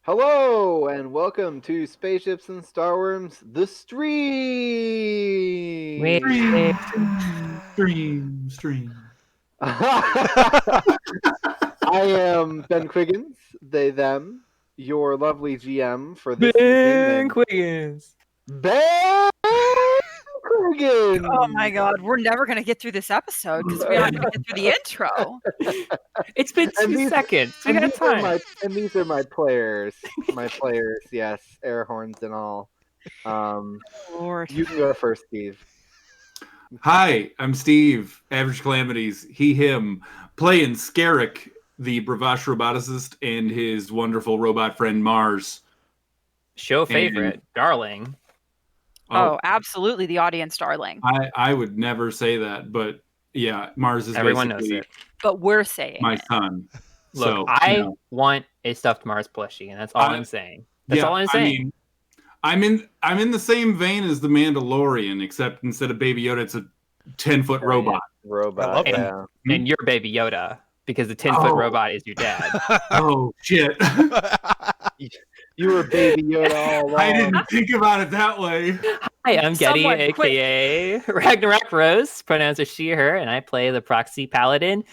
Hello and welcome to Spaceships and Starwyrms, the stream. Wait. Stream. I am Ben Quiggins, they them, your lovely GM for this Ben evening. Quiggins. Ben Quiggins. Oh my god, we're never going to get through this episode because we're not going to get through the intro. It's been And 2 these- seconds. We got time. These are my players. Yes, air horns and all. Lord. You can go first, Steve. Hi, I'm Steve, Average Calamities, he, him, playing Skerrik, the Bravash roboticist, and his wonderful robot friend Mars. Show favorite, darling. Oh, absolutely, the audience darling. I would never say that, but yeah, Mars is Everyone knows basically it. But we're saying my it. son. Look, So, I want a stuffed Mars plushie, and that's all I'm saying. That's all I'm saying. I mean, I'm in the same vein as the Mandalorian, except instead of Baby Yoda, it's a 10-foot robot. Robot. I love that. Yeah. And you're Baby Yoda, because the 10-foot Oh. robot is your dad. Oh shit! You were Baby Yoda all along. I didn't think about it that way. Hi, I'm Getty, Someone aka Ragnarok Rose. Pronouns are she, her, and I play the proxy paladin.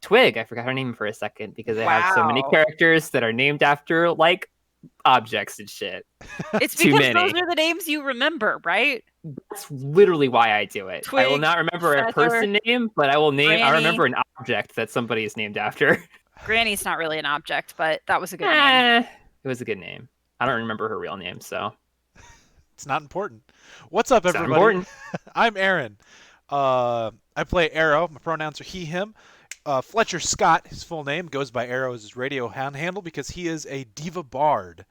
Twig, I forgot her name for a second because I have so many Wow. characters that are named after like objects and shit. It's Too because many. those are the names you remember, right? That's literally why I do it. I will Twig, not remember a Feather, person name, but I will name. I Granny. remember an object that somebody is named after. Granny's not really an object, but that was a good name. It was a good name. I don't remember her real name, so It's not important. What's up, it's not everybody? important. I'm Aaron. I play Aero. My pronouns are he, him. Fletcher Scott, his full name, goes by Aero as his radio handle because he is a diva bard.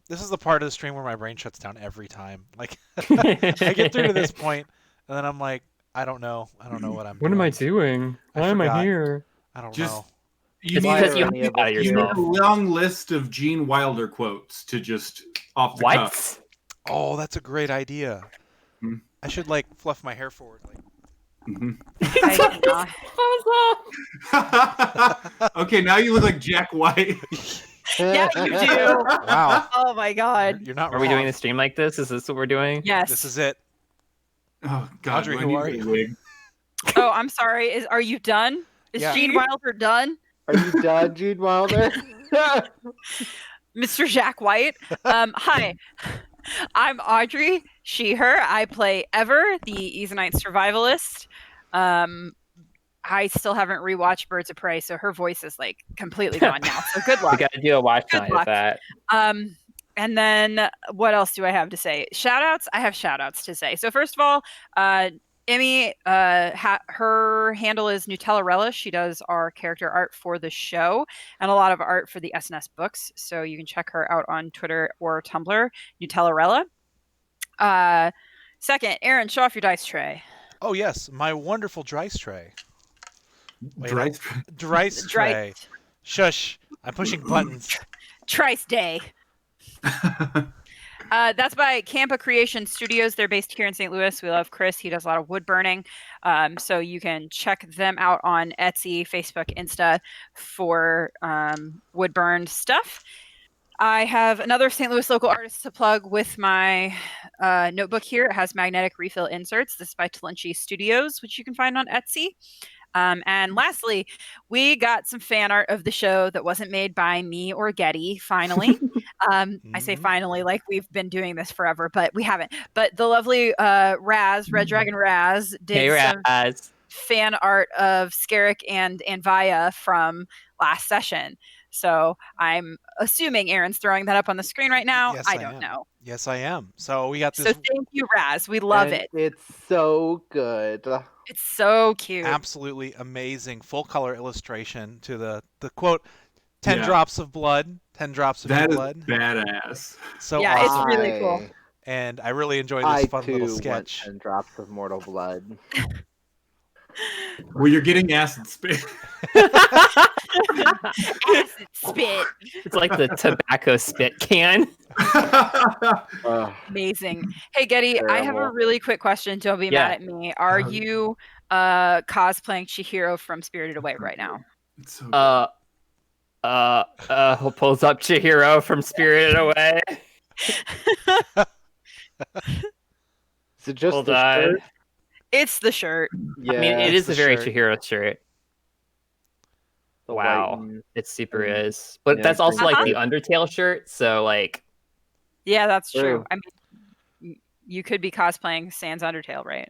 This is the part of the stream where my brain shuts down every time. Like, I get through to this point, and then I'm like, I don't know what I'm doing. doing? Why am I forgot. here? I don't Just- know. You It's need, because you any have of to out of us- you need yourself. a long list of Gene Wilder quotes to just off the cuff. What? Oh, that's a great idea. Hmm. I should, like, fluff my hair forward. Like, Mhm. I- Okay, now you look like Jack White. yeah, you do. wow. Oh my god. You're not Are we doing wrong. a stream like this? Is this what we're doing? Yes. This is it. Oh God, Audrey, do I who need are a you? wig? Oh, I'm sorry. Are you done? Is Yeah. Gene Wilder done? Are you done, Gene Wilder? Mr. Jack White. Hi, I'm Audrey, she, her. I play Ever, the Easonite survivalist. I still haven't rewatched Birds of Prey, so her voice is like completely gone now. So good We luck. got to do a watch Good night luck. of that. And then what else do I have to say? Shout outs. I have shout outs to say. So first of all, Emmy, her handle is Nutellarella. She does our character art for the show and a lot of art for the SNS books. So you can check her out on Twitter or Tumblr, Nutellarella. Second, Aaron, show off your dice tray. Oh, yes. My wonderful Dryce tray. Wait, Dry- Dryce tray. Dry- Shush. I'm pushing buttons. Trice Day. That's by Campa Creation Studios. They're based here in St. Louis. We love Chris. He does a lot of wood burning. So you can check them out on Etsy, Facebook, Insta for wood burned stuff. I have another St. Louis local artist to plug with my notebook here. It has magnetic refill inserts. This is by Talenchi Studios, which you can find on Etsy. And lastly, we got some fan art of the show that wasn't made by me or Getty, finally. I say finally, like we've been doing this forever, but we haven't. But the lovely Raz, Red Dragon Raz, did Hey, some Raz. fan art of Skerrik and Vaya from last session. So I'm assuming Aaron's throwing that up on the screen right now. Yes, I I don't am. know. Yes, I am. So we got this So thank you, Raz. We love And it. It's so good. It's so cute. absolutely amazing full color illustration to the quote, 10 Yeah. drops of blood, 10 drops of That is blood. badass. So Yeah, it's awesome. really cool. And I really enjoyed I this fun too little want sketch. 10 drops of mortal blood. Well, you're getting acid spit. Acid spit. It's like the tobacco spit can. Ugh. Amazing. Hey, Getty, I have a Terrible. really quick question. Don't be Yeah. mad at me. Are Um, you cosplaying Chihiro from Spirited Away right now? It's so good. Pulls up Chihiro from Spirited Away. Is it just Hold the on. shirt? It's the shirt. Yeah, I mean, it It's is the a very shirt. Chihiro shirt. the Wow, white and- it super and- is. But yeah, that's also green like shirt. the Undertale shirt, so like Yeah, that's true. True. I mean, you could be cosplaying Sans Undertale, right?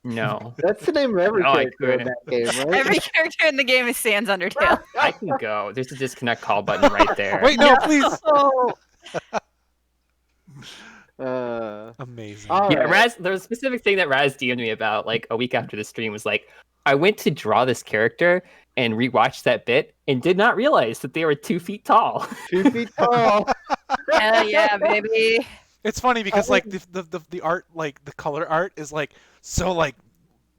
no. That's the name of every No, I character in couldn't. that game, right? Every character in the game is Sans Undertale. I can go. There's a disconnect call button right there. Wait, no, please. Oh, Amazing. All Yeah, right. Raz. There was a specific thing that Raz DM'd me about like a week after the stream. Was like, I went to draw this character and rewatched that bit and did not realize that they were 2 feet tall. 2 feet tall. hell yeah, baby. It's funny because like the art, like the color art, is like so like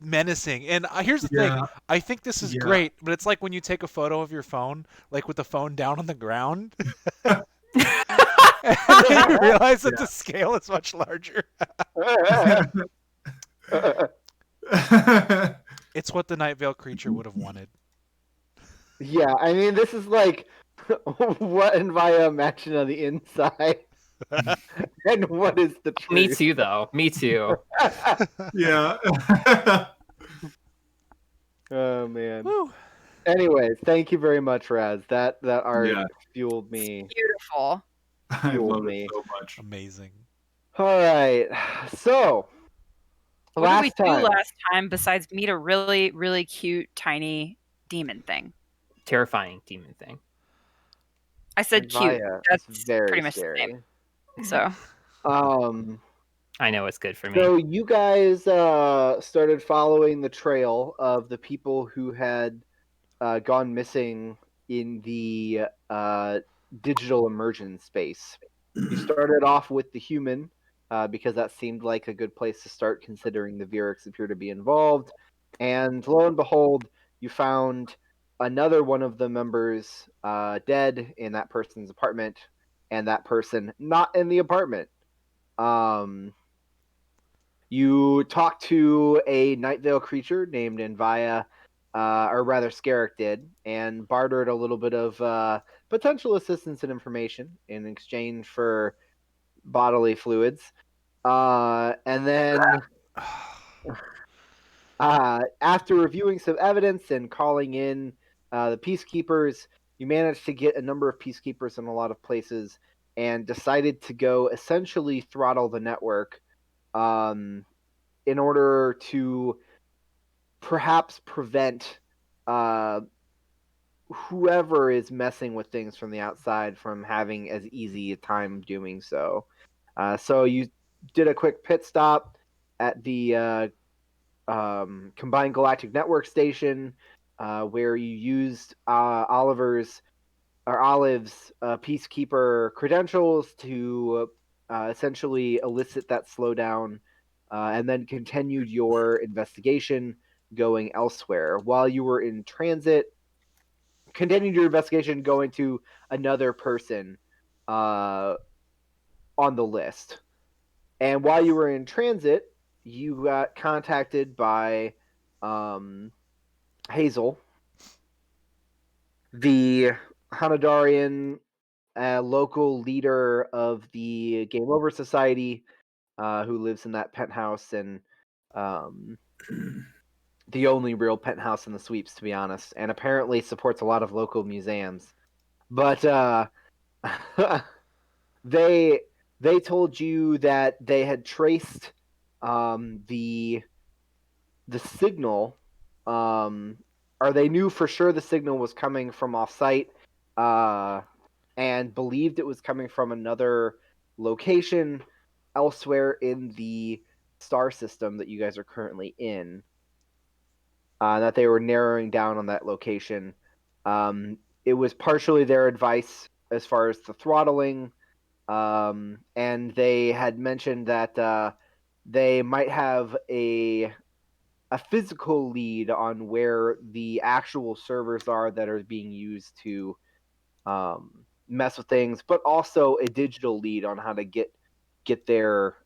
menacing. And here's the thing: Yeah. I think this is Yeah. great, but it's like when you take a photo of your phone, like with the phone down on the ground, and then you realize that the scale is much larger. It's what the Night Veil creature would have wanted. Yeah, I mean, this is like what Envia imagined on the inside, and what is the truth. Me too, though. Me too. Yeah. Oh man. Woo. Anyways, thank you very much, Raz. That art Yeah. fueled me. Beautiful. I Fueled love me. it so much. Amazing. All right. So What did we do time, last time besides meet a really, really cute, tiny demon thing? Terrifying demon thing. I said cute. Envia That's is very pretty much scary. the same. So I know it's good for me. So you guys started following the trail of the people who had gone missing in the digital immersion space. You started off with the human because that seemed like a good place to start, considering the Veerux appear to be involved. And lo and behold, you found another one of the members dead in that person's apartment, and that person not in the apartment. You talked to a Night Veil creature named Envia, or rather Skerrik did, and bartered a little bit of potential assistance and information in exchange for bodily fluids. And then after reviewing some evidence and calling in the peacekeepers, you managed to get a number of peacekeepers in a lot of places and decided to go essentially throttle the network in order to perhaps prevent whoever is messing with things from the outside from having as easy a time doing so. So you did a quick pit stop at the Combined Galactic Network station, where you used Olive's peacekeeper credentials to essentially elicit that slowdown, and then continued your investigation going elsewhere. While you were in transit, continued your investigation going to another person on the list. And while you were in transit, you got contacted by Hazel, the Hanadarian local leader of the Game Over Society, who lives in that penthouse, and the only real penthouse in the sweeps, to be honest, and apparently supports a lot of local museums. But they told you that they had traced the signal, or they knew for sure the signal was coming from off-site, and believed it was coming from another location elsewhere in the star system that you guys are currently in. That they were narrowing down on that location. It was partially their advice as far as the throttling, and they had mentioned that they might have a physical lead on where the actual servers are that are being used to mess with things, but also a digital lead on how to get there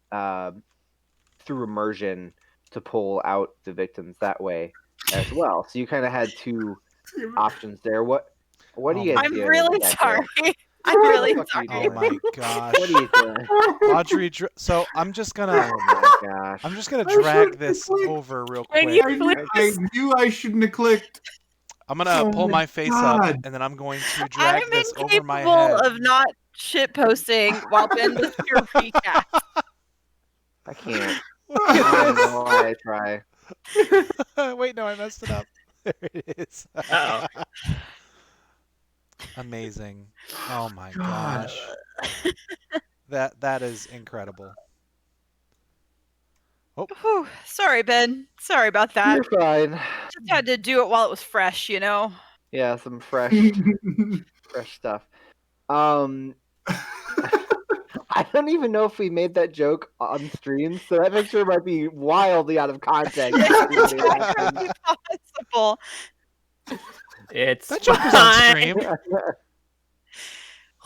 through immersion to pull out the victims that way as well. So you kind of had two options there. What What are Oh you my guys I'm doing? really back sorry. there? I'm really What the fuck are sorry. you Oh my gosh. What are you doing? Audrey, so I'm just gonna Oh my gosh. drag this over real Can you quick. I knew I shouldn't have clicked. I'm gonna Oh pull my my face up, God. and then I'm going to I'm drag this over my incapable head. of not shit posting while Ben does your recap. I can't. I don't know why I try. Wait, no, I messed it up. There it is. Uh-oh. Amazing. Oh my God. gosh. That is incredible. Whew, sorry, Ben. Sorry about that. You're fine. Just had to do it while it was fresh, you know? Yeah, some fresh stuff. I don't even know if we made that joke on stream, so that picture might be wildly out of context. It's very possible. It's That joke was on stream.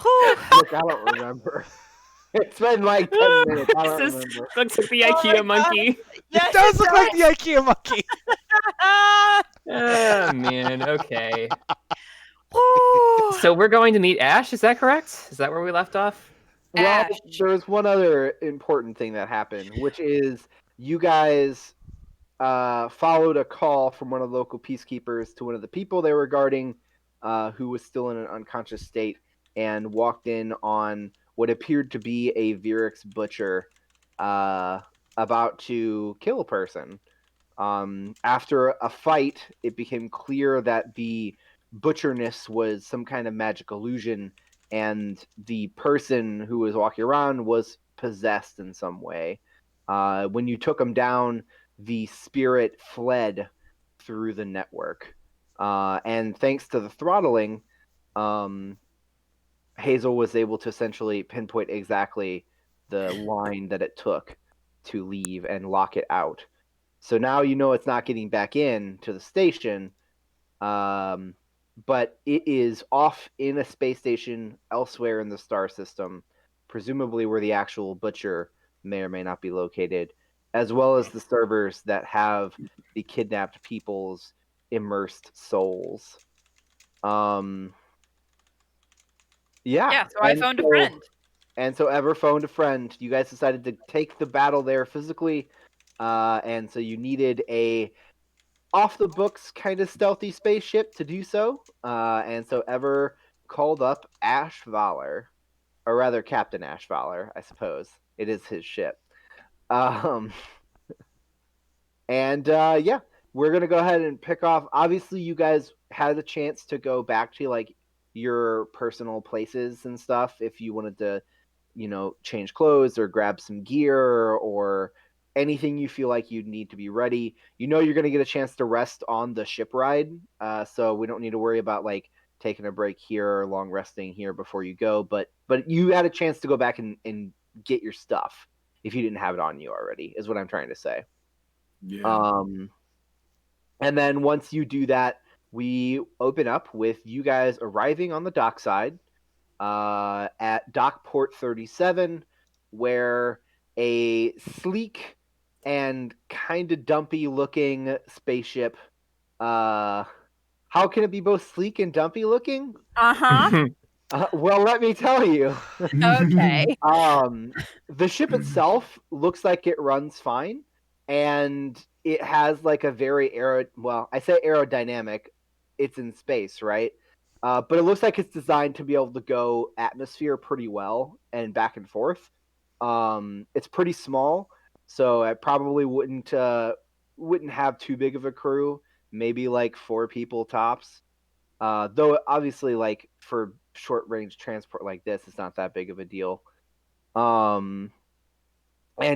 Whew. Look, I don't remember. It's been like 10 minutes. I don't This remember. looks like the Oh my IKEA God. monkey. Yes, It does look like the IKEA monkey. Oh man, okay. Whew. So we're going to meet Ash, is that correct? Is that where we left off? Well, Ash. there's one other important thing that happened, which is you guys followed a call from one of the local peacekeepers to one of the people they were guarding, who was still in an unconscious state, and walked in on what appeared to be a Veerux butcher about to kill a person. After a fight, it became clear that the butcherness was some kind of magic illusion, and the person who was walking around was possessed in some way. When you took him down, the spirit fled through the network. And thanks to the throttling, Hazel was able to essentially pinpoint exactly the line that it took to leave and lock it out. So now you know it's not getting back in to the station, but it is off in a space station elsewhere in the star system, presumably where the actual butcher may or may not be located, as well as the servers that have the kidnapped people's immersed souls. Yeah, so I phoned a friend. And so Ever phoned a friend. You guys decided to take the battle there physically, and so you needed a off the books kind of stealthy spaceship to do so. And so Ever called up Ashe Valor, or rather Captain Ashe Valor, I suppose. It is his ship. And yeah, we're gonna go ahead and pick off. Obviously, you guys had a chance to go back to like your personal places and stuff if you wanted to, you know, change clothes or grab some gear or anything you feel like you'd need to be ready. You know, you're gonna get a chance to rest on the ship ride, so we don't need to worry about like taking a break here or long resting here before you go. But you had a chance to go back and get your stuff if you didn't have it on you already. Is what I'm trying to say. Yeah. And then once you do that, we open up with you guys arriving on the dockside at Dockport 37, where a sleek and kind of dumpy looking spaceship. How can it be both sleek and dumpy looking? Uh-huh. Well, let me tell you. Okay. The ship itself looks like it runs fine, and it has like a very I say aerodynamic. It's in space, right? But it looks like it's designed to be able to go atmosphere pretty well and back and forth. It's pretty small, so I probably wouldn't have too big of a crew. Maybe like 4 people tops. Though obviously, like for short range transport like this, it's not that big of a deal. And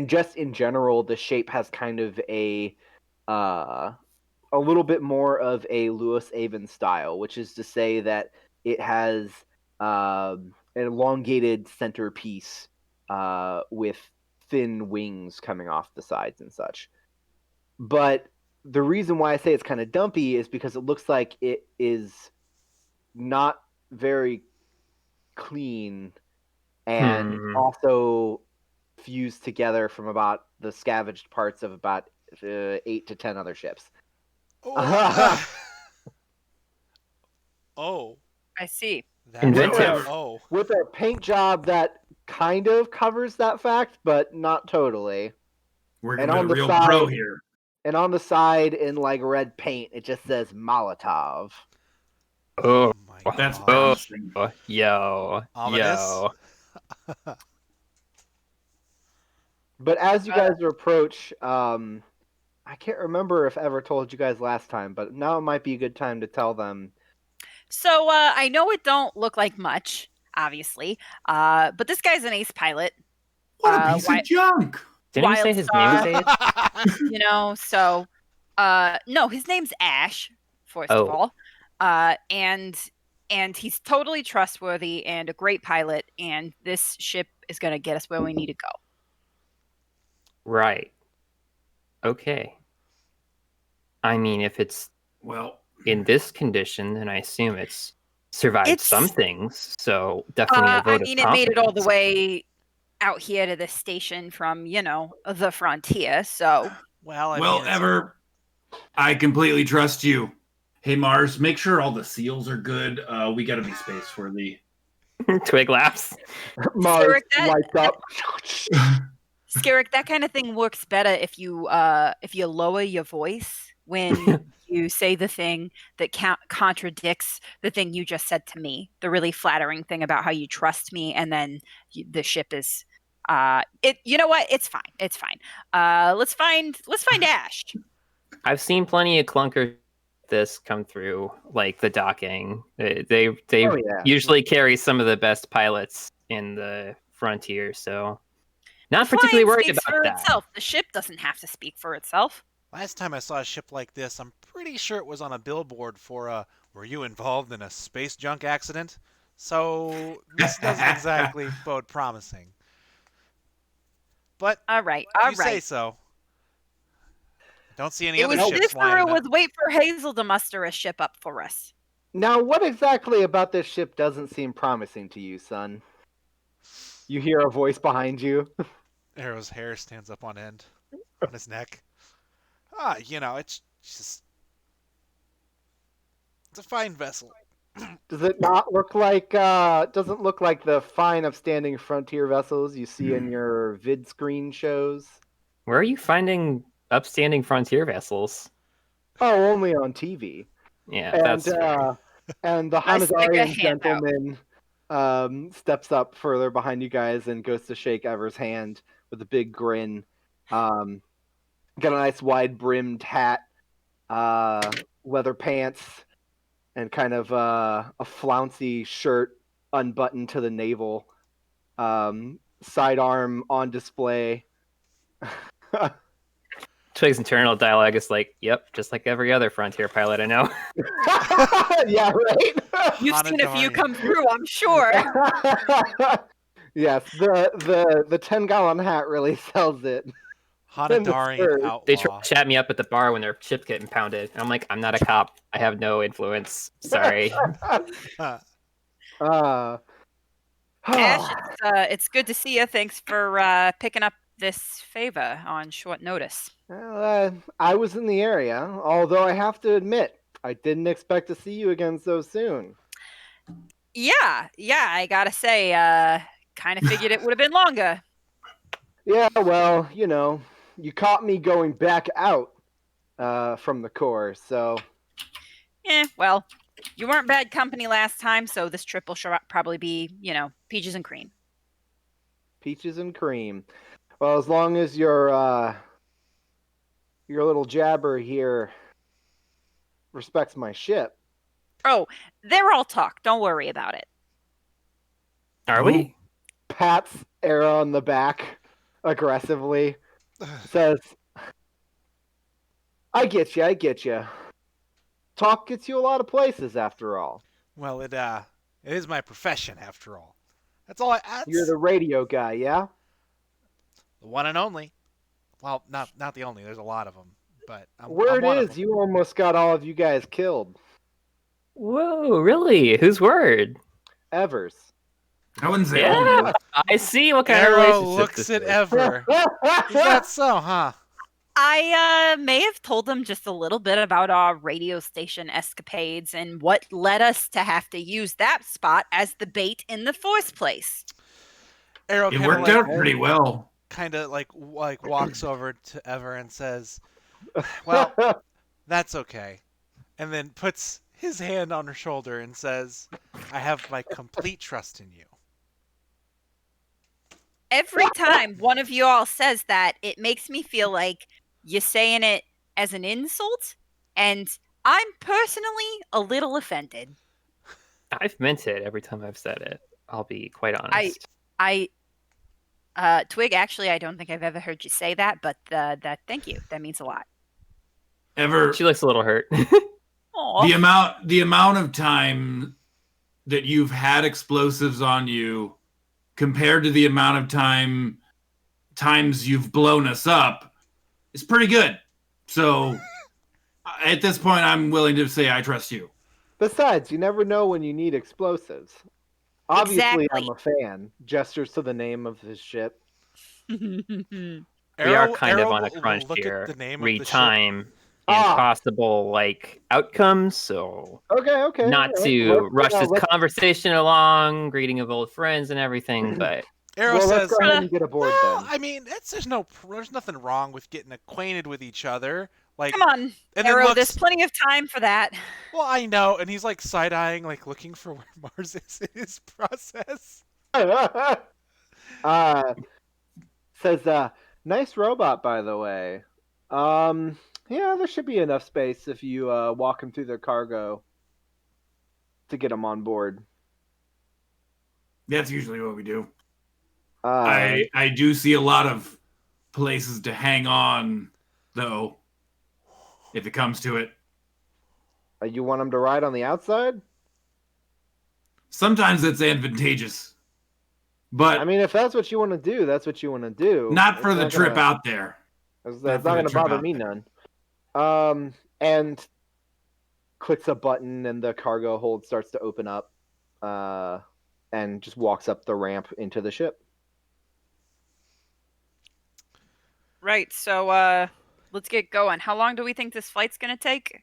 just in general, the shape has kind of a little bit more of a Lewis Avon style, which is to say that it has an elongated centerpiece with thin wings coming off the sides and such. But the reason why I say it's kind of dumpy is because it looks like it is not very clean and also fused together from about the scavenged parts of about 8 to 10 other ships. Oh. Oh. I see. That's Inventive. Oh. With a paint job that kind of covers that fact, but not totally. Working And with on a the real side- pro here. And on the side, in like red paint, it just says Molotov. Oh, my That's God. promising. yo. Ominous. But as you guys approach, I can't remember if Ever told you guys last time, but now it might be a good time to tell them. So I know it don't look like much, obviously, but this guy's an ace pilot. What a piece of junk! Didn't you say his name was Ace? You know, so no, his name's Ash, first of Oh. all. And he's totally trustworthy and a great pilot, and this ship is gonna get us where we need to go. Right. Okay. I mean, if it's Well, in this condition, then I assume it's survived It's- some things. So definitely a vote I mean, of it made it all the confidence. way out here to the station from, you know, the frontier, so Well, I well, mean, it's- Ever, I completely trust you. Hey, Mars, make sure all the seals are good. We gotta be space worthy. Twig laughs. Mars Skerrik, that- lights up. Skerrik, that kind of thing works better if you lower your voice when you say the thing that contradicts the thing you just said to me. The really flattering thing about how you trust me, and then the ship is. It. You know what? It's fine. It's fine. Let's find Ash. I've seen plenty of clunkers this come through, like the docking. They Oh, yeah. usually carry some of the best pilots in the frontier, so not Flying particularly worried speaks about for that. itself. The ship doesn't have to speak for itself. last time I saw a ship like this, I'm pretty sure it was on a billboard for were you involved in a space junk accident? So this doesn't exactly bode promising. But All right. if All you say right. so. Don't see any It other was ships this, or lining it was up. wait for Hazel to muster a ship up for us. Now, what exactly about this ship doesn't seem promising to you, son? You hear a voice behind you. Arrow's hair stands up on end on his neck. You know, it's just it's a fine vessel. Does it not look like? Doesn't look like the fine, upstanding frontier vessels you see in your vid screen shows. Where are you finding upstanding frontier vessels? Oh, only on TV. Yeah, And that's fair. and the I stick a Hanadarian hand out. gentleman steps up further behind you guys and goes to shake Ever's hand with a big grin. Got a nice wide brimmed hat, leather pants, and kind of a flouncy shirt unbuttoned to the navel. Sidearm on display. Twig's internal dialogue is like, "Yep, just like every other frontier pilot I know." Yeah, right. You've seen a few Hanadarian. come through, I'm sure. Yes, the 10-gallon hat really sells it. Hanadarian outlaw. They try to chat me up at the bar when their ship's getting pounded. And I'm like, I'm not a cop. I have no influence. Sorry. Uh, Ash, it's good to see you. Thanks for picking up this favor on short notice. well, I was in the area, although I have to admit, I didn't expect to see you again so soon. Yeah, I gotta say, kind of figured it would have been longer. Yeah, well, you know, you caught me going back out from the core, so Well, you weren't bad company last time, so this trip will probably be, you know, peaches and cream. peaches and cream. Well, as long as your little jabber here respects my ship. Oh, they're all talk. Don't worry about it. Are we? Pats Aero on the back aggressively. Says, I get you. Talk gets you a lot of places, after all. Well, it is my profession after all. That's all. That's You're the radio guy, yeah? the one and only. Well, not the only. There's a lot of them, but I'm Word one of is, them. you almost got all of you guys killed. Whoa, really? Whose word? Evers. I wouldn't say Yeah, I see what kind of Arrow relationship looks this at is. Ever. Is that so, huh? I may have told them just a little bit about our radio station escapades and what led us to have to use that spot as the bait in the first place. Aero It worked out pretty well. kind of like walks over to Ever and says, "Well, that's okay," and then puts his hand on her shoulder and says, "I have my complete trust in you." Every time one of you all says that, it makes me feel like you're saying it as an insult, and I'm personally a little offended. I've meant it every time I've said it. I'll be quite honest. Twig, actually, I don't think I've ever heard you say that, but thank you. That means a lot. Ever She looks a little hurt. the amount of time that you've had explosives on you compared to the amount of times you've blown us up is pretty good. So at this point, I'm willing to say I trust you. Besides, you never know when you need explosives. Obviously, Exactly. I'm a fan. Gestures to the name of his ship. We are kind of on a crunch look here. At the name Read of the time ship. and possible outcomes. So Okay. not to rush this conversation along, greeting of old friends and everything, but Aero let's says, go ahead and get aboard "Well, then. I mean, there's nothing wrong with getting acquainted with each other. Like, Come on, and Aero, then there's plenty of time for that. Well, I know, and he's like side-eyeing, like looking for where Mars is in his process. Says, nice robot, by the way. Yeah, there should be enough space if you walk him through their cargo to get him on board. That's usually what we do. Uh, I do see a lot of places to hang on, though, if it comes to it. You want him to ride on the outside? Sometimes it's advantageous. But I mean, if that's what you want to do, that's what you want to do. not for It's the not trip gonna- out there. That's Not not for the going to trip bother out me there. none. And clicks a button, and the cargo hold starts to open up, and just walks up the ramp into the ship. Right, so let's get going. How long do we think this flight's gonna take?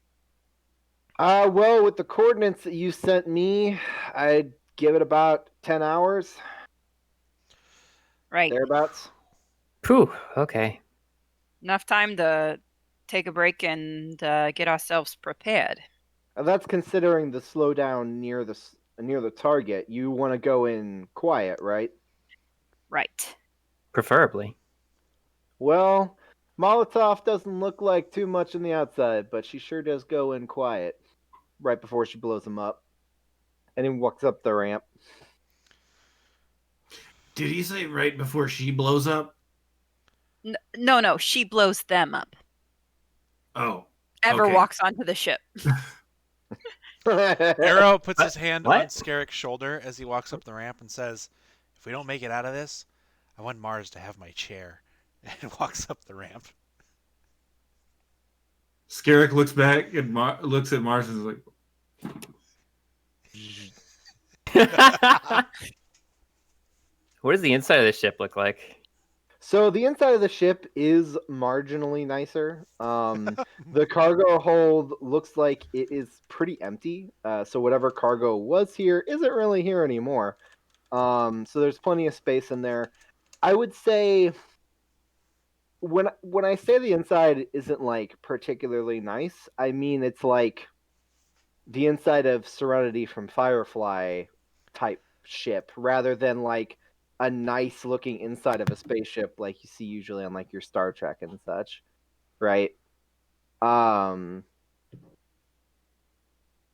Well, with the coordinates that you sent me, I'd give it about 10 hours, Right. thereabouts. Phew, okay. Enough time to take a break and get ourselves prepared. That's considering the slowdown near the target. You want to go in quiet, right? Right. Preferably. Well, Molotov doesn't look like too much on the outside, but she sure does go in quiet right before she blows him up. And he walks up the ramp. Did he say right before she blows up? No, she blows them up. Oh. Ever Okay. walks onto the ship. Aero puts his hand What? on Skerrik's shoulder as he walks up the ramp and says, "If we don't make it out of this, I want Mars to have my chair," and walks up the ramp. Skerrik looks back and looks at Mars and is like, What does the inside of the ship look like? So the inside of the ship is marginally nicer. The cargo hold looks like it is pretty empty. So whatever cargo was here isn't really here anymore. So there's plenty of space in there. I would say when I say the inside isn't like particularly nice, I mean it's like the inside of Serenity from Firefly type ship rather than like a nice looking inside of a spaceship like you see usually on like your Star Trek and such, right?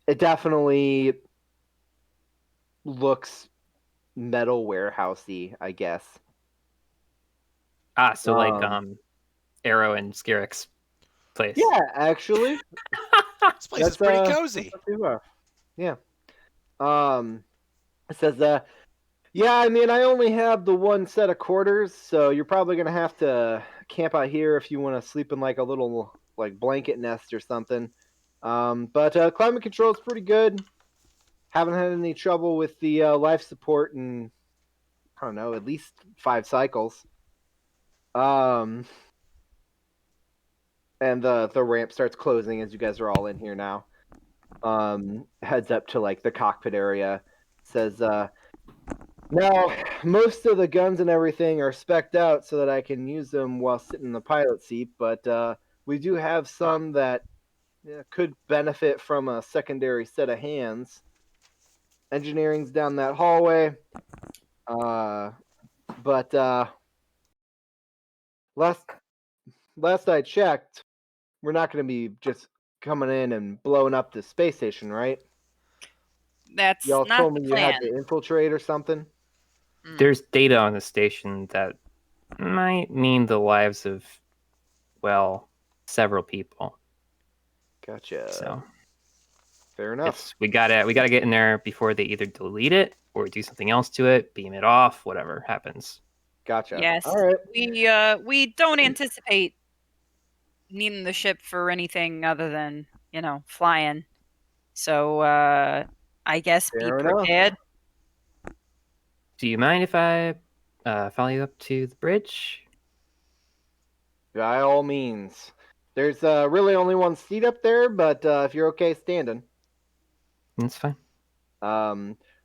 It definitely looks metal warehousey, I guess. So like Aero and Skerrik's place. Yeah, actually. This place is pretty cozy. Not too rough. Yeah. It says, yeah, I mean, I only have the one set of quarters, so you're probably going to have to camp out here if you want to sleep in like a little like blanket nest or something. But climate control is pretty good. Haven't had any trouble with the life support in, I don't know, at least 5 cycles. and the ramp starts closing as you guys are all in here now. Heads up to like the cockpit area. Says, now most of the guns and everything are spec'd out so that I can use them while sitting in the pilot seat, but we do have some that could benefit from a secondary set of hands. Engineering's down that hallway. But last I checked, we're not going to be just coming in and blowing up the space station, right? That's Y'all not told the me you plan. had to infiltrate or something. There's data on the station that might mean the lives of, well, several people. Gotcha. So Fair enough. we gotta get in there before they either delete it or do something else to it, beam it off, whatever happens. Gotcha. Yes. All right. We don't anticipate needing the ship for anything other than, flying. So I guess Fair be enough. prepared. Do you mind if I follow you up to the bridge? By all means. There's really only one seat up there, but if you're okay standing. That's fine.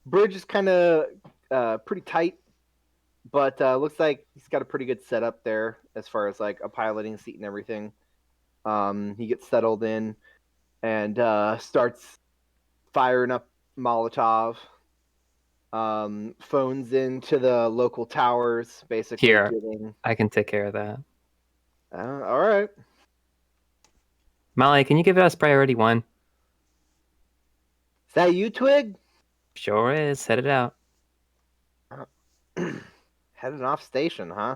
Bridge is kind of pretty tight, but looks like he's got a pretty good setup there as far as like a piloting seat and everything. He gets settled in and starts firing up Molotov. Phones into the local towers, basically. Here, I can take care of that. All right. Molly, can you give us priority 1? Is that you, Twig? Sure is. Head it out. Heading off station, huh?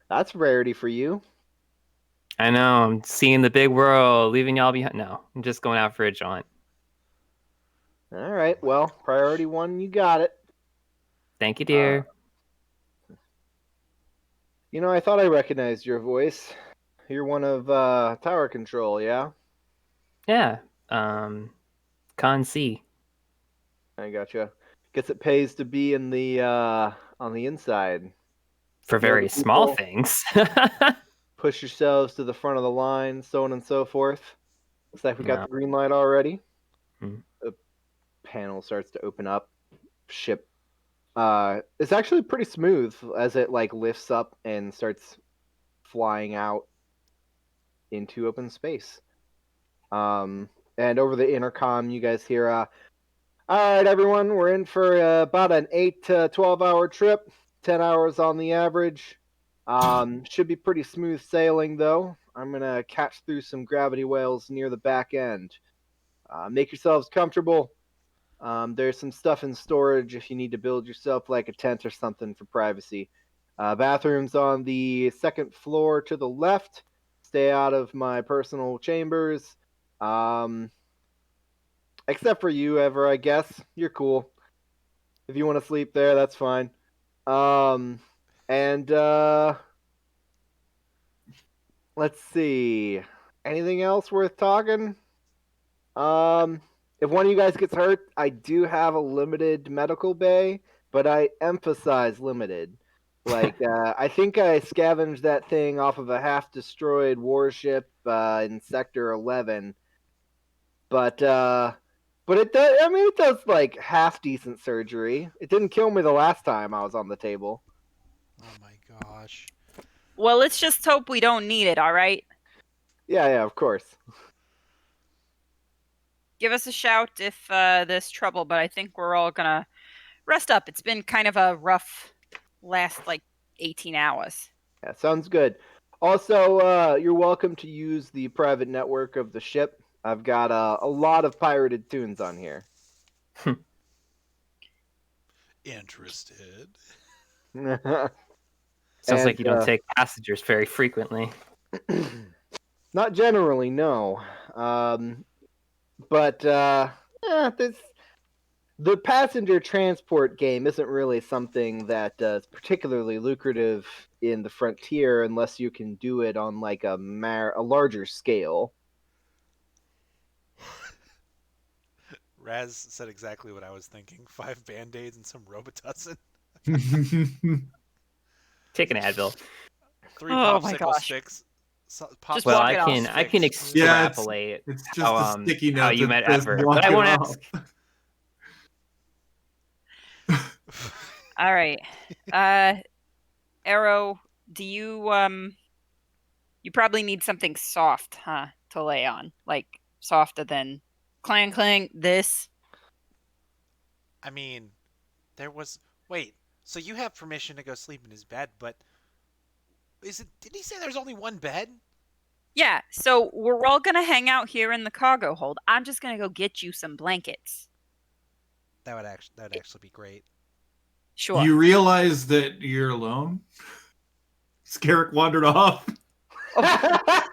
That's rarity for you. I know. I'm seeing the big world, leaving y'all behind. No, I'm just going out for a jaunt. All right. Well, priority 1, you got it. Thank you, dear. I thought I recognized your voice. You're one of Tower Control, yeah? Yeah. Con C. I gotcha. Guess it pays to be in the on the inside. For very small things. Push yourselves to the front of the line, so on and so forth. Looks like we got the green light already. The panel starts to open up. Ship. It's actually pretty smooth as it like lifts up and starts flying out into open space. And over the intercom, you guys hear, all right, everyone, we're in for about an 8 to 12 hour trip, 10 hours on the average. Should be pretty smooth sailing, though. I'm going to catch through some gravity wells near the back end. Make yourselves comfortable. There's some stuff in storage if you need to build yourself like a tent or something for privacy. Bathrooms on the second floor to the left. Stay out of my personal chambers. Except for you, Ever, I guess. You're cool. If you want to sleep there, that's fine. Let's see. Anything else worth talking? If one of you guys gets hurt, I do have a limited medical bay, but I emphasize limited. Like, I think I scavenged that thing off of a half-destroyed warship in Sector 11. But it does. I mean, it does like half-decent surgery. It didn't kill me the last time I was on the table. Oh my gosh. Well, let's just hope we don't need it, all right? Yeah, of course. Give us a shout if there's trouble, but I think we're all gonna rest up. It's been kind of a rough last 18 hours. Yeah, sounds good. Also, you're welcome to use the private network of the ship. I've got a lot of pirated tunes on here. Interested. Sounds like you don't take passengers very frequently. Not generally, no. But the passenger transport game isn't really something that is particularly lucrative in the frontier unless you can do it on like a larger scale. Raz said exactly what I was thinking. 5 Band-Aids and some Robitussin. Take an Advil. 3 Oh my popsicle gosh. sticks, Just Well, walk I it off. can Sticks. Yeah, extrapolate It's just how, a sticky how note you that met says Ever, walk but I it won't off. ask. All right. Aero, do you you probably need something soft, huh, to lay on, like softer than clang clang this. I mean, there was. Wait, so you have permission to go sleep in his bed, but is it? Did he say there's only one bed? Yeah, so we're all gonna hang out here in the cargo hold. I'm just gonna go get you some blankets. That would actually be great. Sure. You realize that you're alone? Skerrik wandered off. Not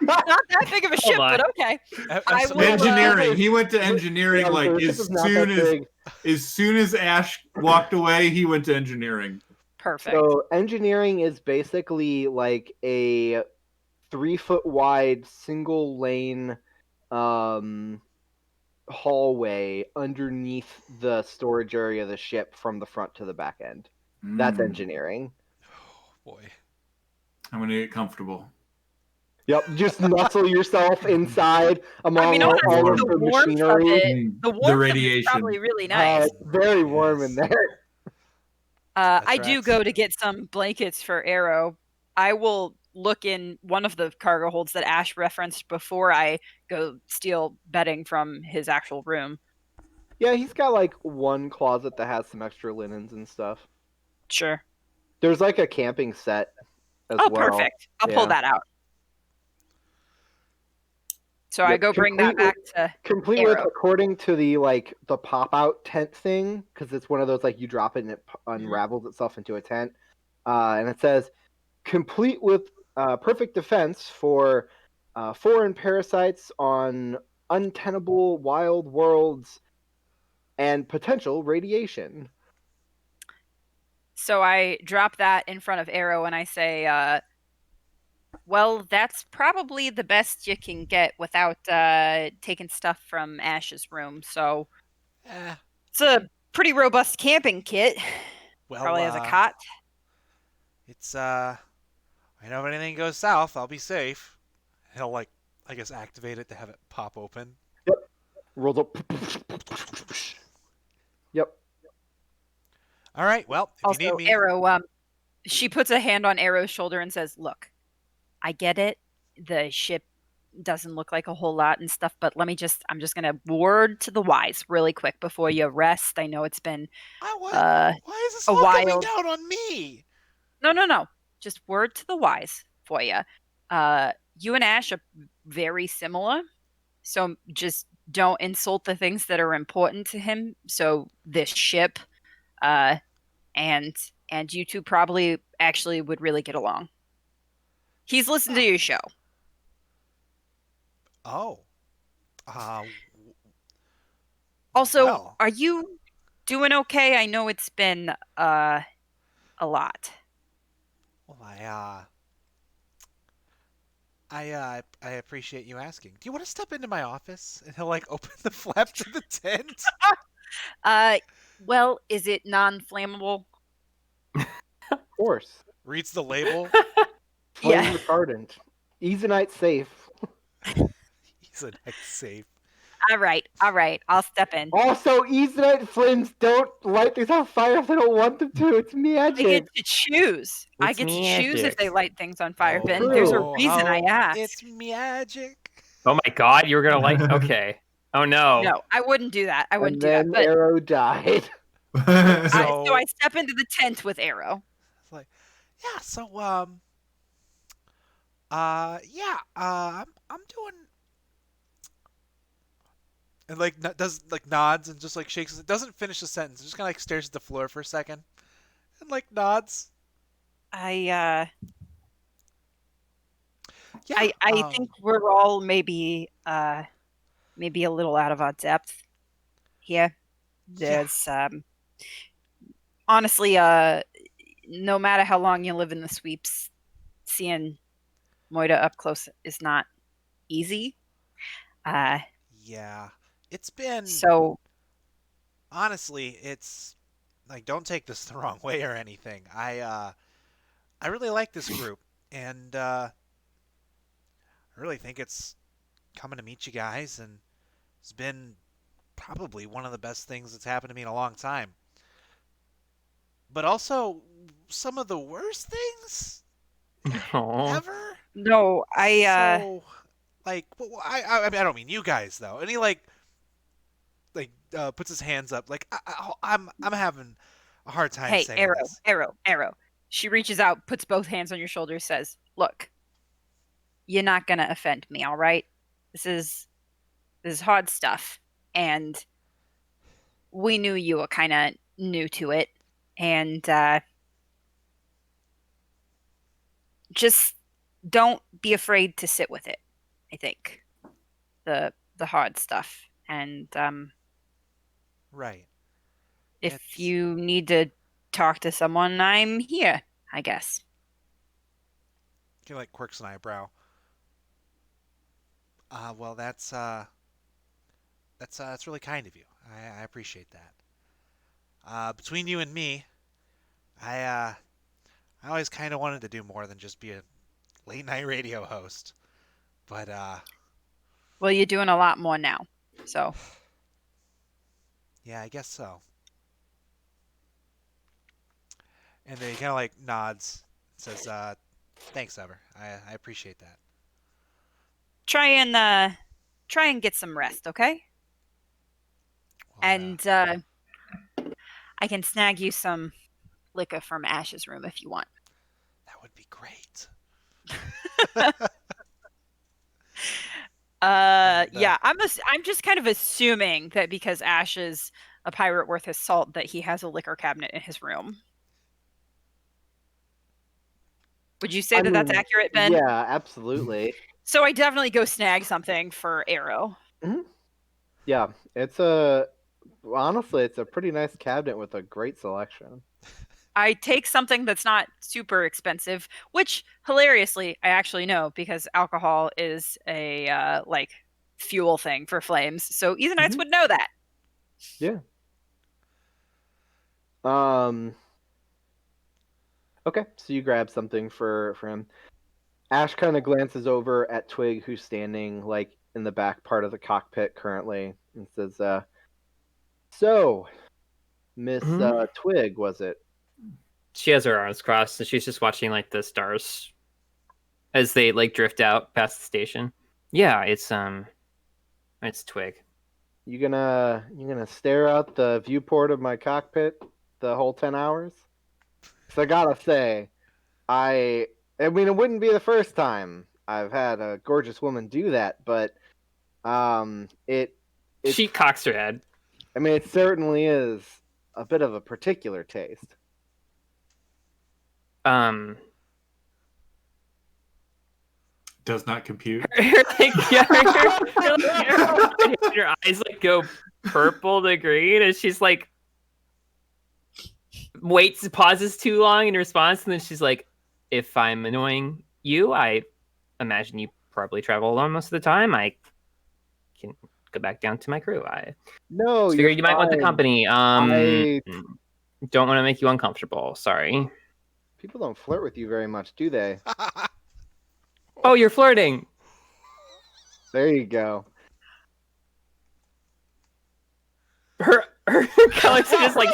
that big of a ship, on. but okay. I I will, will, Engineering. He went to engineering Yeah, like the ship is not that big. as soon as Ash walked away, he went to engineering. Perfect. So engineering is basically like a 3-foot wide single lane hallway underneath the storage area of the ship from the front to the back end. That's engineering. oh boy. I'm gonna get comfortable. Yep, just nestle yourself inside among I mean, all honestly, of the the warmth machinery. of it, the warmth of it is radiation. probably really nice. It's very warm in Yes. there. I do tracks. go to get some blankets for Aero. I will look in one of the cargo holds that Ash referenced before I go steal bedding from his actual room. Yeah, he's got like one closet that has some extra linens and stuff. Sure. There's like a camping set as Oh, well. perfect. I'll pull Yeah. that out. So I Yep, go bring that back to complete with, Aero. according to the the pop out tent thing, because it's one of those like you drop it and it unravels itself into a tent, and it says complete with perfect defense for foreign parasites on untenable wild worlds and potential radiation. So I drop that in front of Aero and I say, well, that's probably the best you can get without taking stuff from Ash's room. So Eh, it's a pretty robust camping kit. well, Probably has a cot. it's I know if anything goes south, I'll be safe. He'll like, I guess, activate it to have it pop open. Rolls up. Yep. All right. Well, if you Also, need me, Aero, she puts a hand on Aero's shoulder and says, look, I get it. The ship doesn't look like a whole lot and stuff, but I'm just going to word to the wise really quick before you rest. I know it's been why is this a all coming while. down on me? No. Just word to the wise for you. You and Ash are very similar. So just don't insult the things that are important to him. So this ship, and you two probably actually would really get along. He's listened to your show. Oh. Also, well. are you doing okay? I know it's been a lot. Well, I appreciate you asking. Do you want to step into my office? And he'll like open the flap to the tent. Well, is it non-flammable? Of course. Reads the label. Flame Yeah. retardant. Easonite safe. He's a next safe. All right. I'll step in. Also, Easonite flames don't light things on fire if they don't want them to. It's I magic. get to choose. I It's get to choose if they magic. light things on fire. Oh, Ben, there's a true. reason I asked. It's magic. Oh my god, you were gonna like. Okay. Oh no. No, I wouldn't do that. I And wouuld do that. then But Aero died. so I step into the tent with Aero. It's like, yeah. So I'm doing. And like does like nods and just like shakes. It doesn't finish the sentence. Just kind of like stares at the floor for a second, and like nods. I Yeah. think we're all maybe a little out of our depth here. There's honestly no matter how long you live in the sweeps, seeing moidah up close is not easy. Yeah. It's been So honestly, it's like don't take this the wrong way or anything. I really like this group, and I really think it's coming to meet you guys, and it's been probably one of the best things that's happened to me in a long time. But also some of the worst things Aw. ever. No, So, like, I mean, I don't mean you guys though. And he like puts his hands up, like I'm having a hard time hey, saying this. Arrow. She reaches out, puts both hands on your shoulders, says, "Look, you're not gonna offend me, all right? This is hard stuff, and we knew you were kind of new to it, and just don't be afraid to sit with it. I think the hard stuff, and Right. if It's you need to talk to someone, I'm here, I guess." he like quirks an eyebrow. Well, that's really kind of you. I appreciate that. Between you and me, I always kind of wanted to do more than just be a late night radio host. But Well, you're doing a lot more now, so yeah, I guess so. And then he kind of like nods, says, "Thanks, Ever. I appreciate that." try and get some rest, okay? Well, And I can snag you some liquor from Ash's room if you want. that would be great. Yeah, I'm just kind of assuming that because Ash is a pirate worth his salt, that he has a liquor cabinet in his room. Would you say I that that's mean, accurate, Ben? Yeah, absolutely. So I definitely go snag something for Aero. Yeah, honestly, it's a pretty nice cabinet with a great selection. I take something that's not super expensive, which hilariously I actually know because alcohol is a like fuel thing for flames. So Ethanites would know that. Yeah. Okay, so you grab something for him. Ash kind of glances over at Twig, who's standing like in the back part of the cockpit currently, and says, "So, Miss Twig, was it?" She has her arms crossed and she's just watching like the stars as they like drift out past the station. Yeah, it's Twig. You gonna stare out the viewport of my cockpit the whole 10 hours? 'Cause I gotta say, I mean, it wouldn't be the first time I've had a gorgeous woman do that, but She cocks her head. I mean, it certainly is a bit of a particular taste. Does not compute. Her eyes like go purple to green, and she's like pauses too long in response, and then she's like, "If I'm annoying you, I imagine you probably travel alone most of the time. I can go back down to my crew. I No, figured you might want the fine. company. I Don't want to make you uncomfortable. Sorry. People don't flirt with you very much, do they? Oh, you're flirting. There you go. Her colors are just like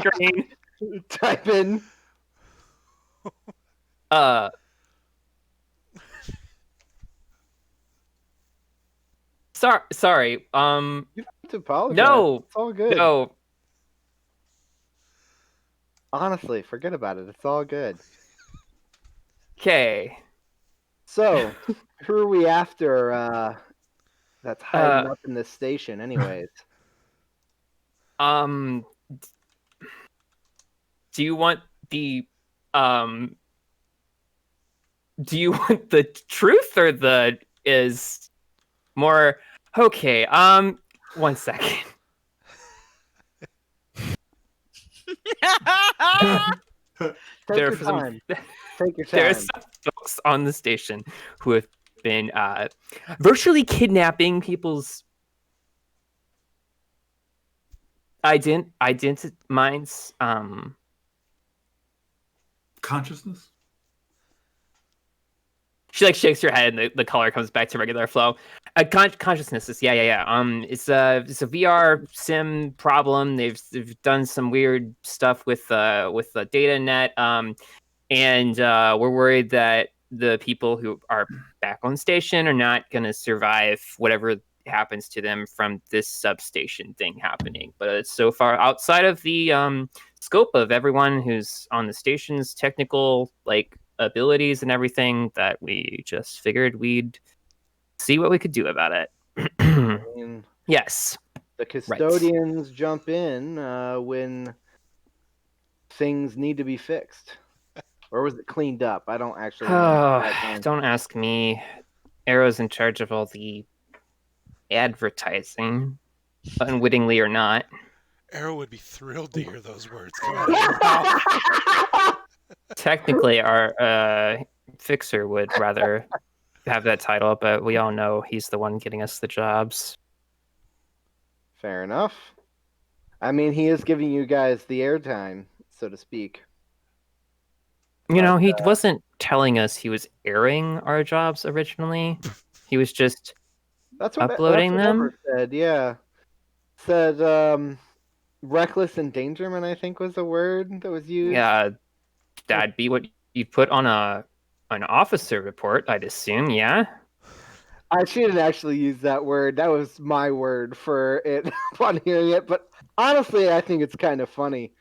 green. Type in. Sorry. You don't have to apologize. No. It's all good. No. Honestly, forget about it. It's all good. Okay. So, who are we after that's hiding up in this station anyways? Do you want the truth or the is more okay? 1 second. Take your time. Take your time. There's some folks on the station who have been virtually kidnapping people's minds. Consciousness? She like shakes her head, and the color comes back to regular flow. Consciousness is yeah. It's a VR sim problem. They've done some weird stuff with the data net. And we're worried that the people who are back on station are not going to survive whatever happens to them from this substation thing happening. But it's so far outside of the scope of everyone who's on the station's technical like abilities and everything that we just figured we'd see what we could do about it. I mean, Yes. the Kestodians jump in when things need to be fixed. Or was it cleaned up? I don't actually remember. Don't ask me. Aero's in charge of all the advertising, unwittingly or not. Aero would be thrilled to hear those words come out of your mouth. Technically, our fixer would rather have that title, but we all know he's the one getting us the jobs. Fair enough. I mean, he is giving you guys the airtime, so to speak. You know, he wasn't telling us he was airing our jobs originally. He was just uploading them. Edward said, yeah. Said reckless endangerment, I think was the word that was used. Yeah, that'd be what you put on an officer report, I'd assume. Yeah. I shouldn't actually use that word. That was my word for it upon hearing it. But honestly, I think it's kind of funny.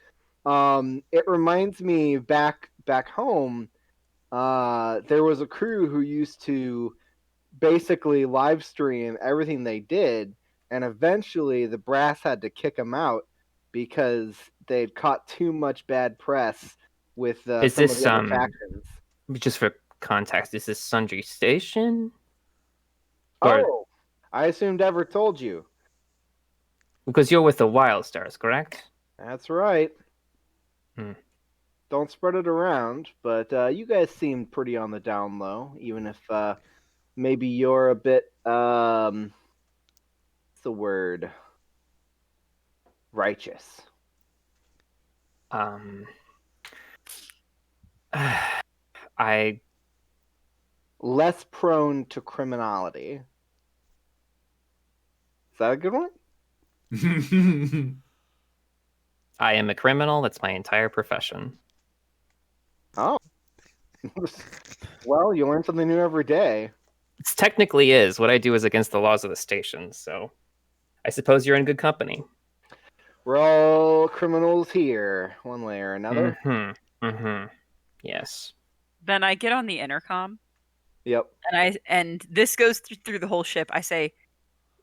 It reminds me back home. There was a crew who used to basically live stream everything they did, and eventually the brass had to kick them out because they'd caught too much bad press with some of the other factions. Just for context, is this Sundry Station? Oh, I assumed Ever told you. Because you're with the Wild Stars, correct? That's right. Hmm. Don't spread it around, but you guys seem pretty on the down low, even if maybe you're a bit, what's the word? Righteous. Less prone to criminality. Is that a good one? I am a criminal. That's my entire profession. Oh. Well, you learn something new every day. It technically is. What I do is against the laws of the station, so I suppose you're in good company. We're all criminals here, one way or another. Yes. Then I get on the intercom. Yep. And this goes through the whole ship. I say,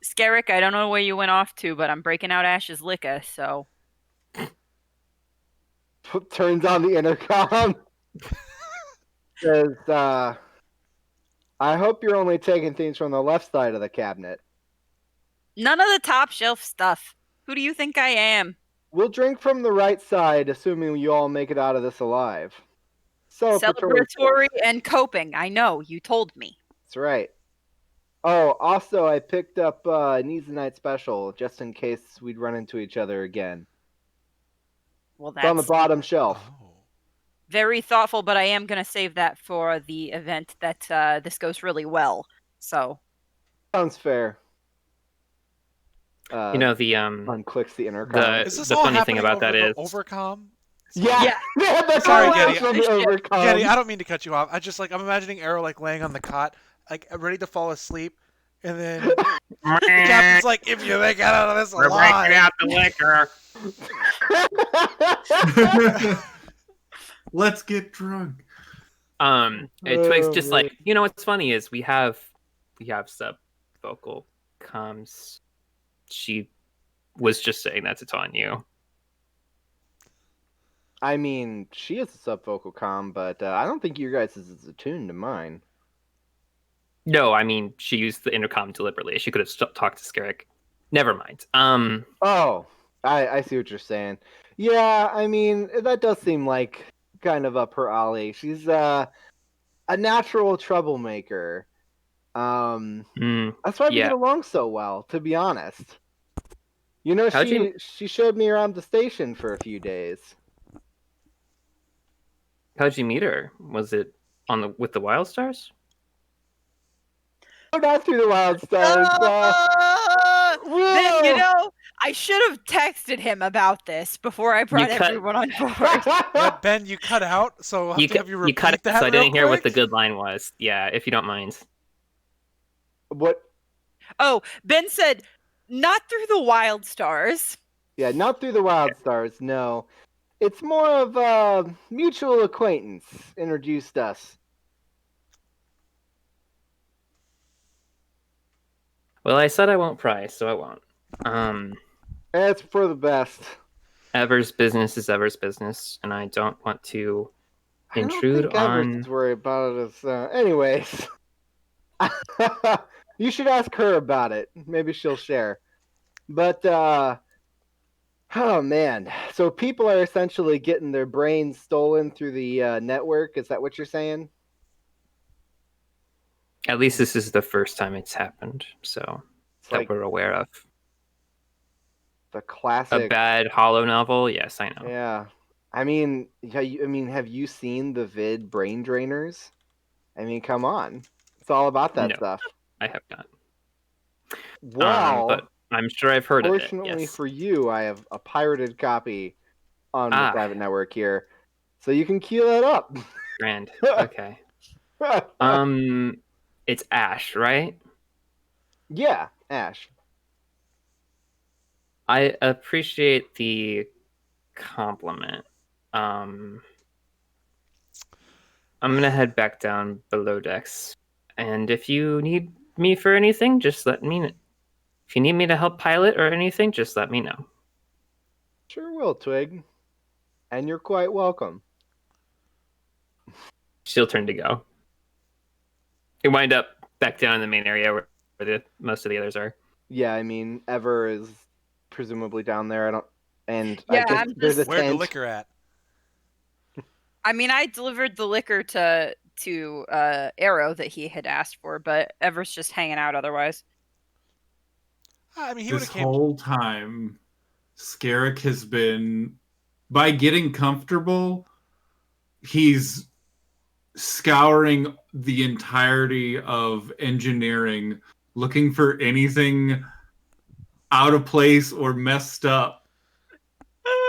Skerrik, I don't know where you went off to, but I'm breaking out Ash's Licka, so... Turns on the intercom. Says, I hope you're only taking things from the left side of the cabinet. None of the top shelf stuff. Who do you think I am? We'll drink from the right side, assuming you all make it out of this alive. Celebratory and coping. I know, you told me. That's right. Oh, also, I picked up Needs a Night Special, just in case we'd run into each other again. Well, It's on the bottom shelf. Very thoughtful, but I am going to save that for the event that this goes really well. So sounds fair. You know, the unclicks the intercom. The funny thing about that is overcom. Yeah. Sorry, Getty, I don't mean to cut you off. I'm imagining Aero like laying on the cot, like ready to fall asleep, and then the captain's like, "If you make it out of this alive, we're breaking out the liquor." Let's get drunk. Twig's just like, you know what's funny is we have sub vocal comms. She was just saying that to taunt you. I mean, she is a sub-vocal comm, but I don't think your guys is attuned to mine. No, I mean, she used the intercom deliberately. She could have talked to Skerrik. Never mind. Oh, I see what you're saying. Yeah, I mean, that does seem like kind of up her alley. She's a natural troublemaker. That's why we get along so well, to be honest. You know, she showed me around the station for a few days. How'd you meet her? Was it with the Wild Stars? not through the wild stars. Then, you know, I should have texted him about this before I brought everyone on board. Yeah, Ben, you cut out, so we'll have to have you repeat cut it, that so I real didn't hear what the quick. good line was. Yeah, if you don't mind. What? Oh, Ben said, not through the wild stars. Yeah, not through the wild stars. No, it's more of a mutual acquaintance introduced us. Well, I said I won't pry, so I won't. It's for the best. Ever's business is Ever's business, and I don't want to intrude I don't think Ever's on. is worried about it. Anyways, you should ask her about it. Maybe she'll share. But oh man, so people are essentially getting their brains stolen through the network. Is that what you're saying? At least this is the first time it's happened, so It's that like we're aware of. the A classic. bad hollow novel? Yes, I know. Yeah. I mean, have you seen the vid brain drainers? I mean, come on. It's all about that No. stuff. I have not. Well, But I'm sure I've heard of it. fortunately Yes. for you, I have a pirated copy on the private network here, so you can queue that up. Grand. Okay. It's Ash, right? Yeah, Ash. I appreciate the compliment. I'm gonna head back down below decks, and if you need me for anything, just let me know. If you need me to help pilot or anything, just let me know. Sure will, Twig. And you're quite welcome. She'll turn to go. You wind up back down in the main area where most of the others are. Yeah, I mean, Ever is presumably down there. I don't. And Yeah, I guess I'm there's a just- Where'd the tent. liquor at? I mean, I delivered the liquor to Aero that he had asked for, but Ever's just hanging out otherwise. I mean, he would This have came. whole time, Skerrik has been, by getting comfortable, he's scouring the entirety of engineering, looking for anything out of place or messed up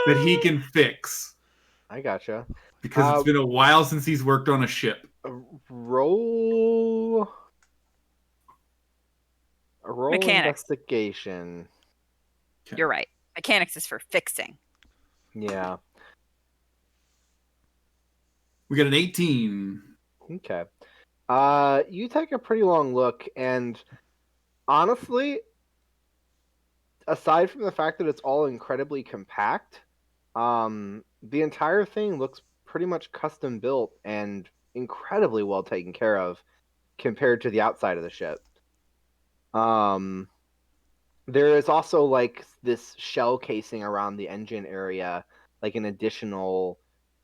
that he can fix. I gotcha. Because it's been a while since he's worked on a ship. Roll Mechanics. investigation. You're right. Mechanics is for fixing. Yeah. We got an 18. Okay. You take a pretty long look, and honestly, aside from the fact that it's all incredibly compact, the entire thing looks pretty much custom built and incredibly well taken care of compared to the outside of the ship. There is also like this shell casing around the engine area, like an additional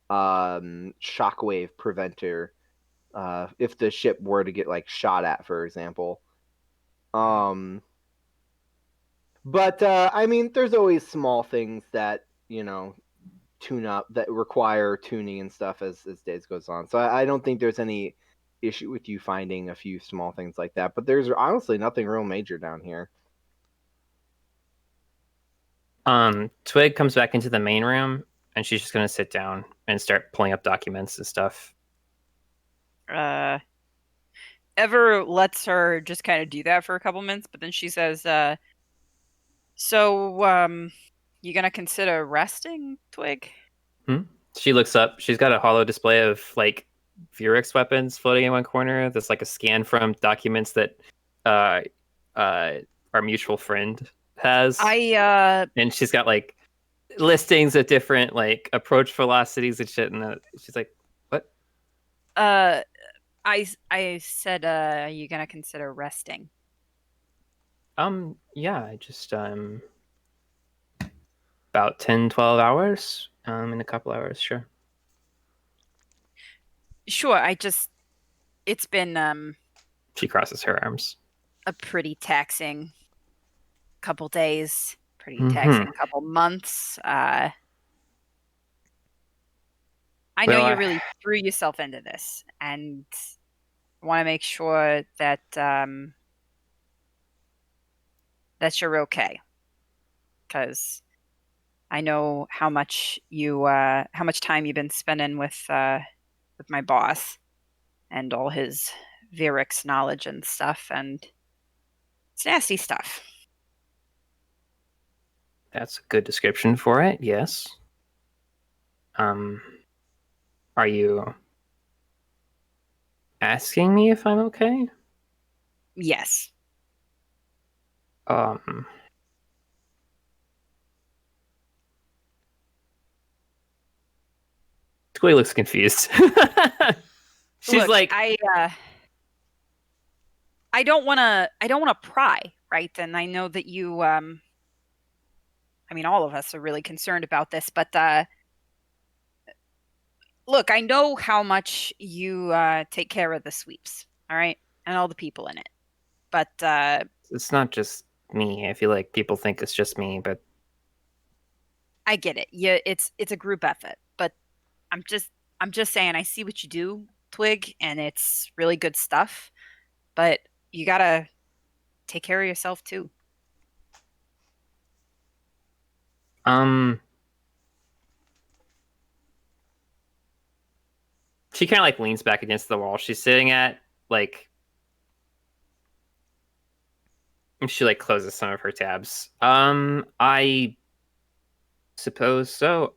shockwave preventer if the ship were to get like shot at, for example. But I mean, there's always small things that tune up that require tuning and stuff as days goes on. So I don't think there's any issue with you finding a few small things like that. But there's honestly nothing real major down here. Twig comes back into the main room, and she's just gonna sit down and start pulling up documents and stuff. Ever lets her just kind of do that for a couple minutes, but then she says, "So, you gonna consider resting, Twig?" She looks up. She's got a hollow display of like Veerux weapons floating in one corner. That's like a scan from documents that our mutual friend has. And she's got like listings of different like approach velocities and shit. And she's like, "What?" I said, "You gonna consider resting?" Yeah, I just about 10, 12 hours. In a couple hours, sure. Sure. It's been She crosses her arms. a pretty taxing couple days, pretty taxing couple months. I know you really threw yourself into this, and want to make sure that that you're okay. Because I know how much time you've been spending with my boss and all his Veerux knowledge and stuff, and it's nasty stuff. That's a good description for it, yes. Are you asking me if I'm okay? Yes. Twig looks confused. She's Look, like, I don't want to pry, right? And I know that you I mean, all of us are really concerned about this, but look, I know how much you take care of the sweeps, all right, and all the people in it. But it's not just me. I feel like people think it's just me, but I get it. Yeah, it's a group effort. But I'm just saying, I see what you do, Twig, and it's really good stuff. But you gotta take care of yourself too. She kind of like leans back against the wall she's sitting at, like, she like closes some of her tabs. I suppose so.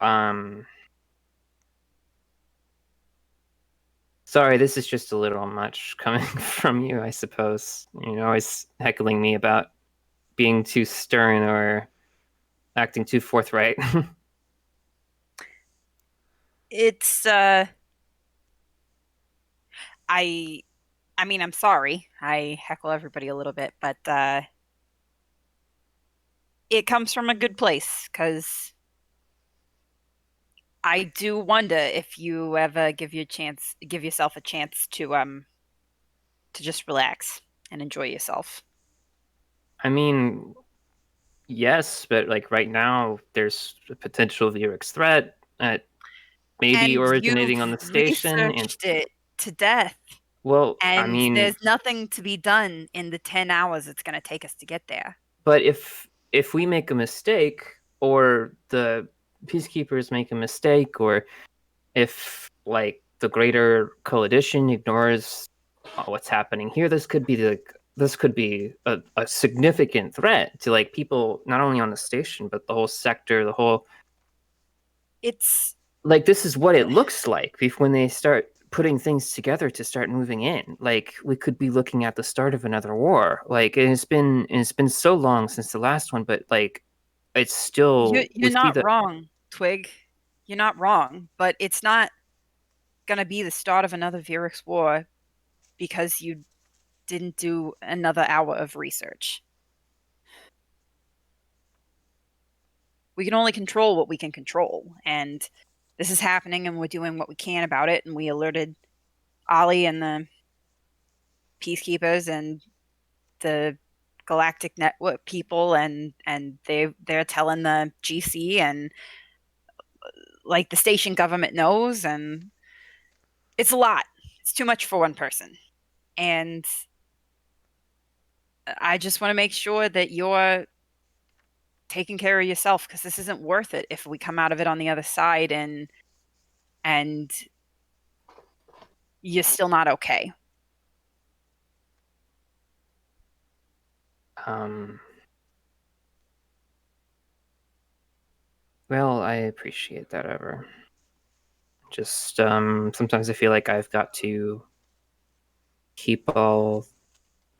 Sorry, this is just a little much coming from you, I suppose. You're always heckling me about being too stern or acting too forthright. It's I mean, I'm sorry. I heckle everybody a little bit, but it comes from a good place, because I do wonder if you ever give yourself a chance to just relax and enjoy yourself. I mean, yes, but like right now, there's a potential Veerux threat maybe And originating on the you've station. And researched it to death, well, I and mean, there's nothing to be done in the 10 hours it's going to take us to get there. but if we make a mistake, or the peacekeepers make a mistake, or if like the greater coalition ignores what's happening here, this could be a significant threat to like people not only on the station but the whole sector, the whole. It's Like, this is what it looks like when they start putting things together to start moving in. Like, we could be looking at the start of another war. Like, it's been so long since the last one, but like, it's still you're not wrong, Twig. You're not wrong, but it's not going to be the start of another Veerux war because you didn't do another hour of research. We can only control what we can control, and this is happening, and we're doing what we can about it. And we alerted Ollie and the peacekeepers and the galactic network people, and they're telling the GC, and like the station government knows, and it's a lot. It's too much for one person. And I just want to make sure that you're taking care of yourself, because this isn't worth it if we come out of it on the other side and you're still not okay. Well, I appreciate that, Ever. Just sometimes I feel like I've got to keep all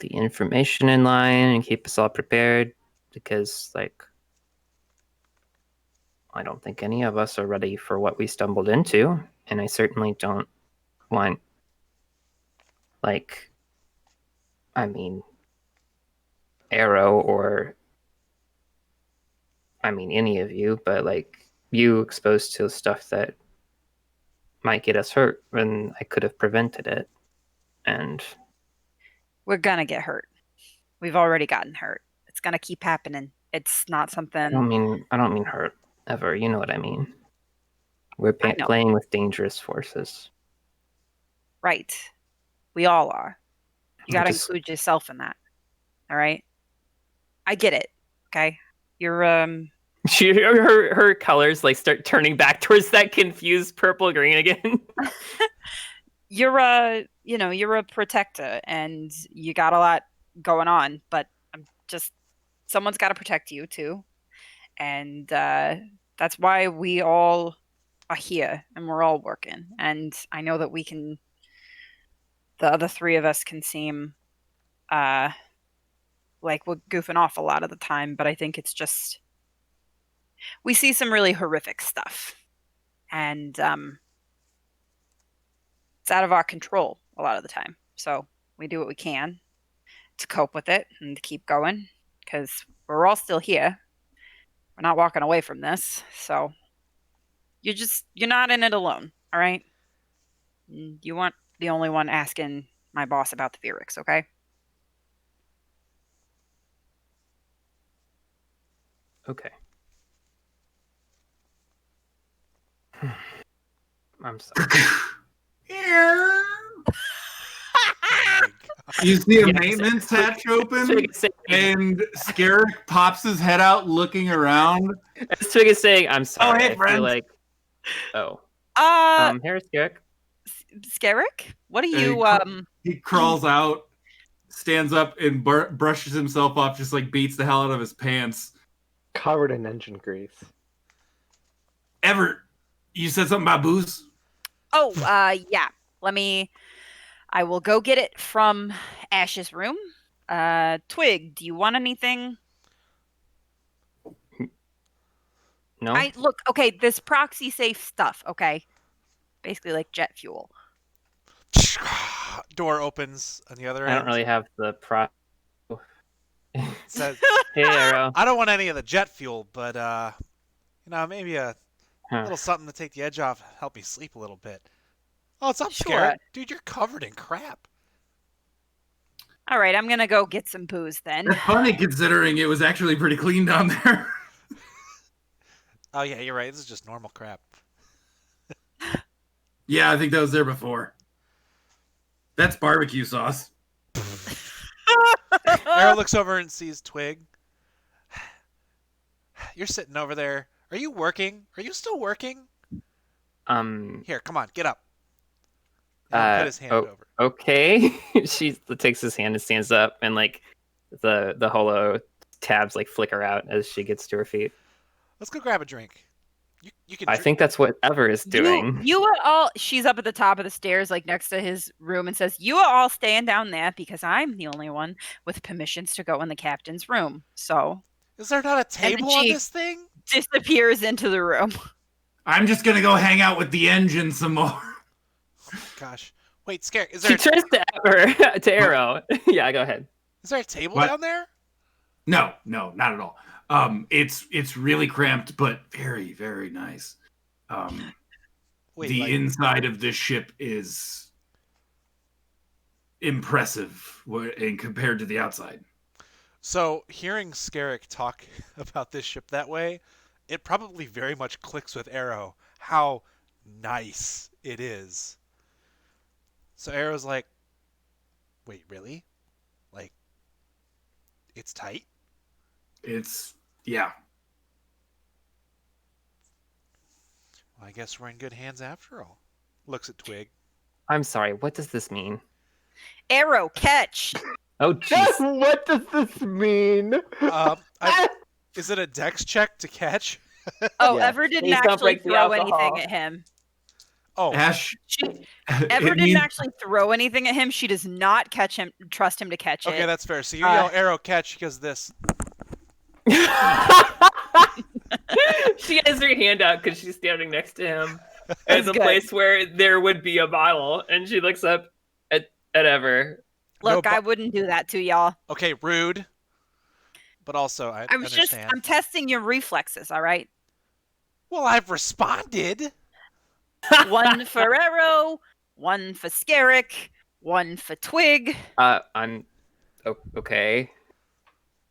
the information in line and keep us all prepared, because like, I don't think any of us are ready for what we stumbled into, and I certainly don't want, like, I mean, Aero, or I mean any of you, but like, you exposed to stuff that might get us hurt when I could have prevented it. And We're gonna get hurt. We've already gotten hurt. It's gonna keep happening. It's not something. I don't mean hurt, Ever. You know what I mean. We're playing with dangerous forces. Right. We all are. You got to include yourself in that. All right? I get it. Okay, you're her colors like start turning back towards that confused purple green again. you're you're a protector, and you got a lot going on. But I'm just someone's got to protect you too, and that's why we all are here and we're all working. And I know that we can. The other three of us can seem like we're goofing off a lot of the time, but I think it's just we see some really horrific stuff, and it's out of our control a lot of the time. So we do what we can to cope with it and to keep going because we're all still here. We're not walking away from this. So you're not in it alone. All right. You weren't the only one asking my boss about the Veerux, okay? Okay. I'm sorry. You see a Yeah, maintenance hatch open, Twig is saying, and Skerrik pops his head out, looking around. Twig is saying, "I'm sorry." hey, I friend. feel like, oh, here's Skerrik. Skerrik? What are And you He crawls out, stands up, and brushes himself off, just like beats the hell out of his pants. Covered in engine grease. Ever, you said something about booze? Oh, yeah. I will go get it from Ash's room. Twig, do you want anything? No, Look, okay, this proxy safe stuff, okay? Basically like jet fuel. Door opens on the other I end. don't really have the pro. Says, Hey, Aero. I don't want any of the jet fuel, but maybe a Huh. little something to take the edge off, help me sleep a little bit. Oh, it's up, Sure. Skerrik. Dude, you're covered in crap. All right, I'm gonna go get some booze then. That's funny, considering it was actually pretty clean down there. Oh yeah, you're right. This is just normal crap. Yeah, I think that was there before. That's barbecue sauce. Aero looks over and sees Twig. You're sitting over there. Are you working? Are you still working? Here, come on, get up. He'll put his hand over. Okay. She takes his hand and stands up, and like the holo tabs like flicker out as she gets to her feet. Let's go grab a drink. You can. I think that's what Ever is doing. You are all. She's up at the top of the stairs, like next to his room, and says, "You are all staying down there because I'm the only one with permissions to go in the captain's room." So. Is there not a table on this thing? Disappears into the room. I'm just gonna go hang out with the engine some more. Oh, gosh. Wait, Skerrik, is there She turns to Ever, to Aero. Yeah, go ahead. Is there a table What? down there? No, not at all. It's really cramped, but very, very nice. Wait, The like, inside of this ship is impressive and compared to the outside. so hearing Skerrik talk about this ship that way, it probably very much clicks with Aero how nice it is. So Aero's like, wait, really? Like, it's tight? Yeah. Well, I guess we're in good hands after all. Looks at Twig. I'm sorry. What does this mean? Aero, catch. Oh, jeez. What does this mean? Is it a dex check to catch? Oh, Yeah. Ever didn't Please don't actually break the throw alcohol. anything at him. Oh, Ash. Ever didn't actually throw anything at him. She does not trust him to catch it. okay, that's fair. So you yell Aero catch because this. She has her hand out because she's standing next to him. As a good. place where there would be a bottle, and she looks up at Ever. Look, No, I wouldn't do that to y'all. Okay, rude. But also, I understand. I'm testing your reflexes, all right? Well, I've responded. One for Aero, one for Skerrik, one for Twig. I'm okay.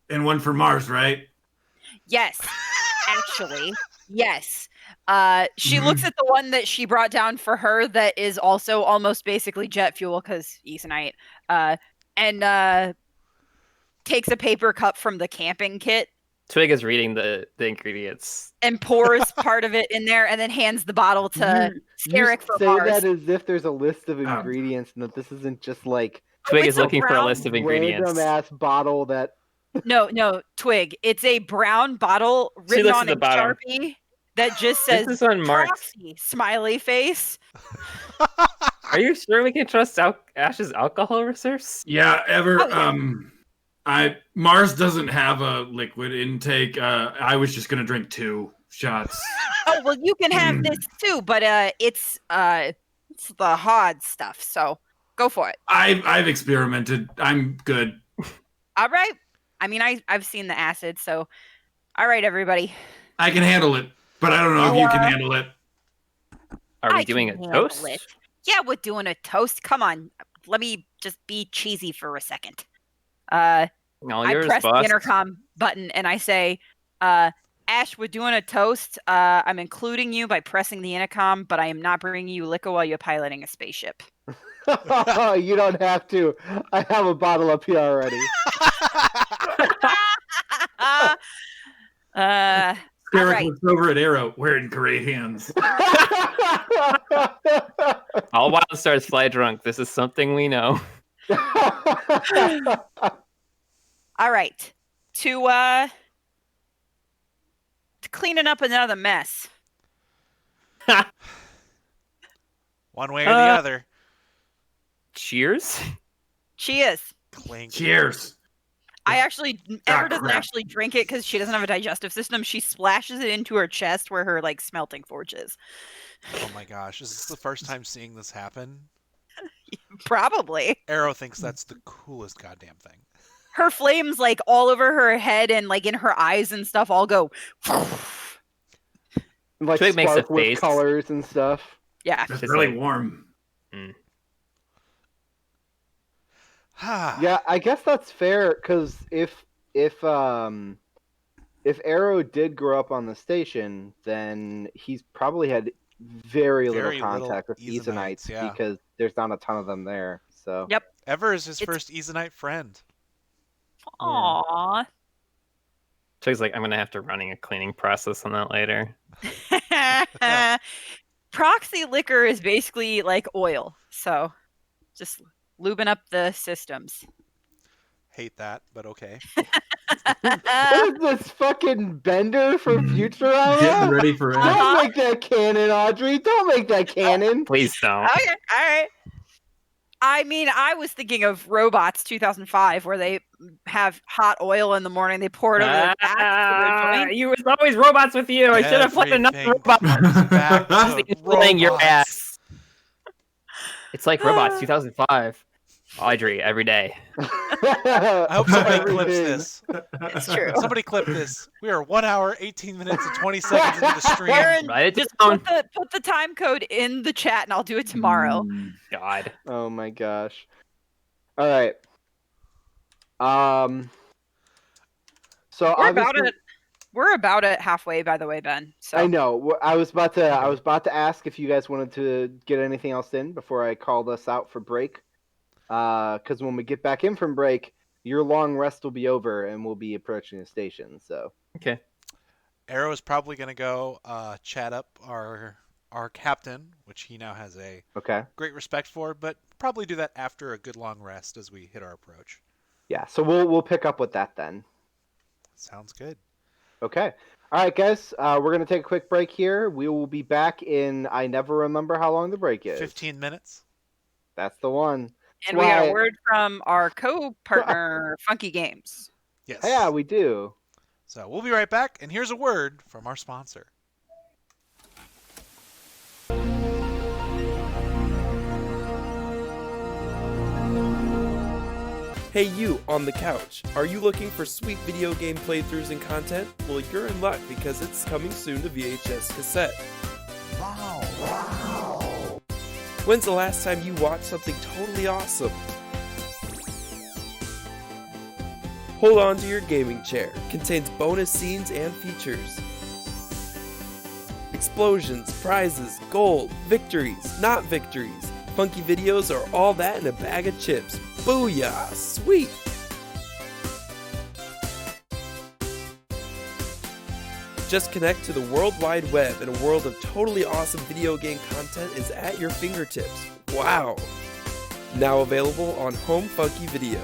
And one for Mars, right? Yes, actually, yes. She looks at the one that she brought down for her that is also almost basically jet fuel because Ethanite, and takes a paper cup from the camping kit Twig is reading the ingredients. and pours part of it in there, and then hands the bottle to Skerrik for say Mars. that as if there's a list of ingredients and that this isn't just like Twig it's is looking for a brown- list of ingredients. random ass bottle that. No, Twig. It's a brown bottle She written looks on at a the bottom. Sharpie that just says This is on Mark's. Proxy, smiley face. Are you sure we can trust Ash's alcohol reserves? Yeah, Oh, yeah. Mars doesn't have a liquid intake. I was just gonna drink 2 shots. Oh well, you can have this too, but it's the hard stuff. So go for it. I've experimented. I'm good. All right. I mean, I've seen the acid, so all right, everybody. I can handle it, but I don't know if you can handle it. Are we I doing a can handle toast? it. Yeah, we're doing a toast. Come on, let me just be cheesy for a second. All I yours, press boss. the intercom button and I say, Ash, we're doing a toast. I'm including you by pressing the intercom, but I am not bringing you liquor while you're piloting a spaceship. You don't have to. I have a bottle up here already. Skerrik right. looks over at Aero. We're in great hands. All Wild Stars fly drunk. This is something we know. All right. To cleaning up another mess. One way or the other. Cheers. Cheers. Clink. Cheers. I actually, Ever doesn't crap. actually drink it because she doesn't have a digestive system. She splashes it into her chest where her like smelting forge is. Oh my gosh, is this the first time seeing this happen? Probably. Aero thinks that's the coolest goddamn thing. Her flames like all over her head and like in her eyes and stuff all go. Like Twig makes a spark with face. colors and stuff. Yeah. It's Just really like- warm. Yeah, I guess that's fair because if Aero did grow up on the station, then he's probably had very little Very little contact with Aezonites, Aezonites yeah. because there's not a ton of them there. So Yep. Ever is his It's- first Aezonite friend. Aww. Twig's like, I'm gonna have to running a cleaning process on that later. Proxy liquor is basically like oil, so just lubing up the systems. Hate that, but okay. what is this fucking Bender from Futurama? Getting ready for it. Don't make that canon, Audrey. Don't make that canon. Please don't. Okay, all right. I mean, I was thinking of Robots 2005, where they have hot oil in the morning, they pour it over their backs. for their joint. You was always robots with you. I should have played another Everything robot. comes back to Including your robots. ass. It's like Robots 2005. Audrey, every day. I hope somebody clips Everything. this. It's true. Somebody clip this. We are 1 hour, 18 minutes, and 20 seconds into the stream. Aaron, Write it just down. put the time code in the chat, and I'll do it tomorrow. God. Oh my gosh. All right. So We're about obviously- it. We're about it halfway, by the way, Ben. So I know. I was about to ask if you guys wanted to get anything else in before I called us out for break. Because when we get back in from break, your long rest will be over and we'll be approaching the station. So Okay. Aero is probably going to go chat up our captain, which he now has a okay, great respect for, but probably do that after a good long rest as we hit our approach. yeah. So we'll pick up with that then. Sounds good. Okay. All right, guys. We're gonna take a quick break here. We will be back in. I never remember how long the break is. 15 minutes. That's the one. and we got a Why- word from our co-partner, Funky Games. Yes. Yeah, we do. So we'll be right back, and here's a word from our sponsor. Hey you, on the couch. Are you looking for sweet video game playthroughs and content? Well, you're in luck because it's coming soon to VHS cassette. Wow. When's the last time you watched something totally awesome? Hold on to your gaming chair. Contains bonus scenes and features. Explosions, prizes, gold, victories, not victories. Funky videos are all that in a bag of chips. Booyah! Sweet! Just connect to the World Wide Web, and a world of totally awesome video game content is at your fingertips. Wow! Now available on Home Funky Video.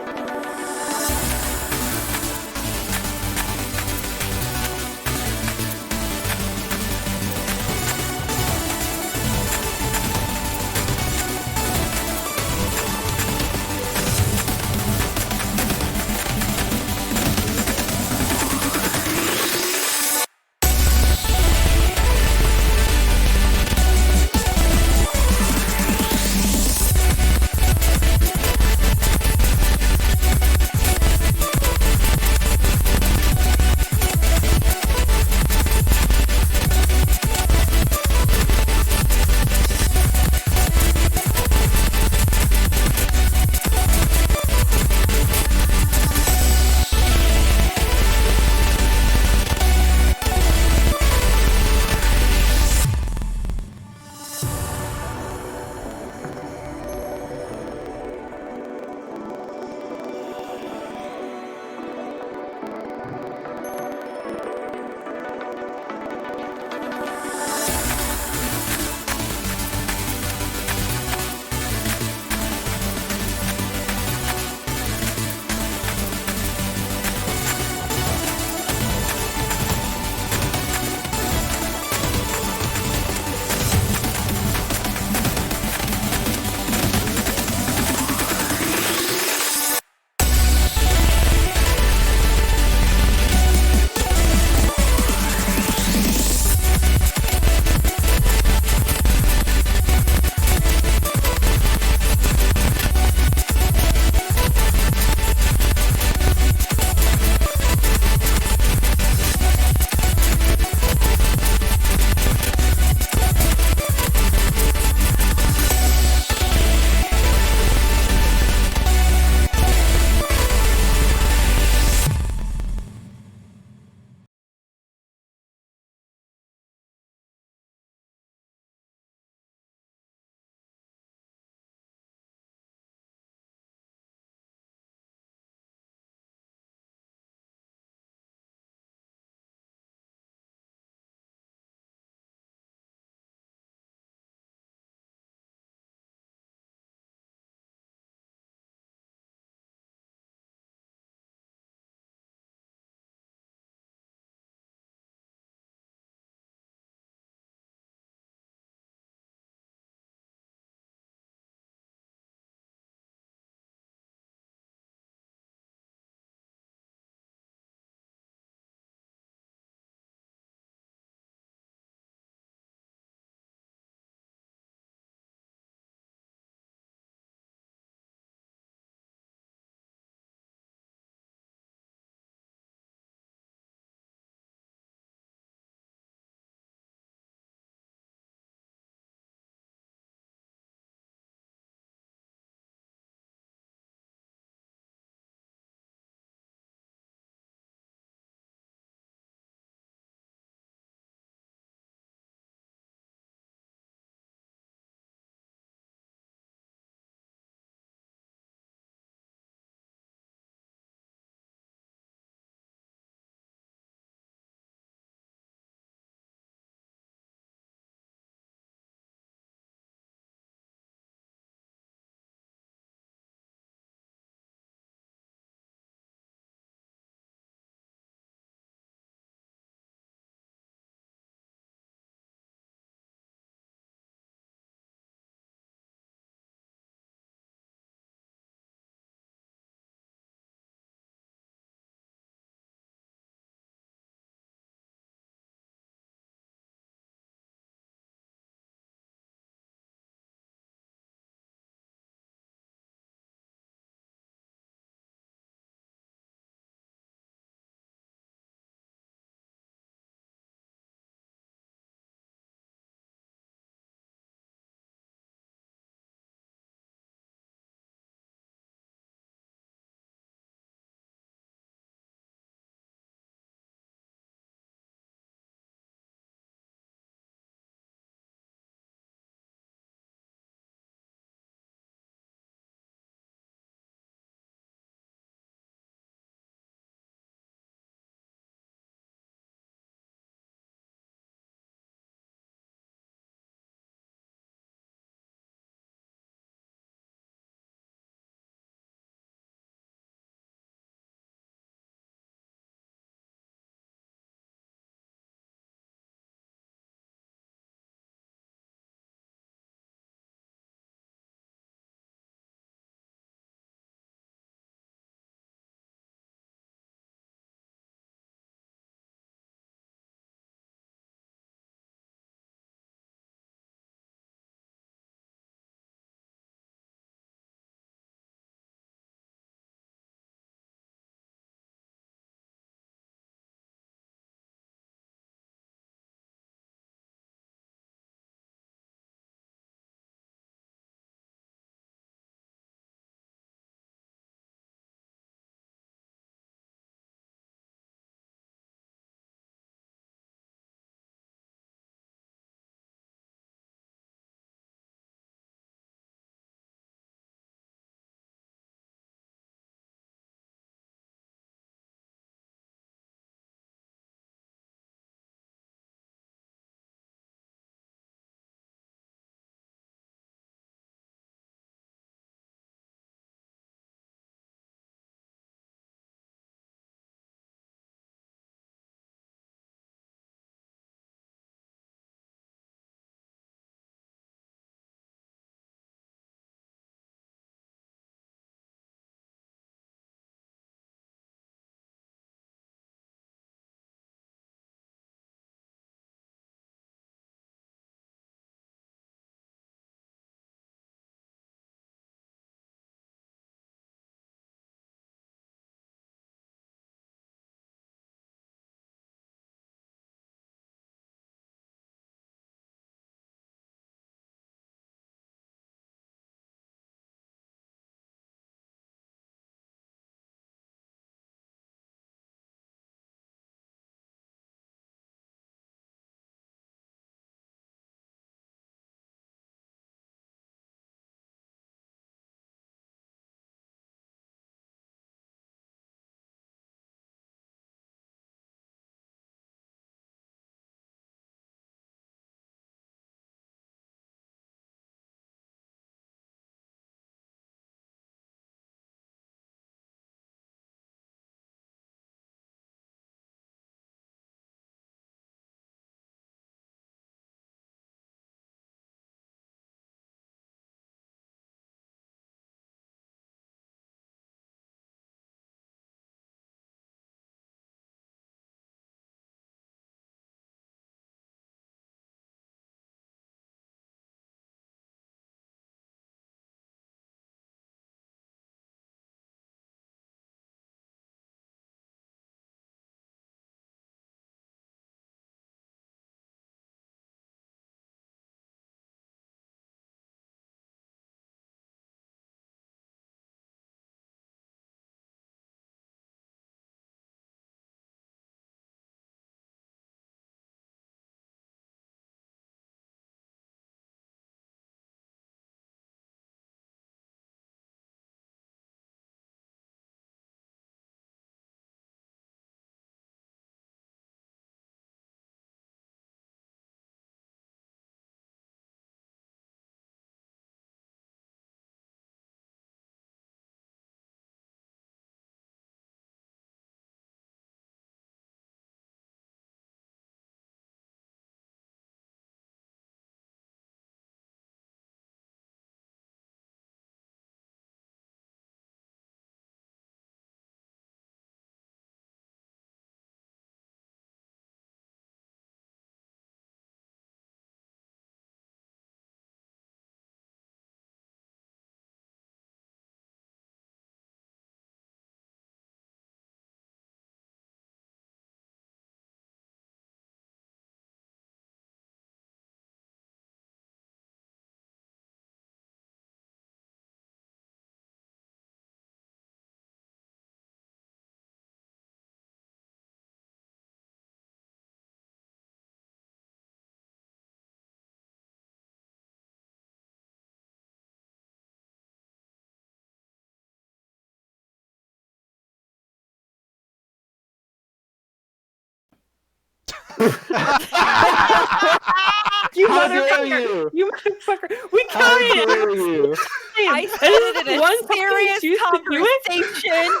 You How dare motherfucker! you? You motherfucker! We How can't! dare you? I And said this it is in one a fucking serious choose to do it? conversation.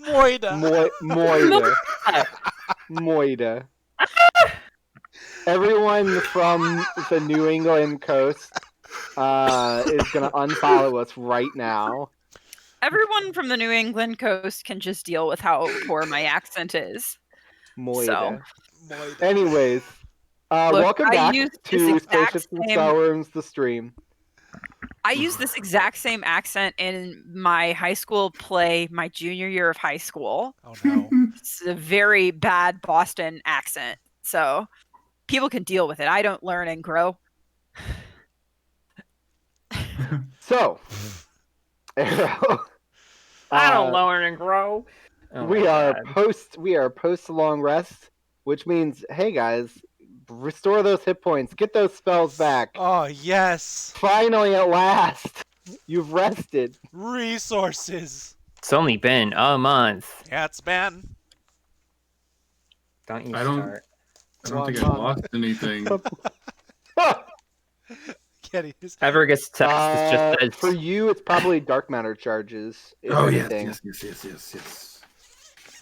Moidah. Moidah. Moidah. Everyone from the New England coast is gonna unfollow us right now. Everyone from the New England coast can just deal with how poor my accent is. Moidah. Moidah. Anyways, Look, welcome I back used this to exact Spaceships and same- Starwyrms, the stream. I used this exact same accent in my high school play, my junior year of high school. Oh no. It's a very bad Boston accent, so people can deal with it. I don't learn and grow. So, Aero. I don't learn and grow. Oh we my are God. post long rest, which means, hey guys, restore those hit points, get those spells back. Oh yes. Finally, at last, you've rested. Resources. It's only been a month. Yeah, it's been. Don't you I don't- start. I don't think Come I on. lost anything. Getting his Ever gets text, it's just For you, it's probably dark matter charges. If Oh yes, anything. yes.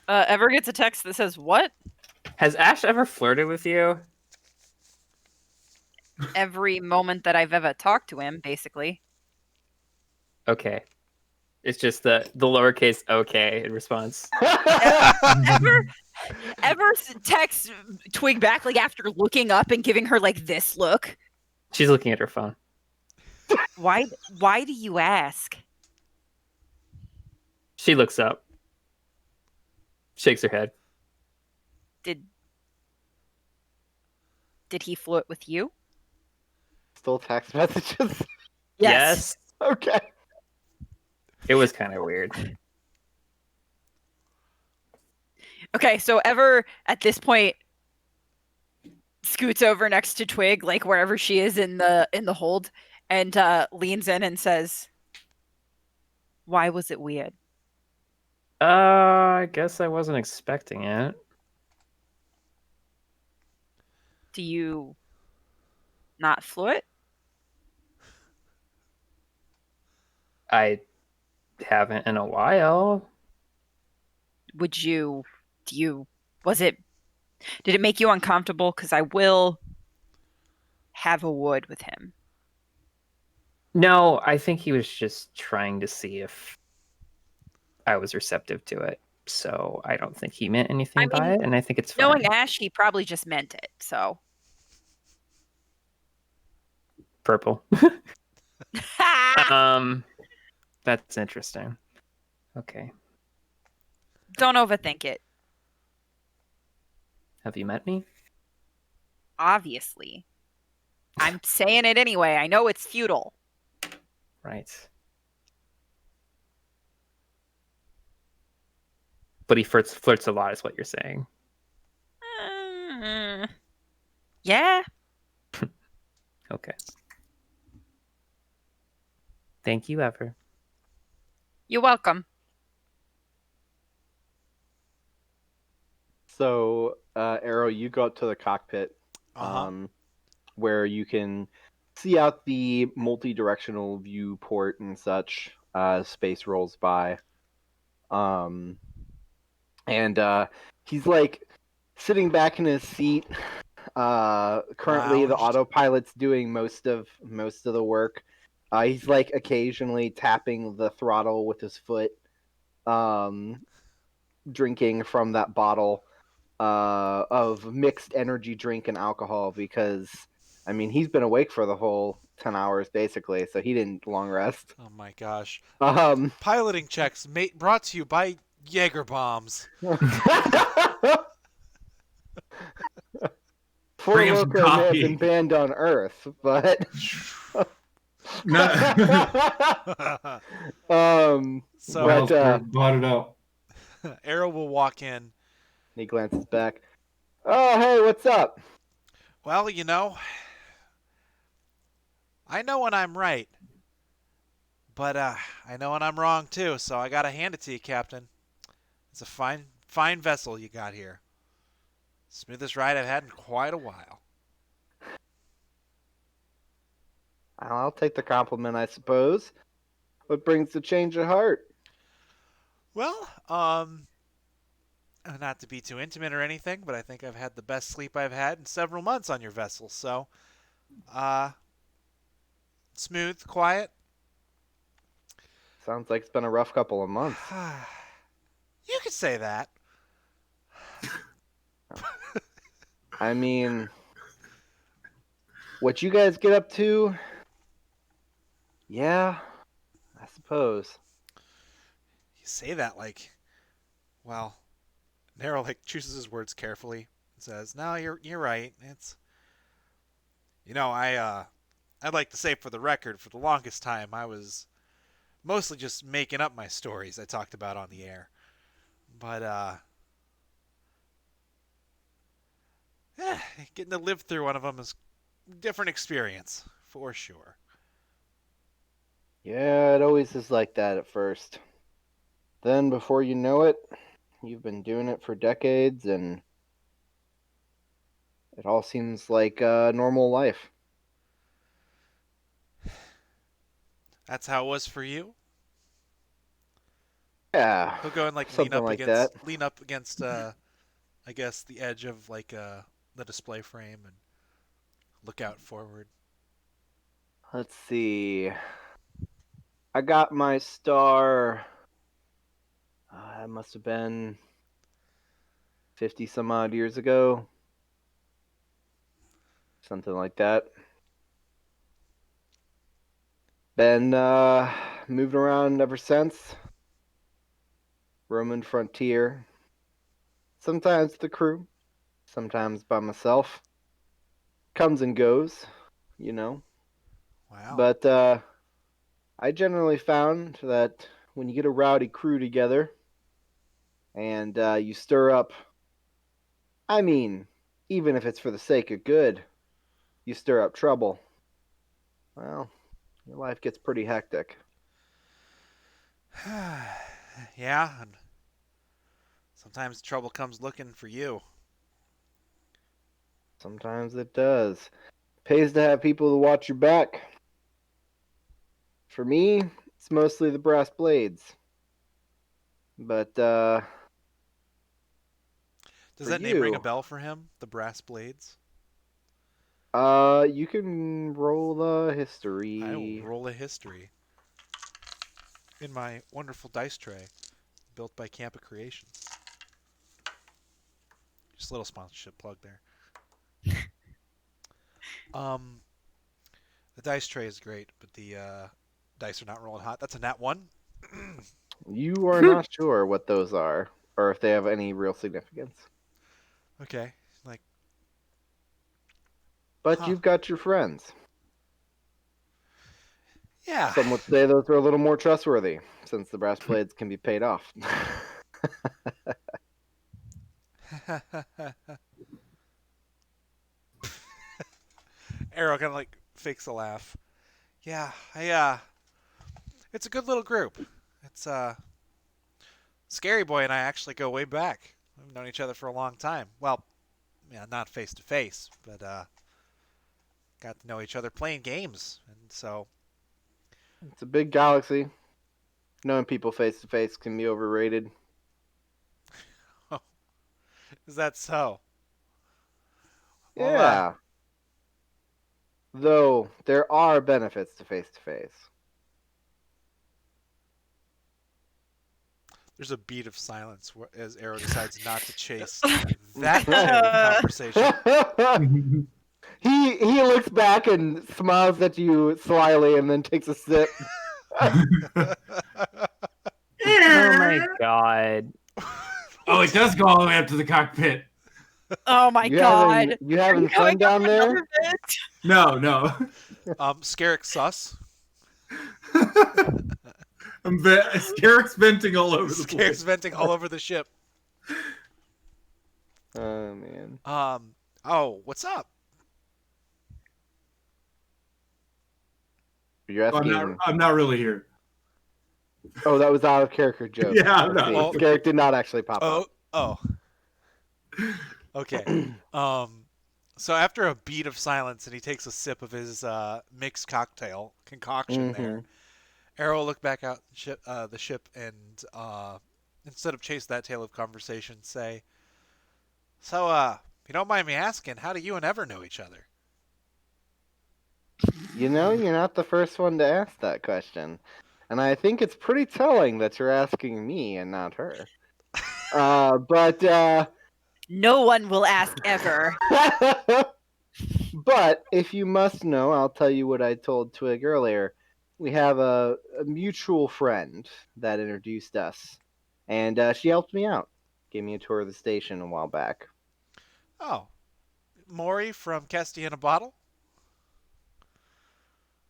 Ever gets a text that says, "What?" Has Ash ever flirted with you? Every moment that I've ever talked to him, basically. Okay. It's just the lowercase okay in response. Ever text Twig back like after looking up and giving her like this look? She's looking at her phone. Why do you ask? She looks up. Shakes her head. Did he flirt with you? Still text messages. Yes. Okay. It was kind of weird. Okay, so Ever at this point scoots over next to Twig, like wherever she is in the hold, and leans in and says, "Why was it weird?" I guess I wasn't expecting it. Do you not flirt? I haven't in a while. Would you? Do you? Was it? Did it make you uncomfortable? Because I will have a word with him. No, I think he was just trying to see if I was receptive to it. So I don't think he meant anything I by mean, it, and I think it's fine. Knowing Ash, he probably just meant it. So. Purple. That's interesting. Okay. Don't overthink it. Have you met me? Obviously. I'm saying it anyway. I know it's futile. Right. But he flirts a lot, is what you're saying. Yeah. Okay. Thank you, Ever. You're welcome. So, Arrow, you go up to the cockpit, Uh-huh. where you can see out the multi-directional viewport and such. Space rolls by, and he's like sitting back in his seat. Currently, the Lounged. autopilot's doing most of the work. He's like occasionally tapping the throttle with his foot, drinking from that bottle of mixed energy drink and alcohol because, I mean, he's been awake for the whole 10 hours basically, so he didn't long rest. Oh my gosh. Um, Piloting checks brought to you by Jaeger bombs. Four Bring him some Loko may have coffee. been banned on Earth, but No. So But, bought it out. Aero will walk in. he glances back. Oh, hey, what's up? Well, you know, I know when I'm right, but I know when I'm wrong too. So I gotta hand it to you, Captain. It's a fine vessel you got here. Smoothest ride I've had in quite a while. I'll take the compliment, I suppose. What brings the change of heart? Well, not to be too intimate or anything, but I think I've had the best sleep I've had in several months on your vessel. So, smooth, quiet. Sounds like it's been a rough couple of months. You could say that. I mean, what you guys get up to? Yeah, I suppose. You say that like, well, Nero like chooses his words carefully and says, "No, you're right. It's, I'd like to say for the record, for the longest time, I was mostly just making up my stories I talked about on the air. But, getting to live through one of them is a different experience, for sure." Yeah, it always is like that at first. Then, before you know it, you've been doing it for decades, and it all seems like normal life. That's how it was for you? Yeah, He'll go and like something like that. lean up against I guess the edge of like the display frame and look out forward. Let's see. I got my star. It must have been 50 some odd years ago. Something like that. Been moving around ever since. Roman frontier. Sometimes with the crew. Sometimes by myself. Comes and goes, you know. Wow. But I generally found that when you get a rowdy crew together and you stir up, I mean, even if it's for the sake of good, you stir up trouble, well, your life gets pretty hectic. Yeah, and sometimes trouble comes looking for you. Sometimes it does. Pays to have people to watch your back. For me, it's mostly the brass blades. But Does for that name ring a you, bell for him? The brass blades? you can roll the history. I will roll a history in my wonderful dice tray built by Campa Creations. Just a little sponsorship plug there. The dice tray is great, but the dice are not rolling hot. That's a nat 1. You are not sure what those are, or if they have any real significance. Okay. Like, But Huh. you've got your friends. yeah. Some would say those are a little more trustworthy, since the brass blades can be paid off. Aero kind of like fakes a laugh. Yeah, it's a good little group. It's Scary Boy and I actually go way back. We've known each other for a long time. Well, yeah, not face to face, but got to know each other playing games, and so It's a big galaxy. Knowing people face to face can be overrated. is that so? Well, Yeah. Though there are benefits to face to face. there's a beat of silence as Aero decides not to chase that kind of conversation. He looks back and smiles at you slyly and then takes a sip. Oh my god. Oh, it does go all the way up to the cockpit. Oh my god. You having fun down there? No. Skerrik sus. Skerrik's venting all over the Skerrik's place. venting all over the ship. Oh man. Oh, what's up? You're asking. I'm not really here. Oh, that was out of character joke. Yeah, Let's see. no. Skerrik did not actually pop up. Oh. Okay. So after a beat of silence, and he takes a sip of his mixed cocktail concoction there, Aero will look back out the ship and instead of chase that tail of conversation, say, "So, if you don't mind me asking, how do you and Ever know each other?" You know, you're not the first one to ask that question. And I think it's pretty telling that you're asking me and not her. But No one will ask ever. but if you must know, I'll tell you what I told Twig earlier. We have a mutual friend that introduced us, and she helped me out. Gave me a tour of the station a while back. Oh, Maury from Kesty in a Bottle?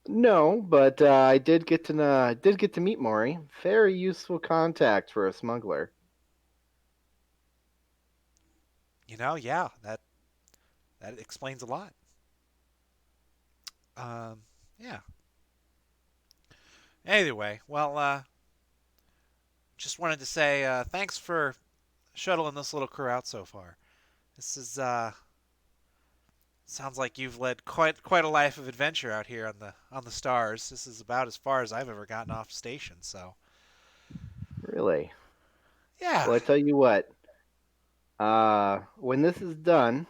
No, but I did get to meet Maury. Very useful contact for a smuggler. Yeah, that explains a lot. Yeah. Anyway, well, just wanted to say thanks for shuttling this little crew out so far. This is sounds like you've led quite a life of adventure out here on the stars. This is about as far as I've ever gotten off station. So Really? yeah. Well, I tell you what. When this is done,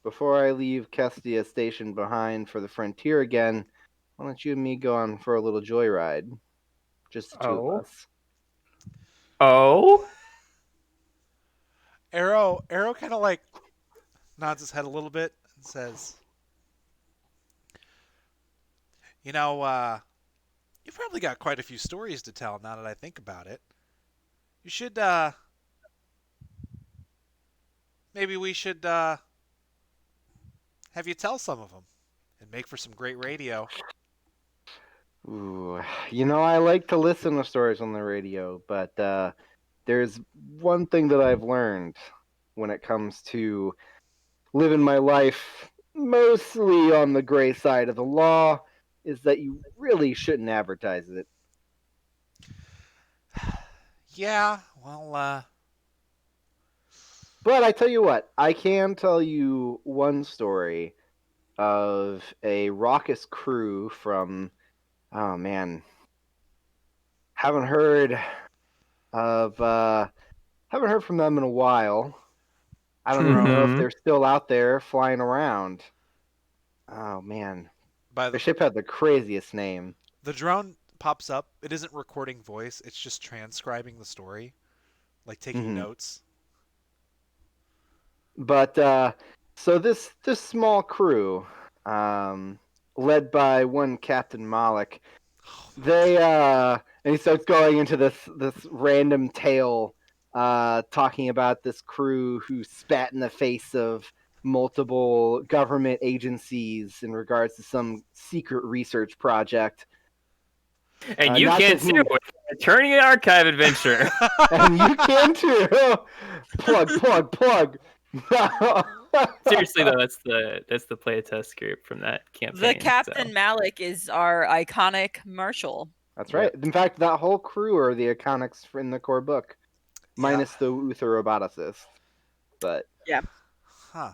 before I leave Kestia Station behind for the frontier again, why don't you and me go on for a little joyride? Just the two of us. Oh? Aero kind of like nods his head a little bit and says, "You've probably got quite a few stories to tell now that I think about it. You should, maybe we should, have you tell some of them and make for some great radio." Ooh, I like to listen to stories on the radio, but there's one thing that I've learned when it comes to living my life mostly on the gray side of the law is that you really shouldn't advertise it. Yeah, well, But I tell you what, I can tell you one story of a raucous crew from, oh man, haven't heard of haven't heard from them in a while. I don't even know if they're still out there flying around. Oh man, by their the ship had the craziest name. the drone pops up. It isn't recording voice. It's just transcribing the story, like taking notes. But so this small crew, led by one Captain Malik, they and he starts going into this random tale, talking about this crew who spat in the face of multiple government agencies in regards to some secret research project. And you can too with Attorney Archive Adventure. And you can too. Plug. Seriously though, that's the playtest group from that campaign. The Captain Malik is our iconic Marshal. That's right. In fact, that whole crew are the iconics in the core book, minus the Uther roboticist. But yeah. Huh.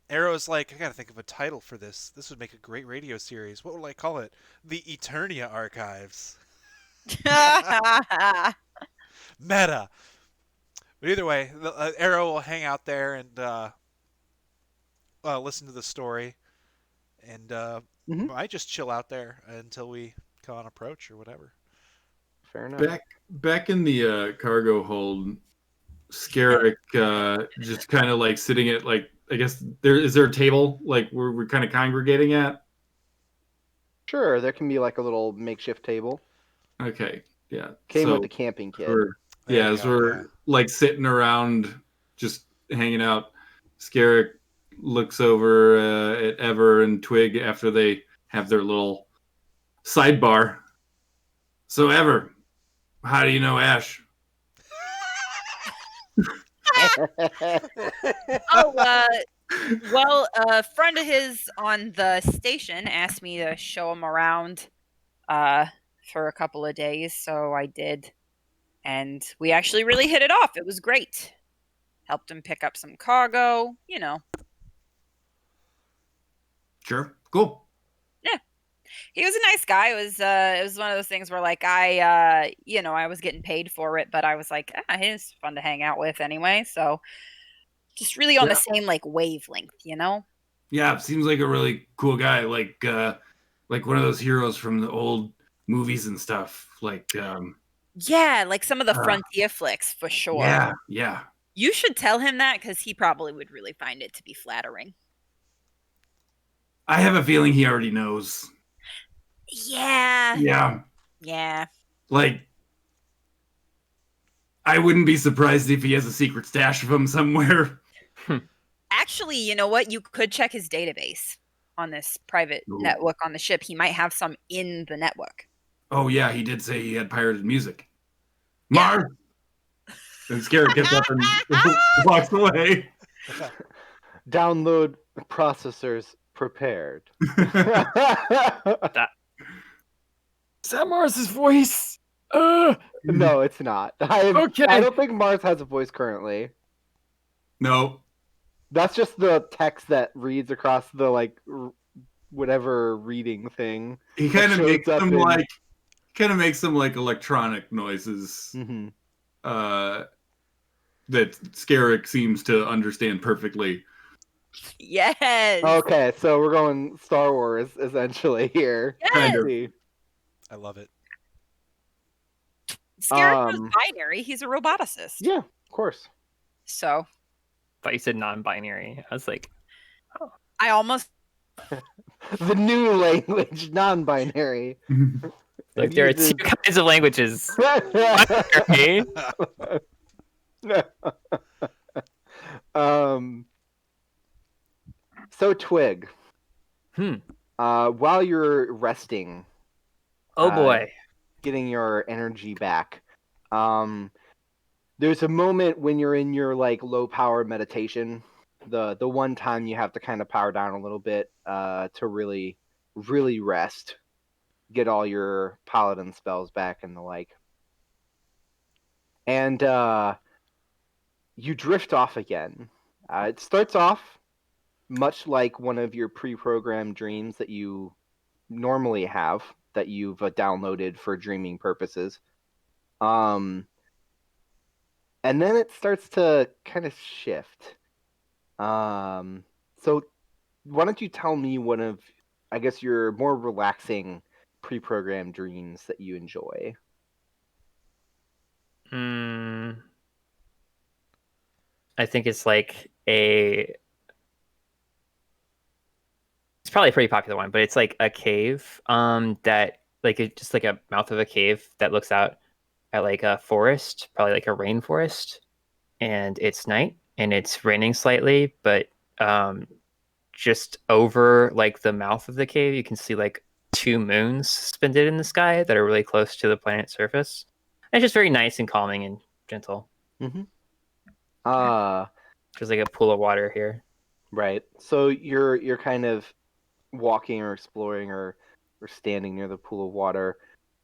Aero's like, I gotta think of a title for this. This would make a great radio series. What would I call it? The Eternia Archives. Meta. But either way, Aero will hang out there and listen to the story, and might just chill out there until we come on approach or whatever. Fair enough. Back in the cargo hold, Skerrik just kind of like sitting at like, I guess is there a table like we're kind of congregating at? Sure, there can be like a little makeshift table. Okay, yeah. Came with the camping kit. As we're like sitting around just hanging out, Skerrik looks over at Ever and Twig after they have their little sidebar. So Ever, how do you know Ash? Well, a friend of his on the station asked me to show him around for a couple of days, so I did. And we actually really hit it off. It was great. helped him pick up some cargo, Sure. Cool. He was a nice guy. It was one of those things where like I was getting paid for it, but I was like, he's fun to hang out with anyway. So just really on the same like wavelength, Yeah, seems like a really cool guy, like one of those heroes from the old movies and stuff. Like Yeah, like some of the Frontier flicks for sure. Yeah. You should tell him that because he probably would really find it to be flattering. I have a feeling he already knows. Yeah. Like, I wouldn't be surprised if he has a secret stash of them somewhere. Actually, you know what? You could check his database on this private network on the ship. He might have some in the network. Oh, yeah, he did say he had pirated music. Mars! And Skerrik gets up and walks away. Download processors prepared. Is that Mars's voice? No, it's not. I don't think Mars has a voice currently. No. That's just the text that reads across the like whatever reading thing. He kind of makes some like electronic noises. Mm-hmm. That Skerrik seems to understand perfectly. Yes. Okay, so we're going Star Wars essentially here. Yes. Kind of. I love it. Skerrik was binary. He's a roboticist. Yeah, of course. So. Thought you said non-binary. I was like, oh. I almost. The new language, non-binary. Like there are two kinds of languages. So Twig. While you're resting. Oh boy. Getting your energy back. There's a moment when you're in your like low power meditation. The one time you have to kind of power down a little bit to really rest. Get all your paladin spells back and the like. And you drift off again. It starts off much like one of your pre-programmed dreams that you normally have, that you've downloaded for dreaming purposes. And then it starts to kind of shift. So why don't you tell me one of, I guess, your more relaxing pre-programmed dreams that you enjoy? I think it's like it's probably a pretty popular one, but it's like a cave that like it's just like a mouth of a cave that looks out at like a forest, probably like a rainforest, and it's night and it's raining slightly, but just over like the mouth of the cave you can see like two moons suspended in the sky that are really close to the planet's surface. And it's just very nice and calming and gentle. There's like a pool of water here. Right. So you're kind of walking or exploring or standing near the pool of water,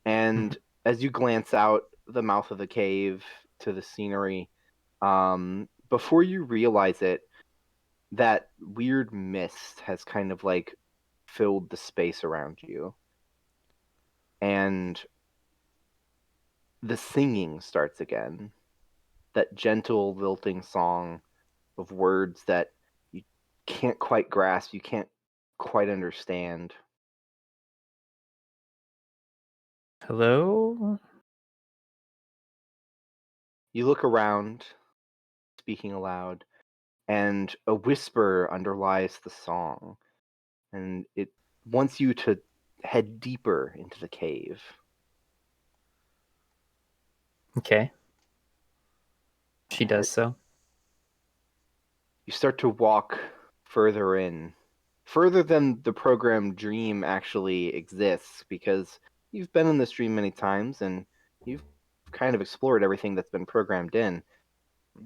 and as you glance out the mouth of the cave to the scenery, before you realize it, that weird mist has kind of like filled the space around you, and the singing starts again. That gentle, lilting song of words that you can't quite grasp, you can't quite understand. Hello? You look around, speaking aloud, and a whisper underlies the song, and it wants you to head deeper into the cave. Okay. She does so. You start to walk further in, further than the program dream actually exists, because you've been in this dream many times and you've kind of explored everything that's been programmed in.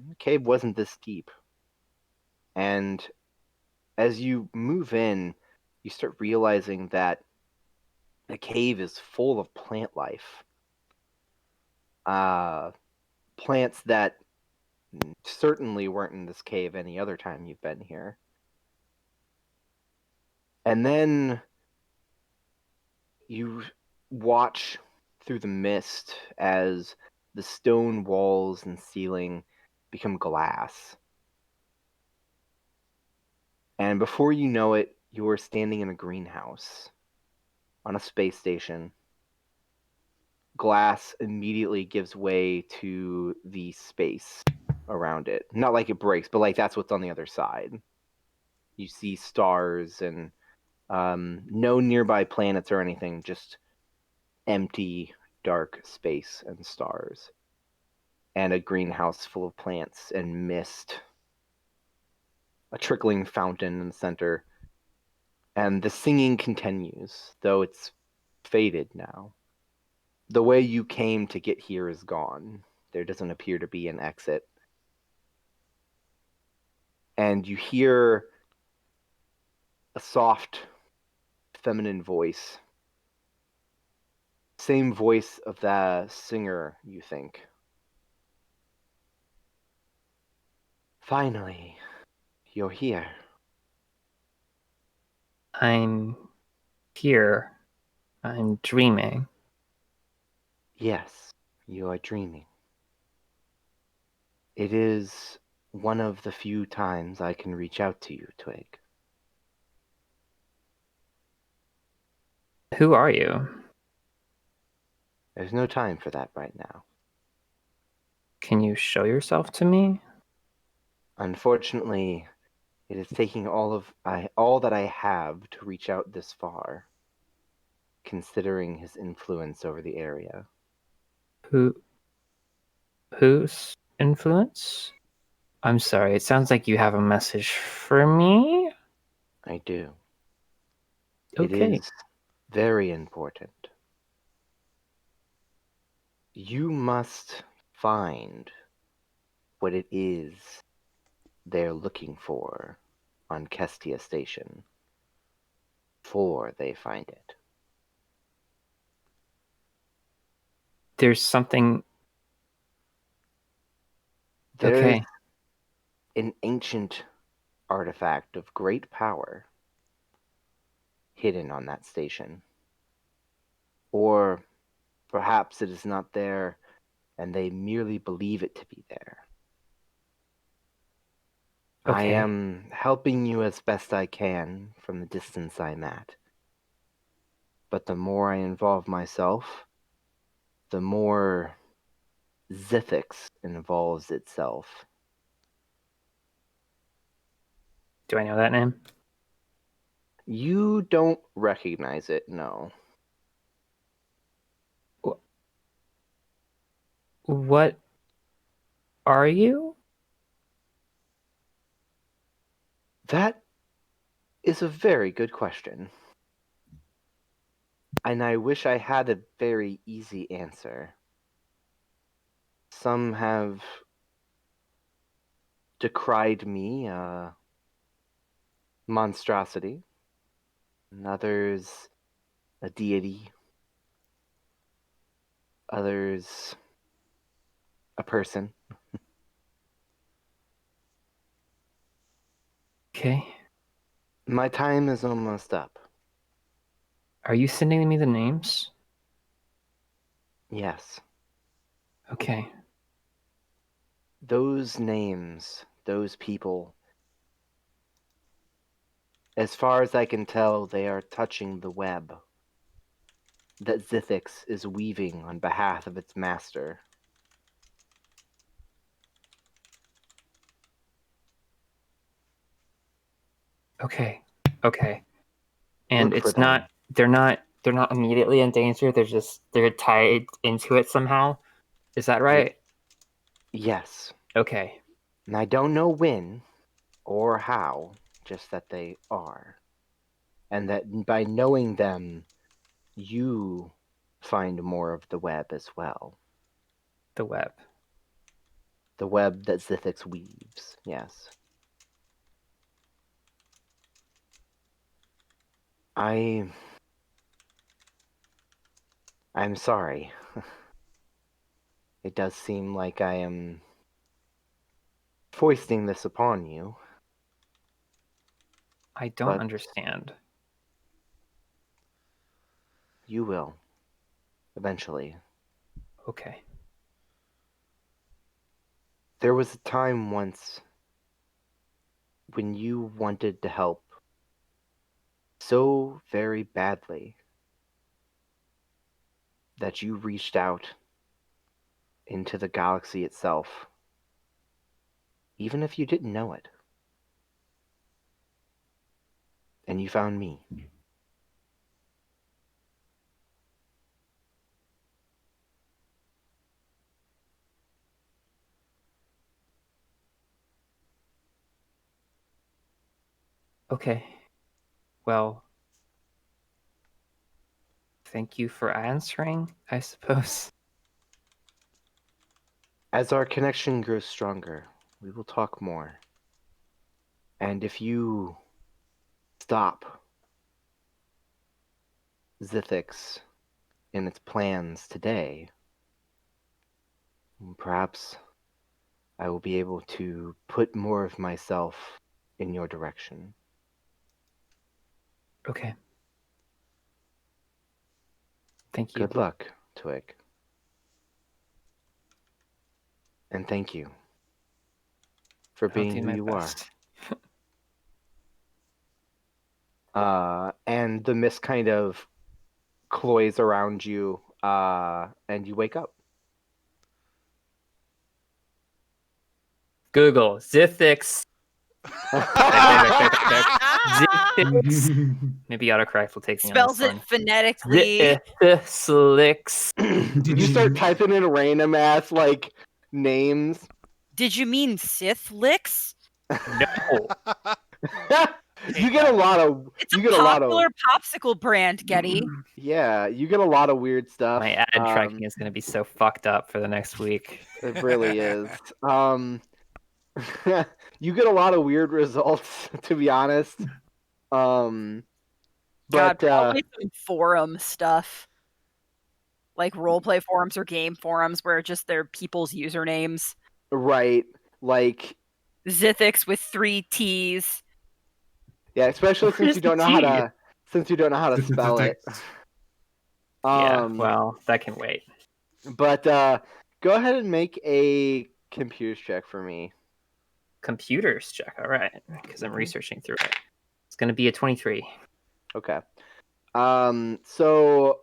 The cave wasn't this deep. And as you move in, you start realizing that the cave is full of plant life. Plants that certainly weren't in this cave any other time you've been here. And then you watch through the mist as the stone walls and ceiling become glass. And before you know it, you are standing in a greenhouse on a space station. Glass immediately gives way to the space around it. Not like it breaks, but like that's what's on the other side. You see stars and no nearby planets or anything, just empty, dark space and stars. And a greenhouse full of plants and mist. A trickling fountain in the center. And the singing continues, though it's faded now. The way you came to get here is gone. There doesn't appear to be an exit. And you hear a soft, feminine voice. Same voice of the singer, you think. Finally, you're here. I'm here. I'm dreaming. Yes, you are dreaming. It is one of the few times I can reach out to you, Twig. Who are you? There's no time for that right now. Can you show yourself to me? Unfortunately, it is taking all that I have to reach out this far, considering his influence over the area. Whose influence? I'm sorry, it sounds like you have a message for me? I do. It Okay. is very important. You must find what it is they're looking for on Kestia Station before they find it. There's something... There's Okay. an ancient artifact of great power hidden on that station. Or perhaps it is not there and they merely believe it to be there. I Okay. am helping you as best I can from the distance I'm at. But the more I involve myself, the more Zithix involves itself. Do I know that name? You don't recognize it, no. What are you? That is a very good question. And I wish I had a very easy answer. Some have decried me a monstrosity, and others a deity, others a person. Okay. My time is almost up. Are you sending me the names? Yes. Okay. Those names, those people, as far as I can tell, they are touching the web that Zithix is weaving on behalf of its master. Okay. Okay. And Look for it's not... them. They're not immediately in danger. They're tied into it somehow. Is that right? Yes. Okay. And I don't know when or how, just that they are. And that by knowing them, you find more of the web as well. The web. The web that Zithix weaves, yes. I'm sorry. It does seem like I am foisting this upon you. I don't But- understand. You will. Eventually. Okay. There was a time once when you wanted to help so very badly that you reached out into the galaxy itself, even if you didn't know it. And you found me. Okay. Well, thank you for answering, I suppose. As our connection grows stronger, we will talk more. And if you stop Zithix in its plans today, perhaps I will be able to put more of myself in your direction. Okay. Thank you. Good luck, Twig. And thank you for I'll being do who my you best. are. And the mist kind of cloys around you, and you wake up. Google Zithix. Zithix. Maybe autocorrect will take me on Spells this it one. phonetically. Zithix. You start typing in random ass like names. Did you mean Sith licks? No. You get a lot of. It's You a get a lot of. popular popsicle brand, Getty. Yeah, you get a lot of weird stuff. My ad tracking is going to be so fucked up for the next week. It really is. You get a lot of weird results, to be honest. God, But probably some forum stuff. Like roleplay forums or game forums where just they're people's usernames. right, like Zithix with 3 T's. yeah, especially since you don't know how to spell it. Yeah, well, that can wait. But go ahead and make a computers check for me. Computers check. All right, because I'm researching through it. It's going to be a 23. Okay. So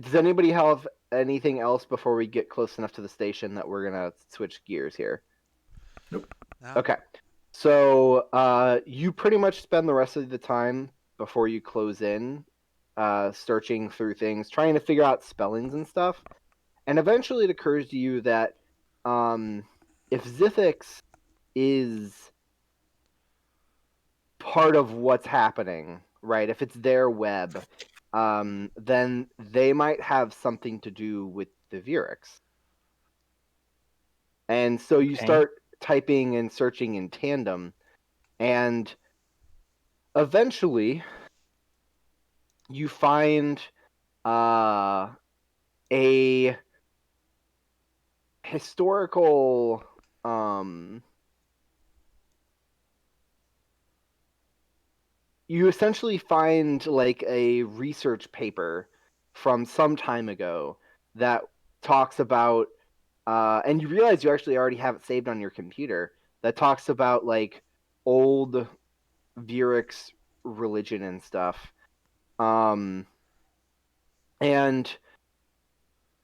does anybody have anything else before we get close enough to the station that we're gonna switch gears here? No. Okay. So you pretty much spend the rest of the time before you close in, searching through things, trying to figure out spellings and stuff. And eventually it occurs to you that if Zithix is part of what's happening, right? If it's their web, then they might have something to do with the Veerux. And so you Okay. start typing and searching in tandem, and eventually you find a historical you essentially find like a research paper from some time ago that talks about and you realize you actually already have it saved on your computer, that talks about like old Veerux religion and stuff. And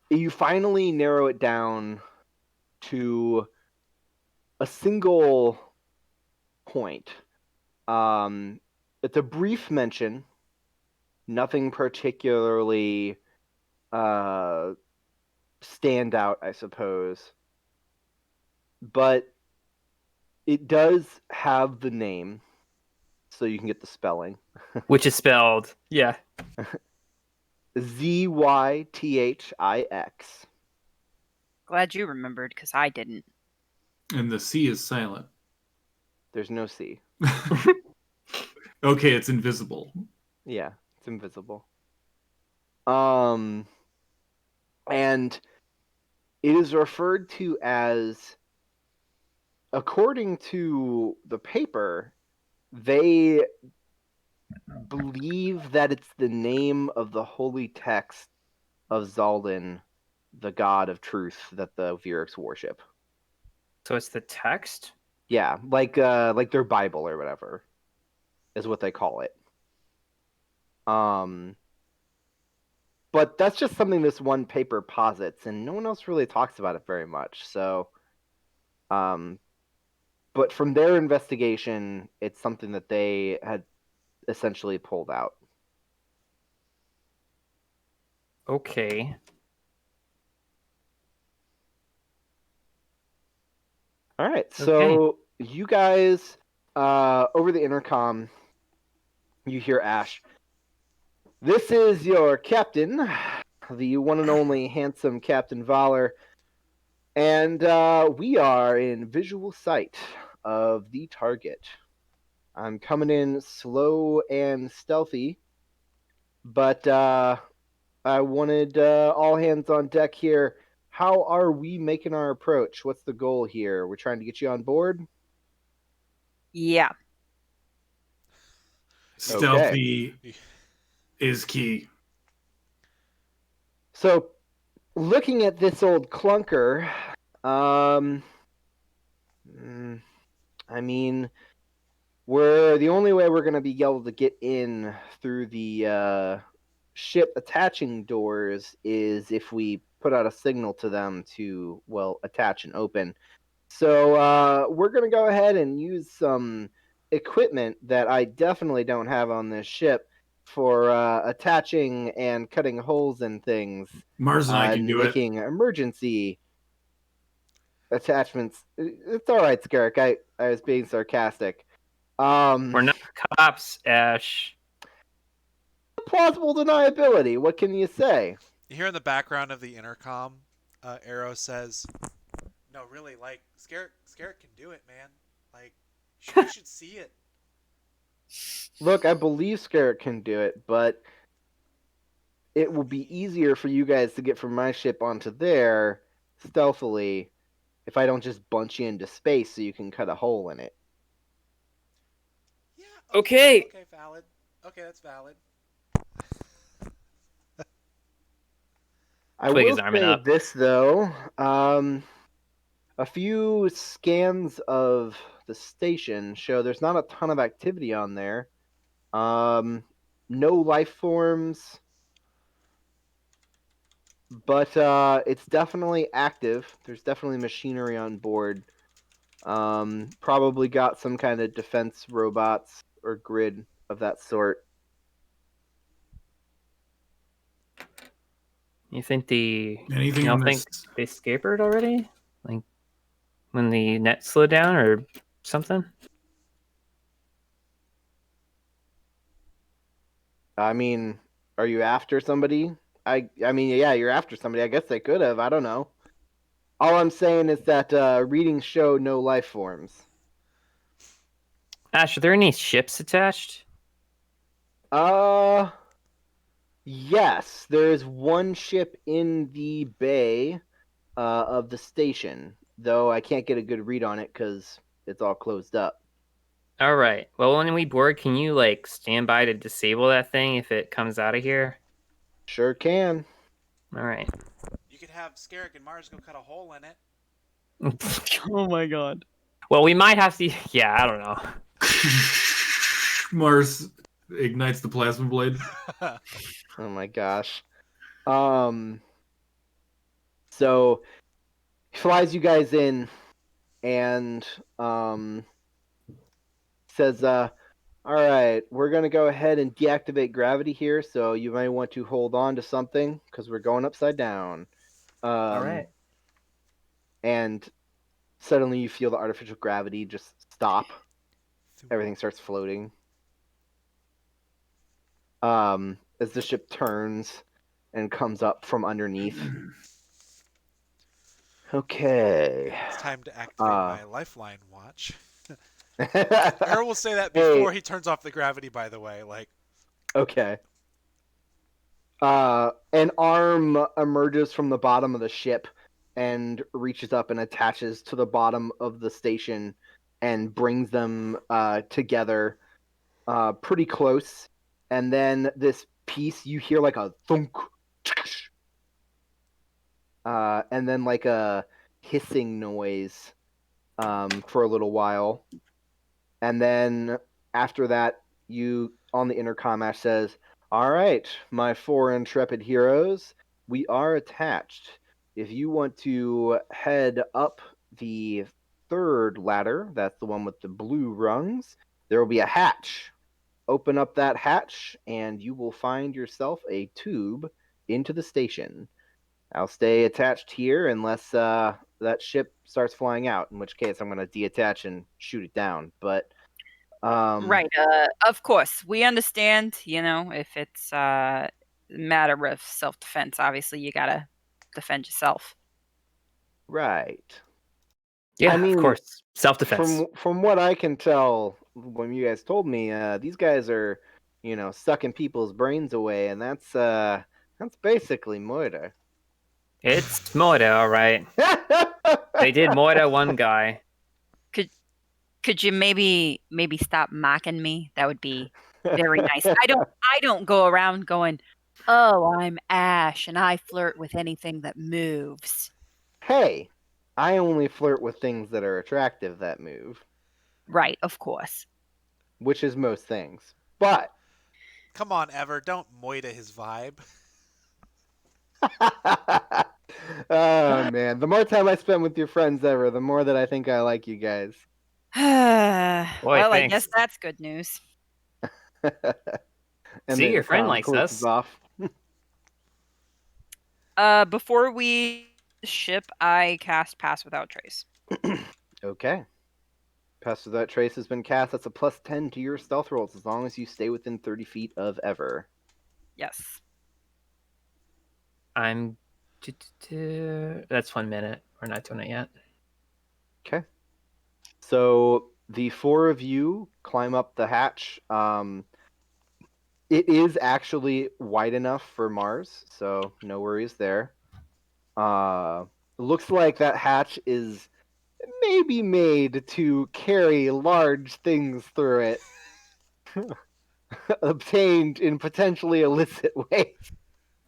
you finally narrow it down to a single point. It's a brief mention, nothing particularly stand out, I suppose. But it does have the name, so you can get the spelling. Which is spelled, yeah. Zythix. Glad you remembered, because I didn't. And the C is silent. There's no C. Okay, it's invisible. Yeah, it's invisible. And it is referred to as according to the paper, they believe that it's the name of the holy text of Zaldin, the god of truth that the Veerux worship. So it's the text? Yeah, like their Bible or whatever is what they call it. But that's just something this one paper posits, and no one else really talks about it very much. So, but from their investigation, it's something that they had essentially pulled out. Okay. All right, so you guys, over the intercom, you hear Ashe. This is your captain, the one and only handsome Captain Valor, and we are in visual sight of the target. I'm coming in slow and stealthy, but I wanted all hands on deck here. How are we making our approach? What's the goal here? We're trying to get you on board? Yeah. Stealthy is key. So, looking at this old clunker, I mean, the only way we're going to be able to get in through the ship attaching doors is if we put out a signal to them to, well, attach and open. So we're going to go ahead and use some equipment that I definitely don't have on this ship for attaching and cutting holes in things. Mars and I can do it. Making emergency attachments. It's all right, Skerrik. I was being sarcastic. We're not cops, Ash. Plausible deniability. What can you say? You hear in the background of the intercom, Aero says, "No, really, like Skerrik can do it, man. Like, you should see it." Look, I believe Skerrik can do it, but it will be easier for you guys to get from my ship onto there stealthily if I don't just bunch you into space so you can cut a hole in it. Yeah. Okay. Okay, valid. Okay, that's valid. I Twig will is arming say up. this though, a few scans of the station show there's not a ton of activity on there. No life forms, but it's definitely active. There's definitely machinery on board. Probably got some kind of defense robots or grid of that sort. You think they scapered already? Like when the net slowed down or something? I mean, are you after somebody? I mean, yeah, you're after somebody. I guess they could have. I don't know. All I'm saying is that readings show no life forms. Ash, are there any ships attached? Yes, there's one ship in the bay of the station, though I can't get a good read on it because it's all closed up. All right. Well, when we board, can you like stand by to disable that thing if it comes out of here? Sure can. All right. You could have Skerrik and Mars go cut a hole in it. Oh my god. Well, we might have to. Yeah, I don't know. Mars ignites the plasma blade. Oh my gosh. So he flies you guys in and says, all right, we're going to go ahead and deactivate gravity here, so you might want to hold on to something because we're going upside down. All right. And suddenly you feel the artificial gravity just stop. Everything starts floating. As the ship turns and comes up from underneath. Okay. It's time to activate my lifeline watch. Aero will say that before he turns off the gravity, by the way. Like, okay. An arm emerges from the bottom of the ship and reaches up and attaches to the bottom of the station and brings them together pretty close. And then this piece, you hear like a thunk, and then like a hissing noise for a little while. And then after that, you on the intercom, Ash says, "All right, my 4 intrepid heroes, we are attached. If you want to head up the 3rd ladder, that's the one with the blue rungs, there will be a hatch. Open up that hatch, and you will find yourself a tube into the station. I'll stay attached here unless that ship starts flying out, in which case I'm going to deattach and shoot it down. But Right. Of course, we understand. If it's a matter of self-defense, obviously you gotta defend yourself. right. Yeah, I mean, of course. Self-defense. From what I can tell, when you guys told me, these guys are, sucking people's brains away, and that's basically moidah. It's moidah, all right. They did moidah one guy. Could you maybe stop mocking me? That would be very nice. I don't go around going, "Oh, I'm Ash and I flirt with anything that moves." Hey, I only flirt with things that are attractive that move, Right, of course. which is most things. But Come on, Ever, don't moidah his vibe. oh man, the more time I spend with your friends ever, the more that I think I like you guys. Well, I thanks. guess that's good news. And See, then your friend Tom likes closes us. Off. Before we ship, I cast Pass Without Trace. Okay. Pass Without Trace has been cast. That's a +10 to your stealth rolls as long as you stay within 30 feet of Ever. Yes. I'm. That's 1 minute. We're not doing it yet. Okay. So the 4 of you climb up the hatch. It is actually wide enough for Mars, so no worries there. Looks like that hatch is maybe made to carry large things through it, obtained in potentially illicit ways.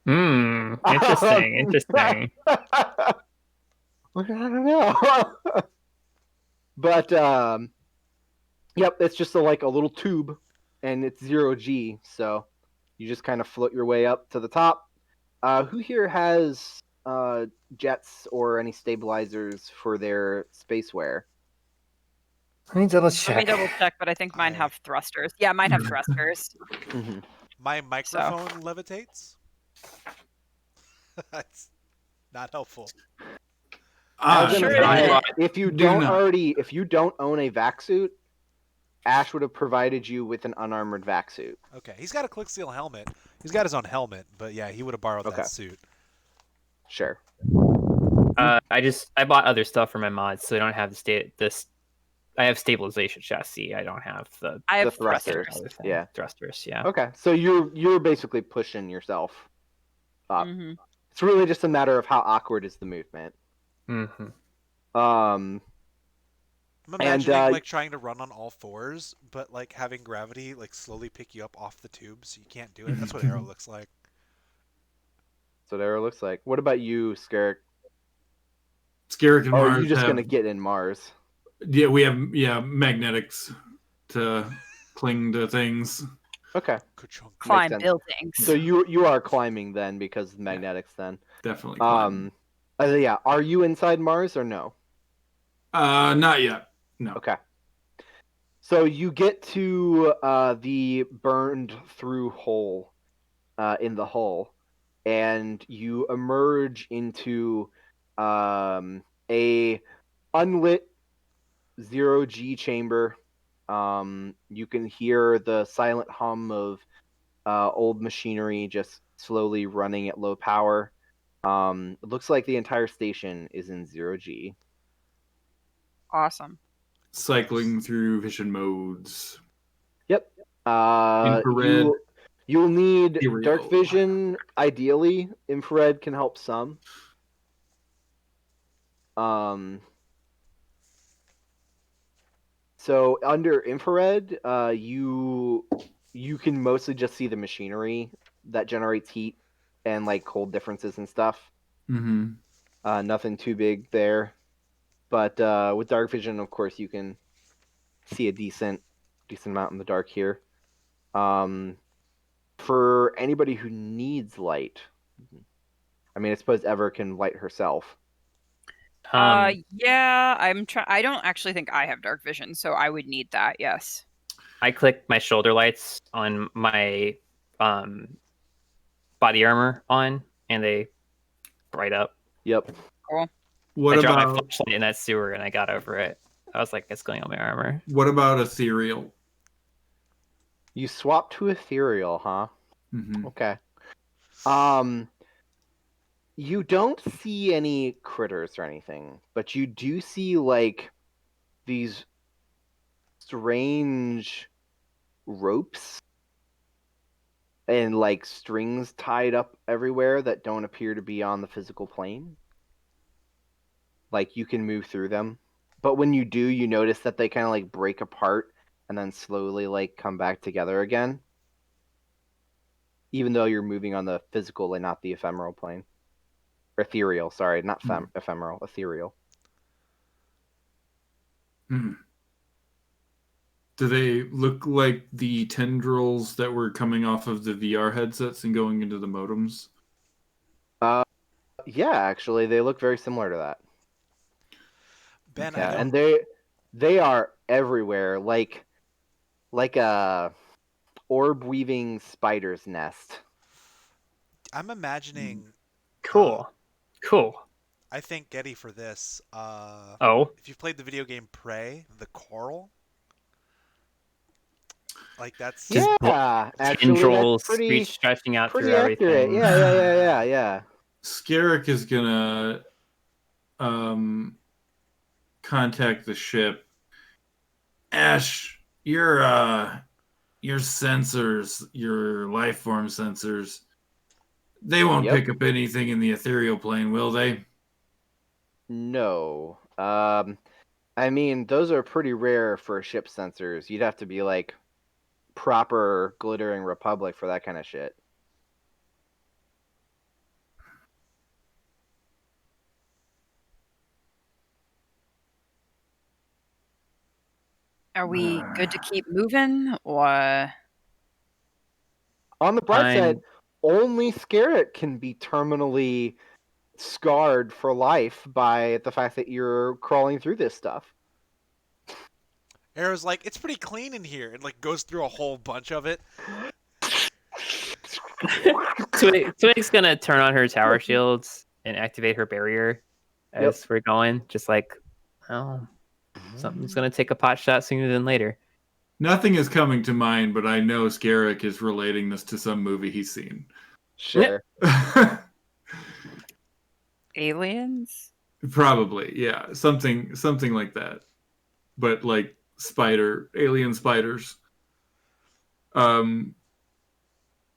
Interesting. Interesting. I don't know. But yep, it's just a little tube, and it's 0G, so you just kind of float your way up to the top. Who here has jets or any stabilizers for their spaceware? Let me double Let check. me double check, but I think mine have thrusters. Yeah, mine have thrusters. Mm-hmm. My microphone levitates. That's not helpful. I was Sure gonna it say, is. if you don't own a vac suit, Ash would have provided you with an unarmored vac suit. Okay, he's got a click seal helmet. He's got his own helmet, but yeah, he would have borrowed Okay. that suit. Sure. I bought other stuff for my mods, so I don't have this. I have stabilization chassis. I don't have the I have The thrusters. thrusters. Yeah. thrusters. Yeah. Okay, so you're basically pushing yourself up. Mm-hmm. It's really just a matter of how awkward is the movement. Mm-hmm. Um, I'm imagining And, like trying to run on all fours, but like having gravity like slowly pick you up off the tube, so you can't do it. That's what Aero looks like. so there it looks like. What about you, Skerrik? Skerrik and Or Mars are you just have, gonna get in Mars? Yeah, we have magnetics to cling to things. Okay, Ka-chunk. Climb sense. buildings. so you are climbing then because of magnetics then. Definitely. climb. Yeah. Are you inside Mars or no? Not yet. No. Okay. So you get to the burned through hole in the hull, and you emerge into a unlit 0G chamber. You can hear the silent hum of old machinery just slowly running at low power. It looks like the entire station is in 0G. Awesome. Cycling through vision modes. Yep. Infrared. You'll need Ethereal. dark vision. Ideally, infrared can help some. So under infrared, you can mostly just see the machinery that generates heat and like cold differences and stuff. Mm-hmm. Nothing too big there, but with dark vision, of course, you can see a decent amount in the dark here. For anybody who needs light, I mean, I suppose Ever can light herself. Yeah, I don't actually think I have dark vision, so I would need that. Yes. I click my shoulder lights on my body armor on, and they bright up. Yep. Cool. What I dropped my about flashlight in that sewer, and I got over it. I was like, it's going on my armor. what about ethereal? You swap to ethereal, huh? Mm-hmm. Okay. You don't see any critters or anything, but you do see like these strange ropes and like strings tied up everywhere that don't appear to be on the physical plane. Like you can move through them, but when you do, you notice that they kind of like break apart and then slowly like come back together again. Even though you're moving on the physical and not the ephemeral plane. Ethereal, sorry, not ephemeral, ethereal. Hmm. Do they look like the tendrils that were coming off of the VR headsets and going into the modems? Yeah, actually, they look very similar to that. Ben, Yeah, I and don't. they are everywhere, like a orb weaving spider's nest. I'm imagining. Cool. Cool. I think Getty for this. Oh. If you've played the video game Prey, the coral. Like that's. Just Yeah, actually, tendrils that's pretty stretching out through accurate. everything. Yeah. Skerrik is gonna contact the ship. Ash, your sensors, your life form sensors, they won't Yep. pick up anything in the ethereal plane, will they? No. I mean, those are pretty rare for ship sensors. You'd have to be like proper glittering republic for that kind of shit. Are we good to keep moving, or On the bright side, only Skerrik can be terminally scarred for life by the fact that you're crawling through this stuff. Aero's like, it's pretty clean in here, and like goes through a whole bunch of it. Twig's gonna turn on her tower shields and activate her barrier as we're going. Just like, oh, something's gonna take a pot shot sooner than later. Nothing is coming to mind, but I know Skerrik is relating this to some movie he's seen. Sure. aliens? Probably, yeah. Something like that. But like alien spiders.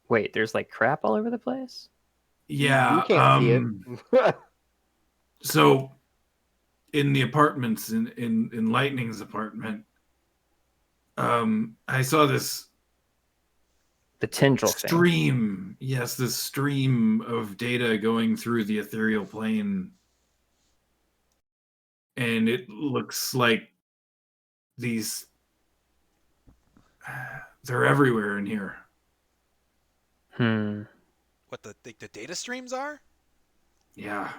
Wait, there's like crap all over the place? Yeah. You can't see it. So in the apartments in Lightning's apartment, I saw this The tendril thing. stream. Yes, this stream of data going through the ethereal plane. And it looks like these they're everywhere in here. What the data streams are? Yeah.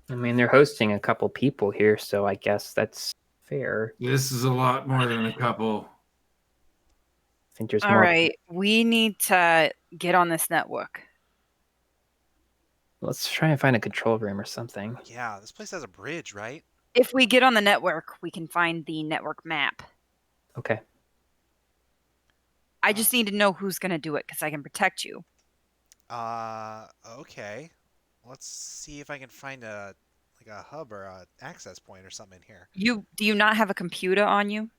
I mean, they're hosting a couple people here, so I guess that's fair. This is a lot more than a couple. I think there's All more. right, we need to get on this network. Let's try and find a control room or something. Yeah, this place has a bridge, right? If we get on the network, we can find the network map. Okay. I just need to know who's going to do it because I can protect you. Okay. Let's see if I can find a hub or a access point or something in here. Do you not have a computer on you?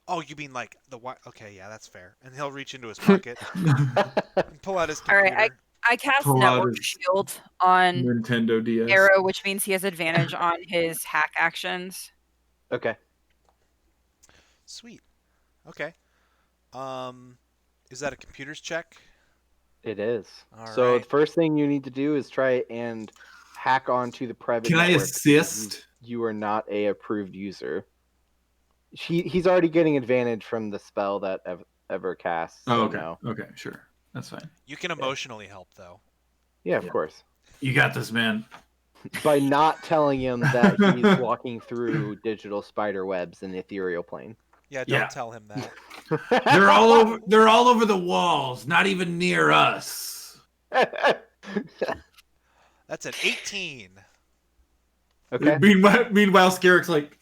Oh, you mean like the what? Okay, yeah, that's fair. And he'll reach into his pocket and pull out his All computer. right, I cast Pull out Network his Shield on Nintendo DS. Aero, which means he has advantage on his hack actions. Okay. Sweet. Okay. Is that a computer's check? It is. All So right. the first thing you need to do is try and hack onto the private Can I network. assist? You are not a approved user. He's already getting advantage from the spell that ever casts. Oh, so okay. no. Okay, sure. That's fine. You can emotionally help though. Yeah, of course. You got this, man. By not telling him that he's walking through digital spider webs in the ethereal plane. Yeah, don't Yeah. tell him that. They're all over. They're all over the walls. Not even near us. That's an 18. Okay. Meanwhile, Skerrik's like,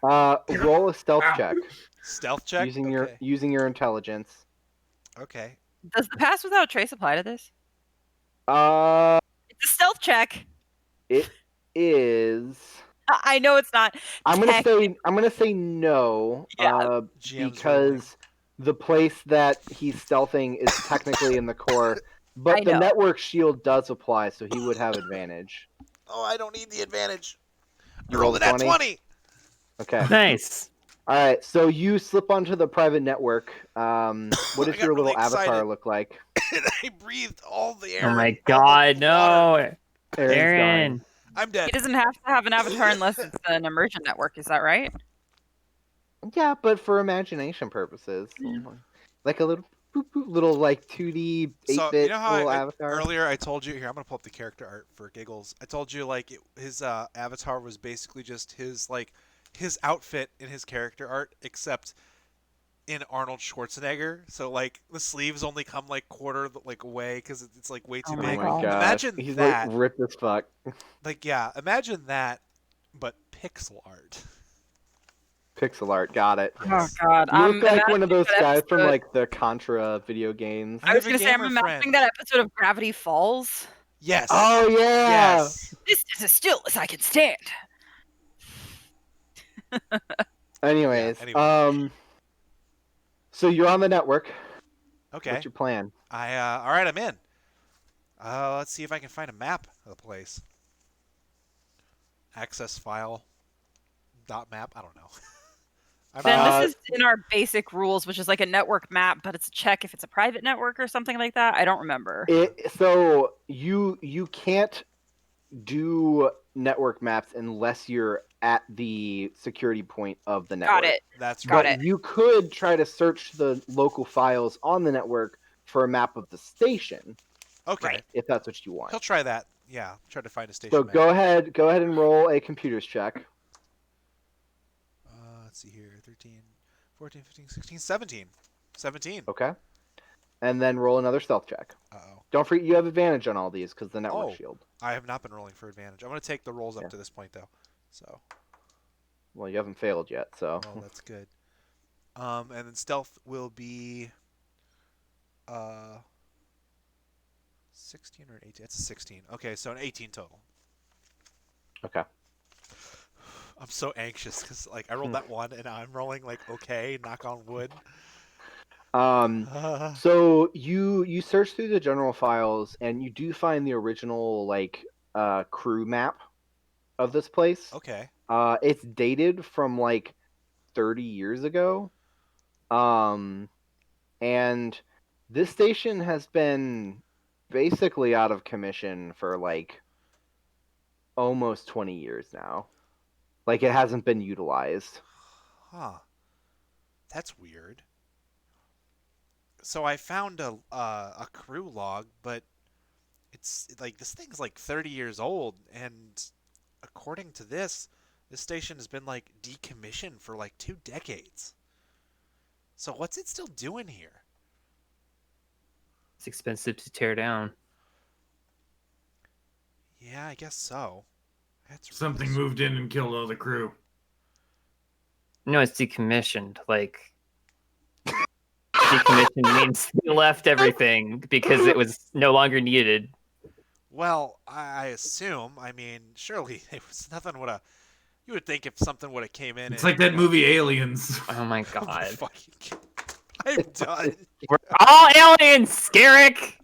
Roll a stealth check Stealth check? using Okay. your intelligence. Okay. Does the pass without trace apply to this? Uh, It's a stealth check. it is. I know it's not. I'm gonna say no. Yeah. GM's Because the place that he's stealthing is technically in the core, but I the know. network shield does apply, so he would have advantage. Oh, I don't need the advantage. You I rolled it at 20. Okay. Nice. All right. So you slip onto the private network. What I does got your little really avatar excited. look like? And I breathed all the air. Oh my all the god, water. no. Aaron's Aaron. I'm dead. He doesn't have to have an avatar unless it's an immersion network. Is that right? dying. Yeah, but for imagination purposes, like a little, little like 2D 8-bit So you know how little I, avatar. earlier I told you here I'm gonna pull up the character art for giggles. I told you like his avatar was basically just his outfit in his character art, except in Arnold Schwarzenegger. So like the sleeves only come like quarter like away because it's like way too Oh big. Oh my gosh. Imagine He's that. like ripped as fuck. Like yeah, imagine that, but pixel art. Pixel art, got it. Oh god, You look like one imagining of those that guys from episode- like the Contra video games. I was have a gonna say I'm gamer imagining friend. that episode of Gravity Falls. Yes. Oh yeah. Yes. This is as still as I can stand. Anyways, Yeah, anyway. so you're on the network. Okay. What's your plan? All right, I'm in. Let's see if I can find a map of the place. Access file. Dot map. I don't know. Ben, this is in our basic rules, which is like a network map, but it's a check if it's a private network or something like that. I don't remember. So you can't do network maps unless you're at the security point of the network. Got it. That's Got right. it. You could try to search the local files on the network for a map of the station, Okay. Right. if that's what you want. He'll try that. Yeah. Try to find a station So map. go ahead and roll a computers check. Let's see here. 13, 14, 15, 16, 17. 17. Okay. And then roll another stealth check. Uh-oh. Don't forget you have advantage on all these because the network Oh. shield. I have not been rolling for advantage. I'm going to take the rolls up Yeah. to this point, though. So, Well, you haven't failed yet, so. well, that's good. And then stealth will be 16 or 18. It's a 16. Okay, so an 18 total. Okay. I'm so anxious because like I rolled that one and I'm rolling like okay, knock on wood. So you search through the general files and you do find the original like crew map of this place. Okay. It's dated from like 30 years ago. And this station has been basically out of commission for like almost 20 years now. Like it hasn't been utilized. Huh. That's weird. So I found a crew log, but it's like this thing's like 30 years old, and according to this station has been like decommissioned for like 2 decades. So what's it still doing here? It's expensive to tear down. Yeah, I guess so. That's something really moved in and killed all the crew. No, it's decommissioned. Like decommissioned means they left everything because it was no longer needed. Well, I assume. I mean, surely it was nothing would have. You would think if something would have came in. It's and, like that you know, movie Aliens. Oh my oh god. fucking- I'm done. We're all aliens, Skerrik!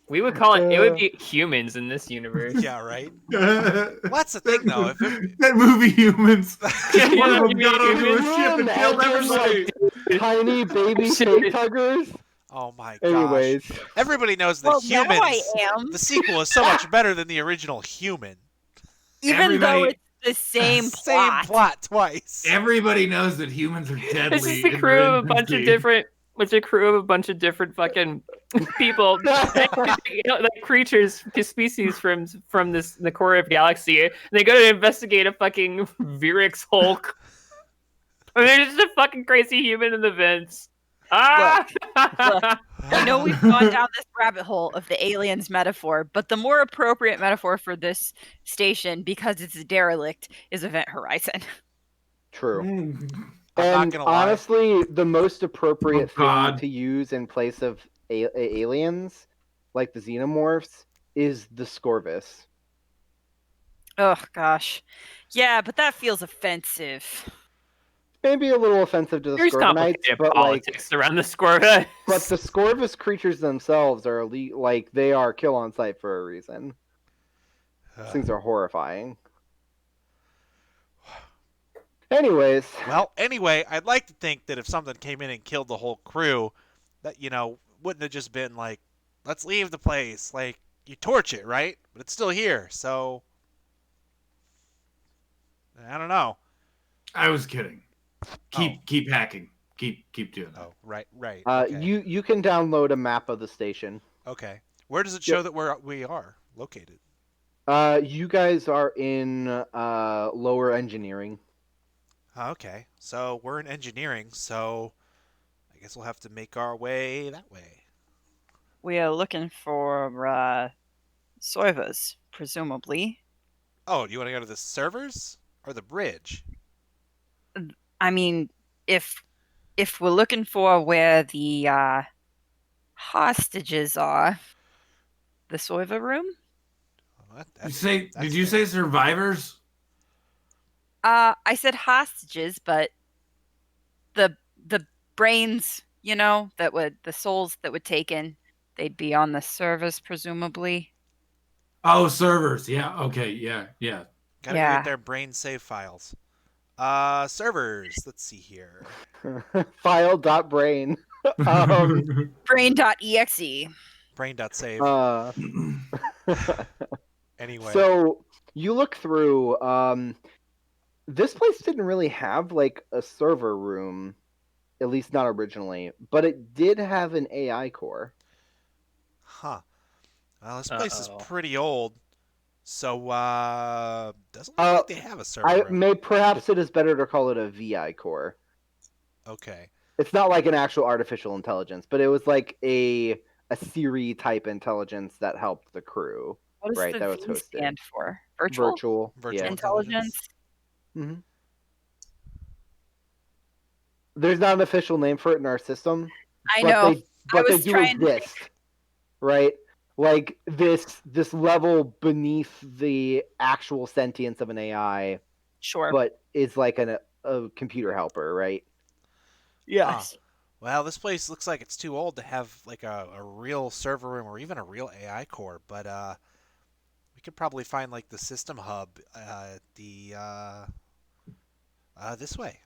We would call it. It would be humans in this universe. Yeah, right. Well, That's the thing, though. If that movie Humans. Yeah, One of them you got mean onto a Humans? ship and killed everybody. Tiny baby Shit. fake huggers. oh my gosh. Anyways, Everybody knows that Well, now Humans, I am. the sequel, is so much better than the original Human. Even though Everybody- it's the same Same plot. plot twice. Everybody knows that humans are deadly. It's just a in crew of a bunch of infancy. different. It's a crew of a bunch of different fucking people, like creatures, species from the core of the galaxy. And they go to investigate a fucking Veerux Hulk. And they're just a fucking crazy human in the vents. Ah! Look. I know we've gone down this rabbit hole of the aliens metaphor, but the more appropriate metaphor for this station, because it's a derelict, is Event Horizon. true. I'm not And gonna lie. honestly, the most appropriate thing God. to use in place of aliens, like the xenomorphs, is the Scorvus. Oh gosh, yeah, but that feels offensive. Maybe a little offensive to the There's Scorvinites, complicated but like, politics around the Scorvus. but the Scorvus creatures themselves are like they are kill on sight for a reason. These things are horrifying. Anyways, Well, anyway, I'd like to think that if something came in and killed the whole crew, that, wouldn't have just been like, let's leave the place. Like, you torch it, right? But it's still here, so I don't know. I was kidding. Keep hacking. Keep doing that. Oh, right. Okay. you can download a map of the station. Okay. Where does it show that we are located? You guys are in lower engineering. Okay. So we're in engineering, so I guess we'll have to make our way that way. We are looking for Soivas, presumably. Oh, do you want to go to the servers or the bridge? I mean, if we're looking for where the hostages are, the Soiva room. Well, Did you say survivors? I said hostages, but the brains, the souls that were taken, they'd be on the servers, presumably. Oh, servers. Yeah. Okay. Yeah. Gotta Yeah. get their brain save files. Servers. Let's see here. File.brain. Brain.exe. Brain.save. Anyway. So you look through. This place didn't really have like a server room, at least not originally, but it did have an AI core. Huh. Well, this place is Uh-oh. pretty old, so doesn't look like they have a server room. Perhaps it is better to call it a VI core. Okay. It's not like an actual artificial intelligence, but it was like a Siri type intelligence that helped the crew. What does Right, the that was V hosted. stand for? Virtual Virtual Yeah. intelligence. hmm There's not an official name for it in our system. I but know. They was do trying to exist, right? Like this level beneath the actual sentience of an AI, Sure. but is like a computer helper, right? Yes. Well, this place looks like it's too old to have like a real server room or even a real AI core, but we could probably find like the system hub this way.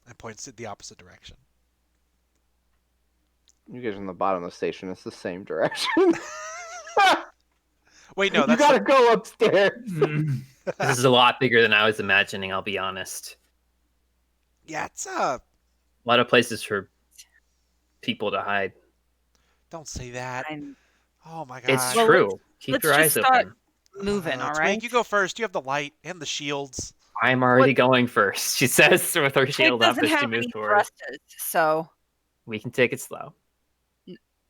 And points in the opposite direction. You guys are on the bottom of the station. It's the same direction. Wait, no, you that's gotta go upstairs. This is a lot bigger than I was imagining, I'll be honest. yeah, it's A lot of places for people to hide. don't say that. I'm Oh my god. It's Well, true. Keep let's your eyes just start open. moving, all Twig, right? you go first. You have the light and the shields. I'm already going first, she says with her Twig shield up doesn't as she have moves any forward. thrusters, so We can take it slow.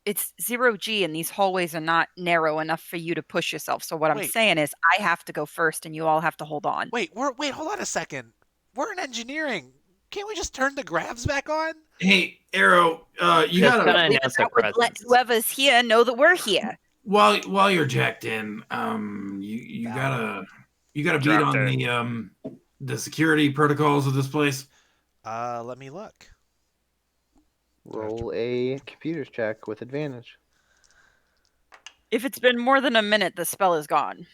it's 0G and these hallways are not narrow enough for you to push yourself. So what I'm Wait. saying is I have to go first and you all have to hold on. Wait, hold on a second. We're in engineering. Can't we just turn the gravs back on? Hey, Aero, you Just gotta gonna announce our That would let presence. whoever's here know that we're here. while you're jacked in, you gotta beat Dropped on the security protocols of this place. Let me look. Roll a computers check with advantage. If it's been more than a minute, the spell is gone.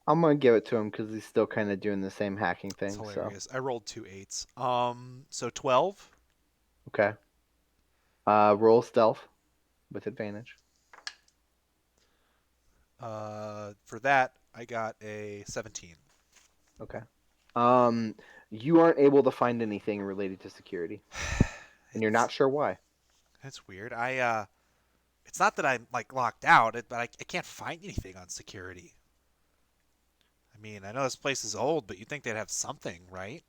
I'm gonna give it to him because he's still kind of doing the same hacking thing. It's So hilarious. I rolled 2 8s. So 12. okay. Roll stealth with advantage. For that, I got a 17. Okay. You aren't able to find anything related to security, and you're not sure why. That's weird. It's not that I'm like locked out, but I can't find anything on security. I mean, I know this place is old, but you'd think they'd have something, right?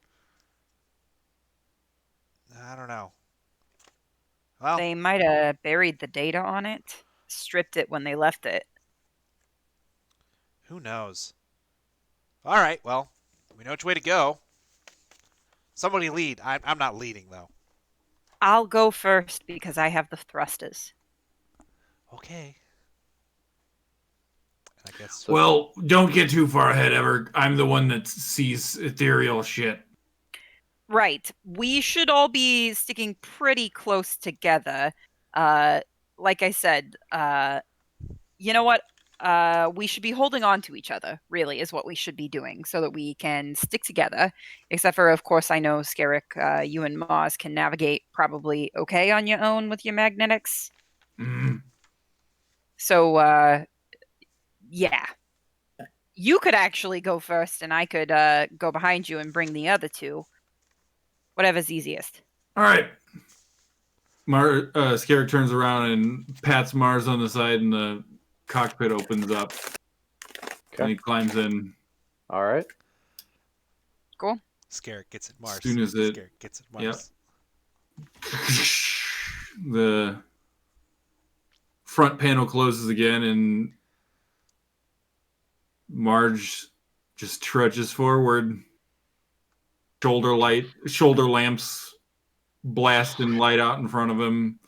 I don't know. Well, They might have buried the data on it, stripped it when they left it. who knows? All right, well, we know which way to go. Somebody lead. I'm not leading, though. I'll go first because I have the thrusters. Okay. I guess. Well, don't get too far ahead, Ever. I'm the one that sees ethereal shit. Right. We should all be sticking pretty close together. Like I said, you know what? We should be holding on to each other, really, is what we should be doing so that we can stick together. Except for, of course, I know, Skerrik, you and Moz can navigate probably okay on your own with your magnetics. Mm. So, yeah. You could actually go first, and I could go behind you and bring the other two. Whatever's easiest. All right. Skerrik turns around and pats Mars on the side, and the cockpit opens up. Okay. And he climbs in. All right. Cool. Skerrik gets it, Mars. As soon as it- Skerrik gets it, Mars. The front panel closes again, and Marge just trudges forward. Shoulder lamps blasting light out in front of him.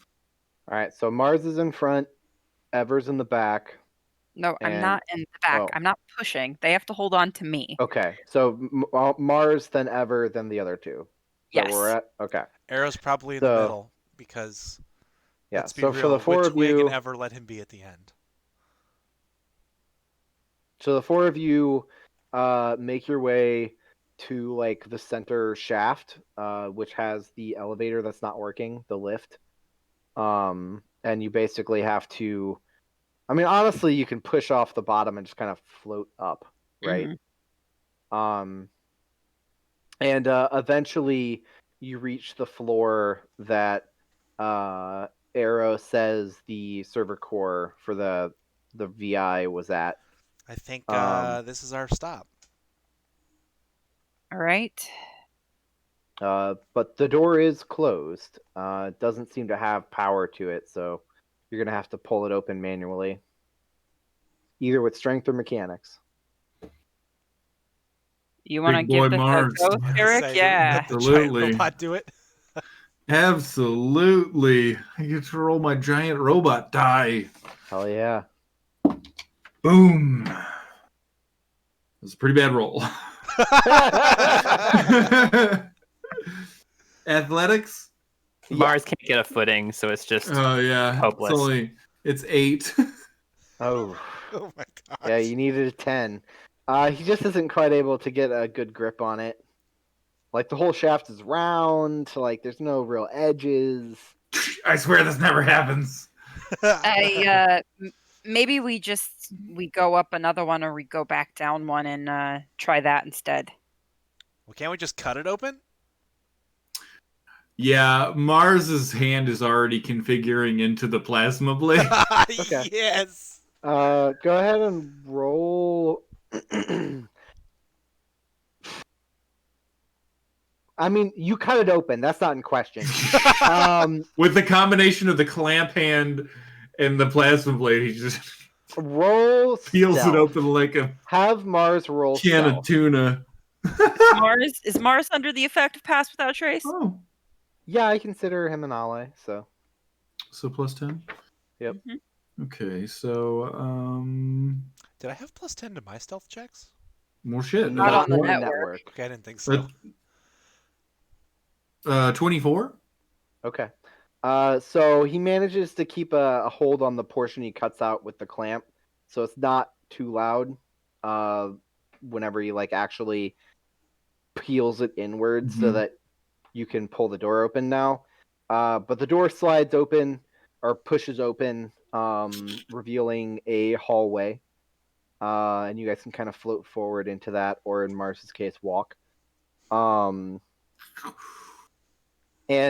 All right. So Mars is in front. Ever's in the back. No, I'm And- not in the back. oh. I'm not pushing. They have to hold on to me. Okay. So Mars, then Ever, then the other two. Is that Yes. where we're at? Okay. Arrow's probably in the So- middle because Yeah. let's be So real, for the four of Twig you, and Ever let him be at the end. make your way to like the center shaft, which has the elevator that's not working, the lift. And you basically have to. I mean, honestly, you can push off the bottom and just kind of float up, right? Mhm. And eventually you reach the floor that Aero says the server core for the VI was at. I think this is our stop. All right. But the door is closed. It doesn't seem to have power to it, so you're gonna have to pull it open manually, either with strength or mechanics. You want to Big boy give this Mars. a go, Eric? Say, Yeah. Let the Absolutely. giant robot do it. Absolutely. I get to roll my giant robot die. Hell yeah! Boom. It was a pretty bad roll. Athletics? Mars can't get a footing, so it's just Oh yeah. Hopeless. It's 8. Oh, Oh my gosh. yeah. You needed a 10. He just isn't quite able to get a good grip on it. Like the whole shaft is round. Like there's no real edges. I swear this never happens. Maybe we go up another one or we go back down one and try that instead. Well, can't we just cut it open? Yeah, Mars's hand is already configuring into the plasma blade. Okay. Yes. Go ahead and roll. I mean, you cut it open. That's not in question. With the combination of the clamp hand and the plasma blade, he just Roll peels stealth. it open like a Have Mars roll can stealth. of tuna. Is Mars under the effect of Pass Without Trace? Oh, Yeah, I consider him an ally. So so plus 10? Yep. Mhm. Okay, so Did I have plus 10 to my stealth checks? more shit. Not on the more network. Okay, I didn't think so. 24? Okay. So he manages to keep a hold on the portion he cuts out with the clamp, so it's not too loud. Whenever you like actually peels it inwards so that you can pull the door open now. But the door slides open or pushes open, revealing a hallway. And you guys can kind of float forward into that, or in Mars's case, walk. And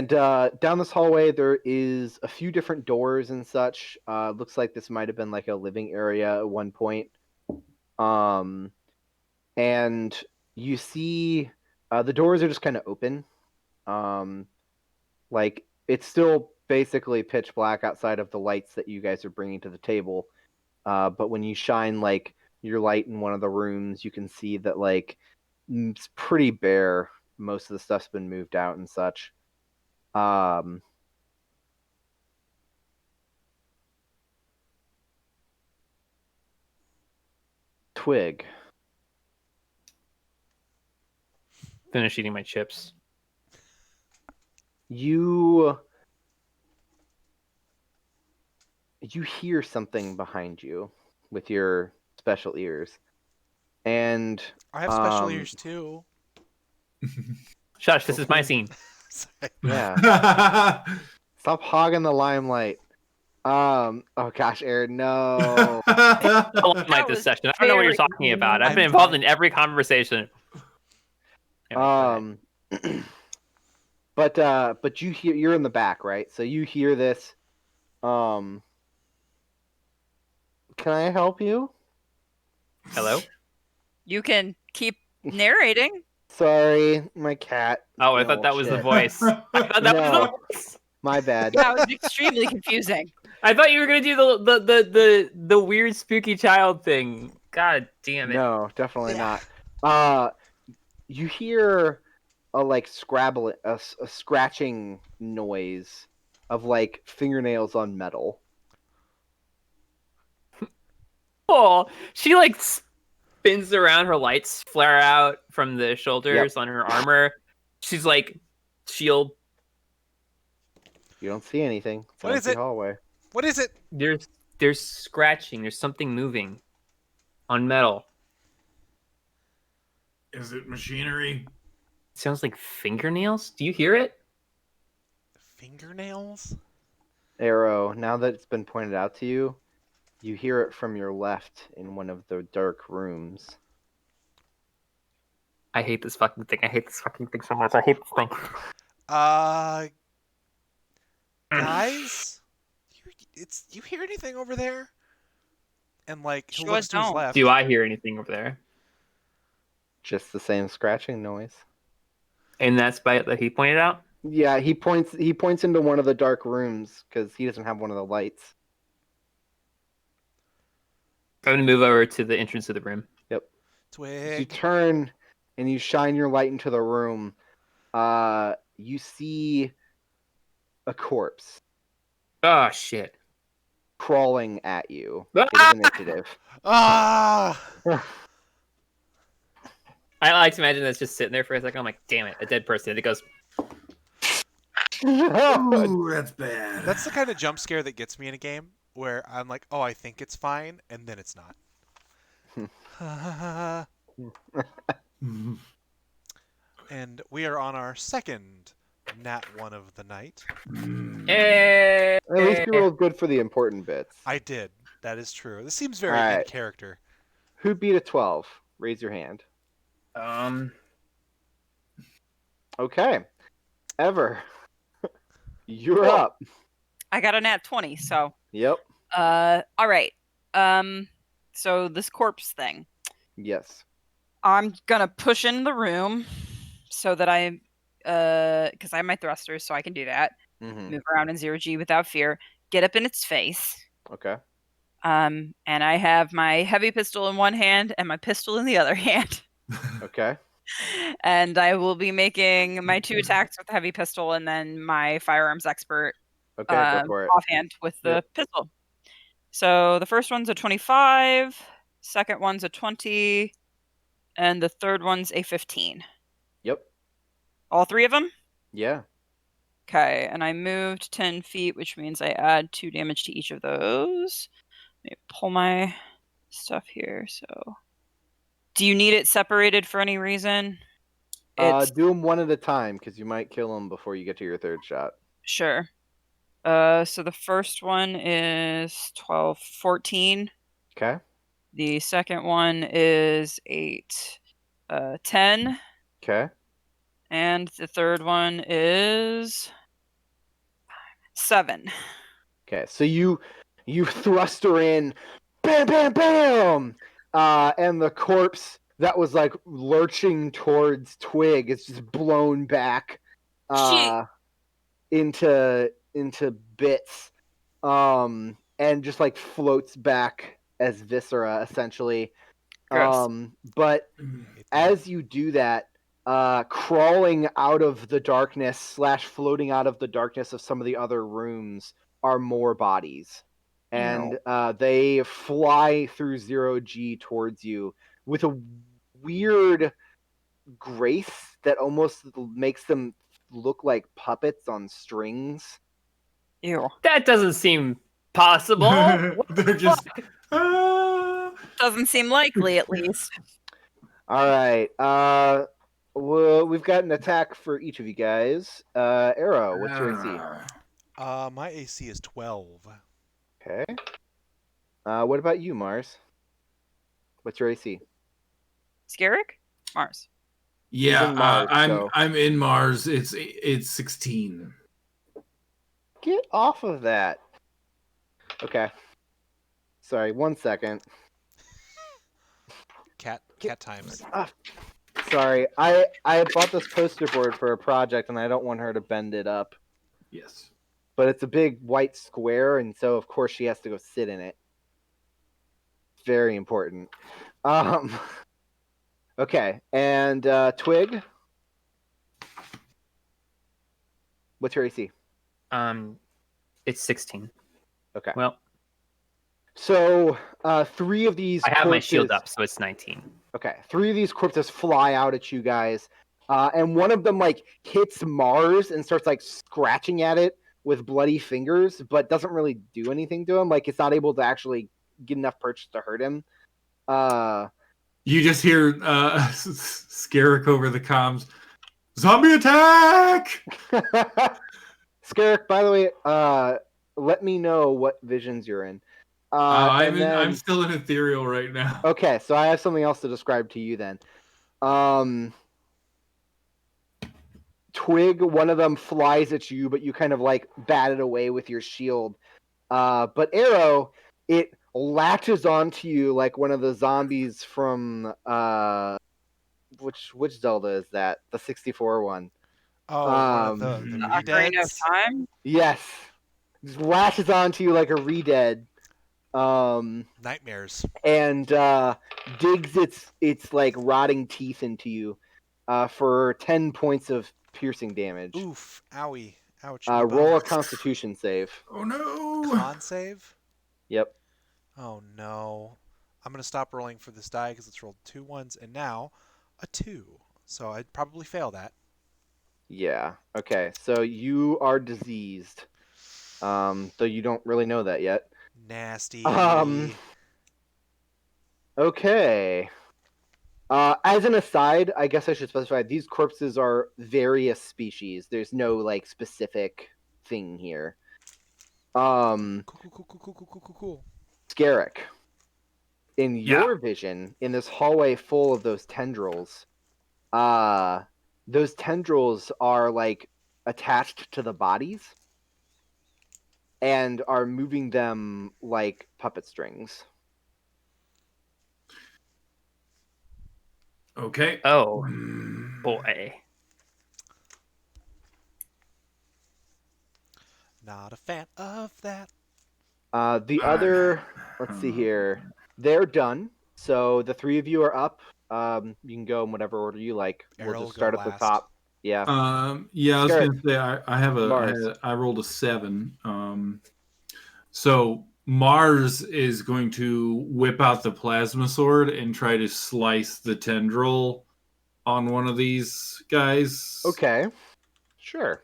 down this hallway, there is a few different doors and such. Looks like this might have been like a living area at one point. And you see the doors are just kind of open. Like it's still basically pitch black outside of the lights that you guys are bringing to the table. But when you shine like your light in one of the rooms, you can see that like it's pretty bare. Most of the stuff's been moved out and such. Twig. Finish eating my chips. You hear something behind you with your special ears. And I have special ears too. Shush, this is my scene. Sorry. yeah. Stop hogging the limelight. Oh gosh, Aaron, no. I don't like this was session. I don't know what you're very talking about. I've I'm been involved fine. in every conversation. Anyway, But you're in the back, right? So you hear this. Can I help you? hello? You can keep narrating. Sorry, my cat. Oh, I No, thought that was the shit. voice. I thought that was No. the voice. My bad. That was extremely confusing. I thought you were gonna do the weird spooky child thing. God damn it. No, definitely not. You hear a like scrabble, a scratching noise of like fingernails on metal. Oh, she like spins around, her lights flare out from the shoulders on her armor. She's like, shield. You don't see anything. It's an What is empty it? hallway. What is it? There's scratching. There's something moving on metal. Is it machinery? It sounds like fingernails. Do you hear it? Fingernails? Aero, now that it's been pointed out to you, you hear it from your left in one of the dark rooms. I hate this fucking thing. I hate this fucking thing so much. I hate this thing. Guys, you hear anything over there? And like, he Sure looks to his don't. left. Do I hear anything over there? Just the same scratching noise. And that spite that he pointed out? Yeah, he points into one of the dark rooms because he doesn't have one of the lights. I'm gonna move over to the entrance of the room. As you Twig. turn and you shine your light into the room, you see a corpse Oh shit. crawling at you. It is initiative. Ah! I like to imagine that's just sitting there for a second. I'm like, damn it, a dead person. And it goes, Ooh, that's bad. That's the kind of jump scare that gets me in a game where I'm like, oh, I think it's fine, and then it's not. And we are on our second Nat 1 of the night. hey. At least you rolled good for the important bits. I did. That is true. This seems very Alright. in character. Who beat a 12? Raise your hand. Okay. Ever. You're Cool. up. I got a nat 20, so Yep. all right. So this corpse thing. Yes. I'm gonna push in the room so that I because I have my thrusters, so I can do that. Mm-hmm. Move around in 0G without fear. Get up in its face. Okay. And I have my heavy pistol in one hand and my pistol in the other hand. Okay. And I will be making my 2 attacks with the heavy pistol and then my firearms expert Okay, go for it. offhand with the pistol. So the first one's a 25, second one's a 20, and the third one's a 15. Yep. All 3 of them? Yeah. Okay, and I moved 10 feet, which means I add 2 damage to each of those. Let me pull my stuff here. So, do you need it separated for any reason? Do them one at a time because you might kill them before you get to your third shot. Sure. So the first one is 12, 14. Okay. The second one is 8, 10. Okay. And the third one is 7. Okay. So you thrust her in, bam, bam, bam, and the corpse that was like lurching towards Twig is just blown back, into bits, and just like floats back as viscera essentially. Gross. But as you do that, crawling out of the darkness / floating out of the darkness of some of the other rooms are more bodies, and they fly through 0G towards you with a weird grace that almost makes them look like puppets on strings. Ew. That doesn't seem possible. They're just. Doesn't seem likely, at least. All right. Well, we've got an attack for each of you guys. Aero, what's your AC? My AC is 12. Okay. What about you, Mars? What's your AC? Skerrik? Mars. Yeah, He's in Mars, so- I'm in Mars. It's 16. Get off of that. Okay. Sorry, 1 second. Cat times. Sorry, I bought this poster board for a project, and I don't want her to bend it up. Yes. But it's a big white square, and so of course she has to go sit in it. Very important. Okay, and Twig, what's your AC? It's 16. Okay. Well, So 3 of these I have my shield corpses- up, so it's 19. Okay, 3 of these corpses fly out at you guys, and one of them like hits Mars and starts like scratching at it with bloody fingers, but doesn't really do anything to him. Like it's not able to actually get enough purchase to hurt him. You just hear Skerrik over the comms. Zombie attack! Skerrik, by the way, let me know what visions you're in. I'm still in ethereal right now. Okay, so I have something else to describe to you then. Twig, one of them flies at you, but you kind of like bat it away with your shield. But Aero, it latches onto you like one of the zombies from which Zelda is that? The 64 one. Oh, one of the Ocarina of redeads? Time? Yes. Just latches onto you like a redead. Nightmares. And digs its like rotting teeth into you for 10 points of piercing damage. Oof. Owie. Ouch. Roll a Constitution save. Oh no! Con save? Yep. Oh no. I'm going to stop rolling for this die because it's rolled 2 1s and now a 2. So I'd probably fail that. Yeah. Okay. So you are diseased. Though you don't really know that yet. Nasty. Okay. As an aside, I guess I should specify these corpses are various species. There's no like specific thing here. Cool. Skerrik, in your vision, in this hallway full of those tendrils are like attached to the bodies and are moving them like puppet strings. Okay. Oh, boy. Not a fan of that. The other, let's see here, they're done. So the 3 of you are up. You can go in whatever order you like. Aero We'll will just start go at the last. top. Yeah. Yeah, I was Skerrik. gonna say I rolled a 7. So Mars is going to whip out the plasma sword and try to slice the tendril on one of these guys. Okay. Sure.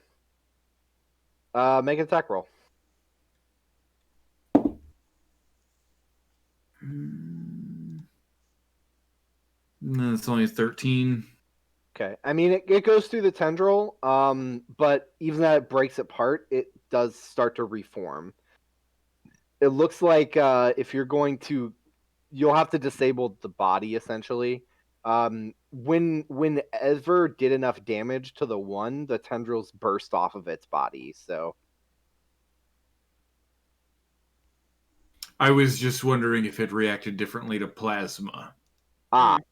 Make an attack roll. It's only 13. Okay. I mean, it goes through the tendril, but even though it breaks apart, it does start to reform. It looks like if you're going to, you'll have to disable the body essentially. Whenever did enough damage to the one, the tendrils burst off of its body. So I was just wondering if it reacted differently to plasma.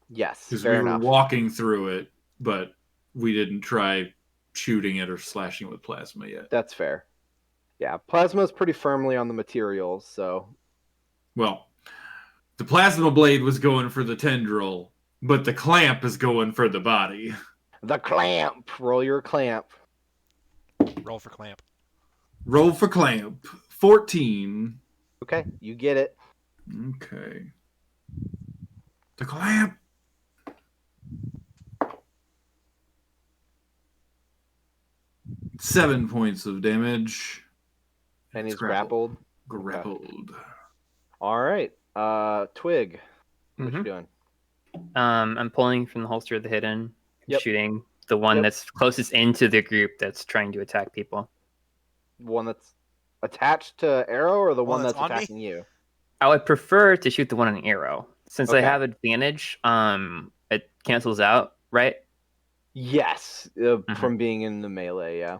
Yes, Because fair we were enough. walking through it, but we didn't try shooting it or slashing it with plasma yet. That's fair. Yeah, plasma is pretty firmly on the materials, so. Well, the plasma blade was going for the tendril, but the clamp is going for the body. The clamp! Roll your clamp. Roll for clamp. Roll for clamp. 14. Okay, you get it. Okay. The clamp. Seven points of damage. And he's It's grappled. Grappled. All right. Twig, what you doing? I'm pulling from the holster of the hidden, Yep. shooting the one that's closest into the group that's trying to attack people. One that's attached to Aero, or the one that's that's on me? attacking you? I would prefer to shoot the one on Aero. Since I Okay. have advantage, it cancels out, right? Yes, from being in the melee, yeah.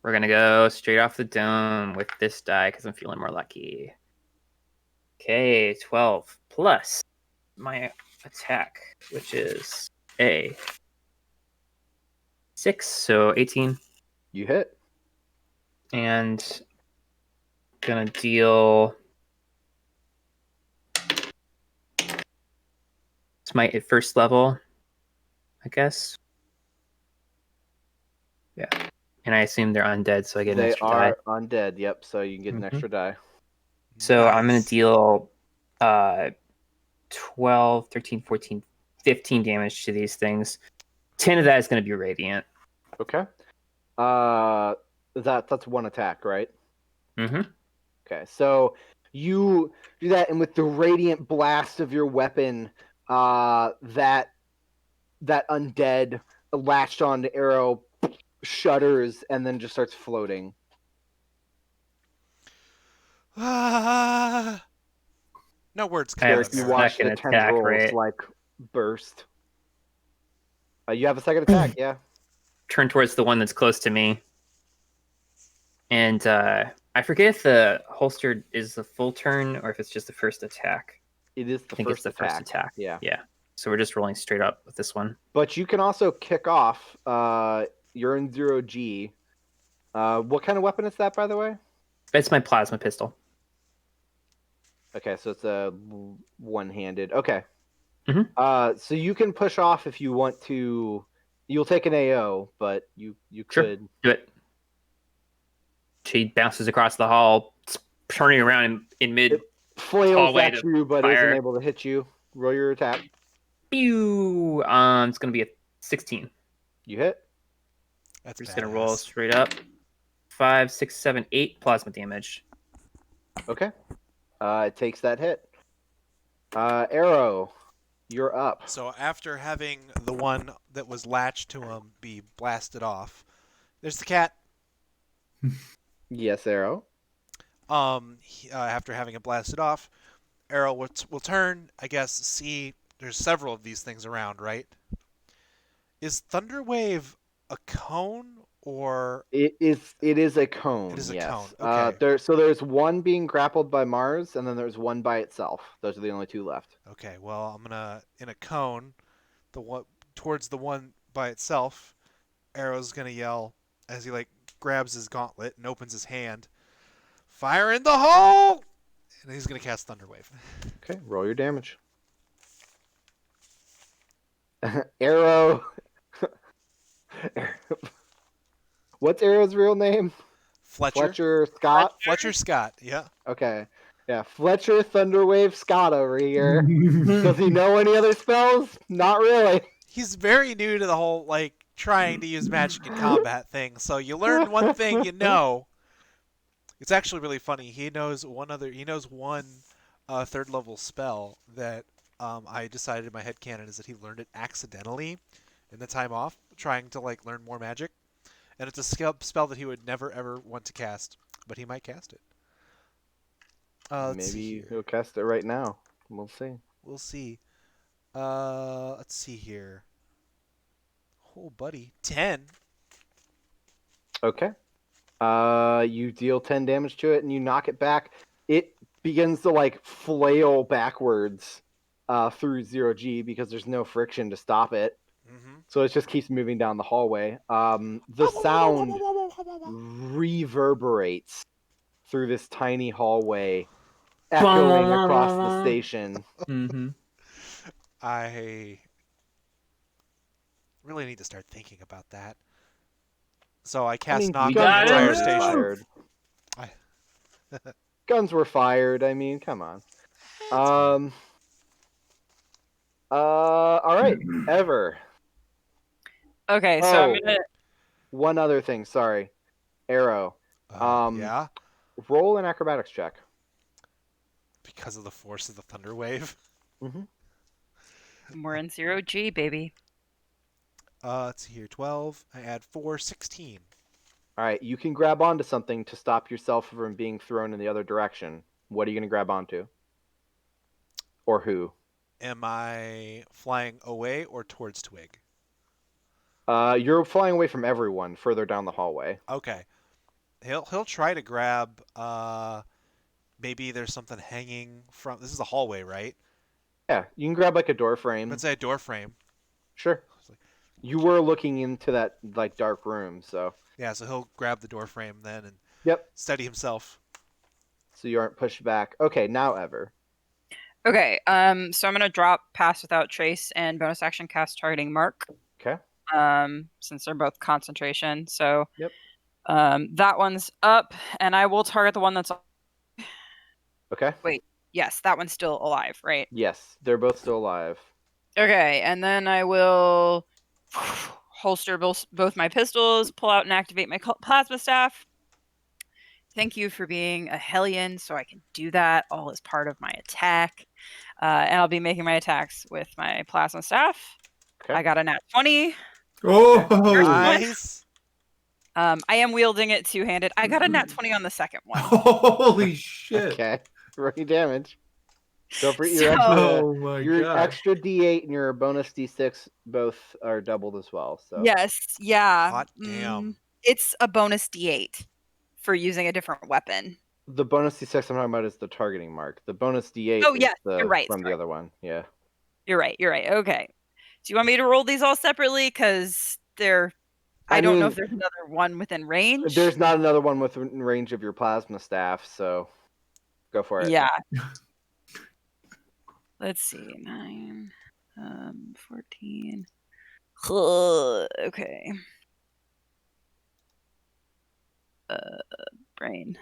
We're going to go straight off the dome with this die because I'm feeling more lucky. Okay, 12 plus my attack, which is a 6, so 18. You hit. And gonna deal. Smite at first level, I guess. Yeah. And I assume they're undead, so I get an They extra are die. undead, yep, so you can get an extra die. So I'm going Nice. to deal 12, 13, 14, 15 damage to these things. 10 of that is going to be radiant. Okay. That's one attack, right? Mm-hmm. Okay, so you do that, and with the radiant blast of your weapon, that undead latched onto Aero shudders and then just starts floating. No words I have come So out if you of watch second the attack, tendrils right? like burst. You have a second attack, yeah. Turn towards the one that's close to me. And I forget if the holster is the full turn or if it's just the first attack. It is I the think first it's the attack. first attack. Yeah. Yeah. So we're just rolling straight up with this one. But you can also kick off. You're in 0G. What kind of weapon is that, by the way? It's my plasma pistol. Okay, so it's a one-handed. Okay. Mhm. So you can push off if you want to. You'll take an AO, but you Sure. could. Do it. She bounces across the hall, turning around in mid. It flails hallway at to you, but fire. isn't able to hit you. Roll your attack. Pew! It's going to be a 16. You hit. That's We're just going to roll badass. straight up. 5, 6, 7, 8 plasma damage. Okay. It takes that hit. Aero, you're up. So after having the one that was latched to him be blasted off, there's the cat. Yes, Aero. After having it blasted off, Aero will turn, I guess, see there's several of these things around, right? Is Thunderwave a cone or It is a cone. It is a yes. cone, okay. There's one being grappled by Mars, and then there's one by itself. Those are the only two left. okay, well, I'm gonna in a cone, the one towards the one by itself, Arrow's gonna yell as he grabs his gauntlet and opens his hand. Fire in the hole! And he's gonna cast Thunderwave. Okay, roll your damage. Aero. What's Arrow's real name? Fletcher Scott? Fletcher Scott, yeah. Okay. Yeah, Fletcher Thunderwave Scott over here. Does he know any other spells? Not really. He's very new to the whole trying to use magic in combat thing. So you learn one thing, you know. It's actually really funny. He knows one third level spell that I decided in my headcanon is that he learned it accidentally in the time off, trying to like learn more magic. And it's a spell that he would never ever want to cast, but he might cast it. Let's see Maybe here. he'll cast it right now. We'll see. We'll see. Let's see here. Oh, buddy, 10. Okay. You deal 10 damage to it and you knock it back. It begins to like flail backwards through 0G because there's no friction to stop it. Mm-hmm. So it just keeps moving down the hallway. The sound reverberates through this tiny hallway, echoing across the station. Mm-hmm. I really need to start thinking about that. So I cast knock on the got entire it. station. Fired. Guns were fired. I mean, come on. All right, Ever. Okay, so I'm gonna. One other thing. Sorry, Aero. Yeah, Roll an acrobatics check. because of the force of the thunder wave. We're in 0G, baby. Let's see here. 12. I add 4, 16. All right, you can grab onto something to stop yourself from being thrown in the other direction. What are you going to grab onto? Or who? Am I flying away or towards Twig? You're flying away from everyone further down the hallway. Okay. He'll try to grab. Maybe there's something hanging from. This is a hallway, right? Yeah, you can grab like a door frame. Let's say a door frame. Sure. You were looking into that like dark room, so. Yeah, so he'll grab the door frame then and Yep. steady himself. So you aren't pushed back. Okay, now Ever. Okay, so I'm gonna drop Pass Without Trace and bonus action cast Targeting Mark. Okay. Since they're both concentration. So Yep. that one's up, and I will target the one that's. Okay. Wait, yes, that one's still alive, right? Yes, they're both still alive. Okay, and then I will holster both my pistols, pull out and activate my plasma staff. Thank you for being a Hellion, so I can do that all as part of my attack. And I'll be making my attacks with my plasma staff. Okay. I got a nat 20. Oh, Nice. I am wielding it two-handed. I got a nat 20 on the second one. holy shit! Okay. Roll damage. Don't forget your Oh my your god! extra D8 and your bonus D6 both are doubled as well. So Yes, yeah. Hot damn. It's a bonus D8 for using a different weapon. the bonus D6 I'm talking about is the targeting mark. The bonus D8 Oh, is yes, the, you're right, from sorry. the other one. Yeah. You're right. Okay. Do you want me to roll these all separately? Because I don't know if there's another one within range. There's not another one within range of your plasma staff, so go for it. Yeah. Let's see. 9, 14. Okay. Brain.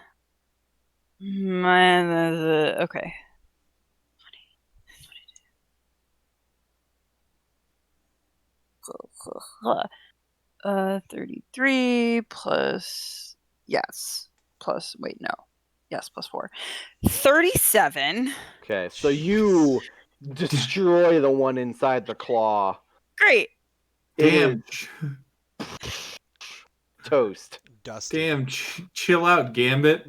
Okay. 33 plus wait, no. Yes, plus 4. 37. Okay, so you destroy the one inside the claw. Great. Damn, Toast. Dusty. damn, chill out, Gambit.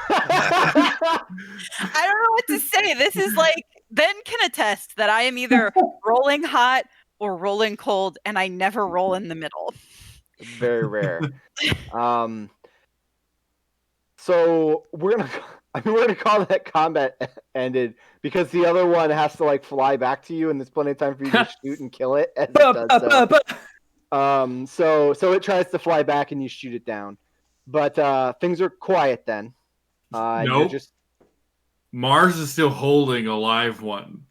I don't know what to say. This is like, Ben can attest that I am either rolling hot or rolling cold, and I never roll in the middle. Very rare. So we're gonna call that combat ended because the other one has to like fly back to you, and there's plenty of time for you to shoot and kill it as it does so. So it tries to fly back, and you shoot it down. But things are quiet then. Nope. Mars is still holding a live one.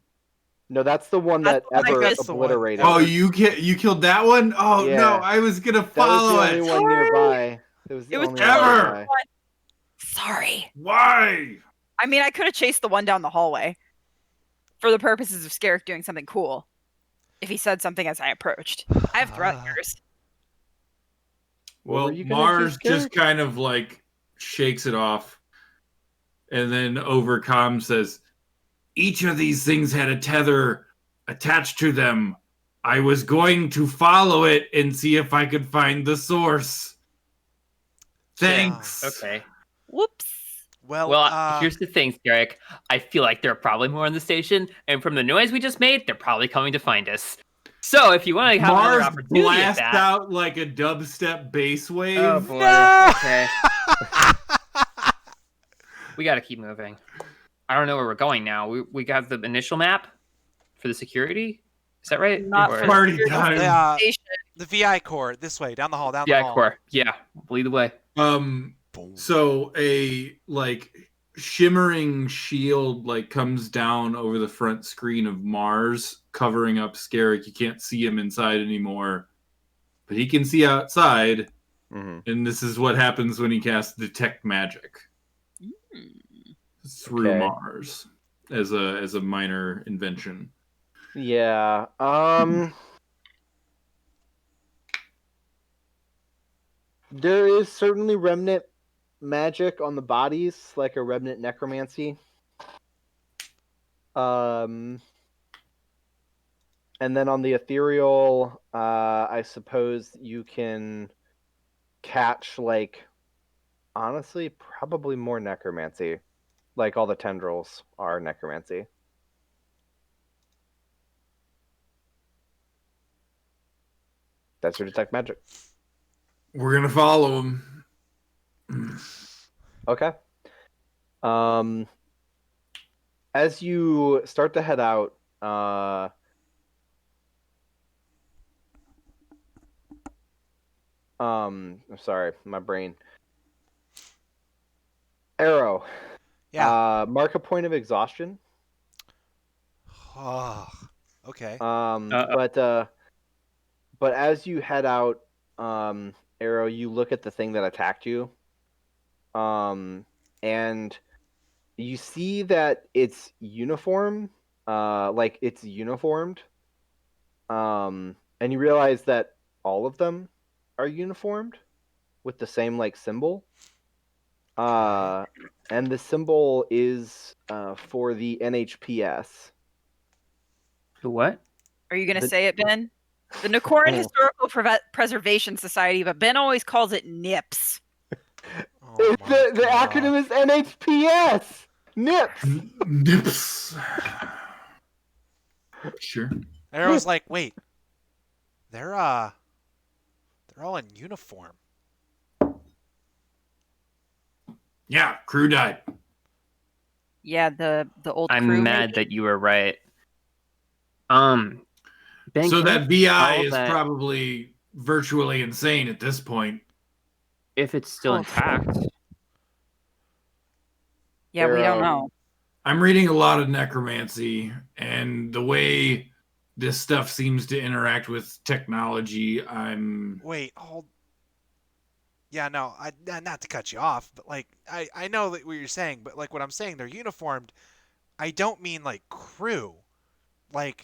No, that's the one that That's the one I Ever missed. obliterated. Oh, you killed that one? Oh Yeah. no, I was gonna That follow was the it. only one nearby. It was the It was only Ever. one nearby. Sorry. Why? I mean, I could have chased the one down the hallway for the purposes of Skerrik doing something cool. If he said something as I approached. I have thrusters. What Well, were you gonna do, Mars just Skerrik? kind of like shakes it off, and then over comm says, each of these things had a tether attached to them. I was going to follow it and see if I could find the source. Thanks. Okay. Whoops. Well, Here's the thing, Skerrik. I feel like there are probably more on the station, and from the noise we just made, they're probably coming to find us. So if you want to have another Mars opportunity blast at that, out like a dubstep bass wave. oh boy. No! Okay. We got to keep moving. I don't know where we're going now. We got the initial map for the security. Is that right? Not Or- for Party the time. station. the VI core this way, down the hall, down the Yeah, hall. core. Yeah, lead the way. Boom. So a shimmering shield comes down over the front screen of Mars, covering up Skerrik. You can't see him inside anymore, but he can see outside. Mm-hmm. And this is what happens when he casts detect magic through Okay. Mars as a minor invention. Yeah. There is certainly remnant magic on the bodies, like a remnant necromancy. And then on the ethereal, I suppose you can catch honestly, probably more necromancy. Like all the tendrils are necromancy. That's your detect magic. We're gonna follow him. Okay. As you start to head out, I'm sorry, my brain. Aero. Yeah. Mark a point of exhaustion. Oh, okay. But as you head out, Aero, you look at the thing that attacked you. And you see that it's uniform, it's uniformed. And you realize that all of them are uniformed with the same symbol. And the symbol is for the NHPS. The what? Are you going to The- say it, Ben? The Nicoran Oh. Historical Preservation Society, but Ben always calls it NIPS. Oh my the God. acronym is NHPS. NIPS. Nips. Sure. Arrow's like, wait, they're all in uniform. Yeah, crew died. Yeah, the old crew. I'm mad maybe? that you were right. Ben, So can that I VI tell is that probably virtually insane at this point. if it's still intact. Yeah, we don't Arrow. know. I'm reading a lot of necromancy, and the way this stuff seems to interact with technology, I'm... Wait, hold. Yeah, no, not to cut you off, but I know that what you're saying, but what I'm saying, they're uniformed. I don't mean crew. Wait,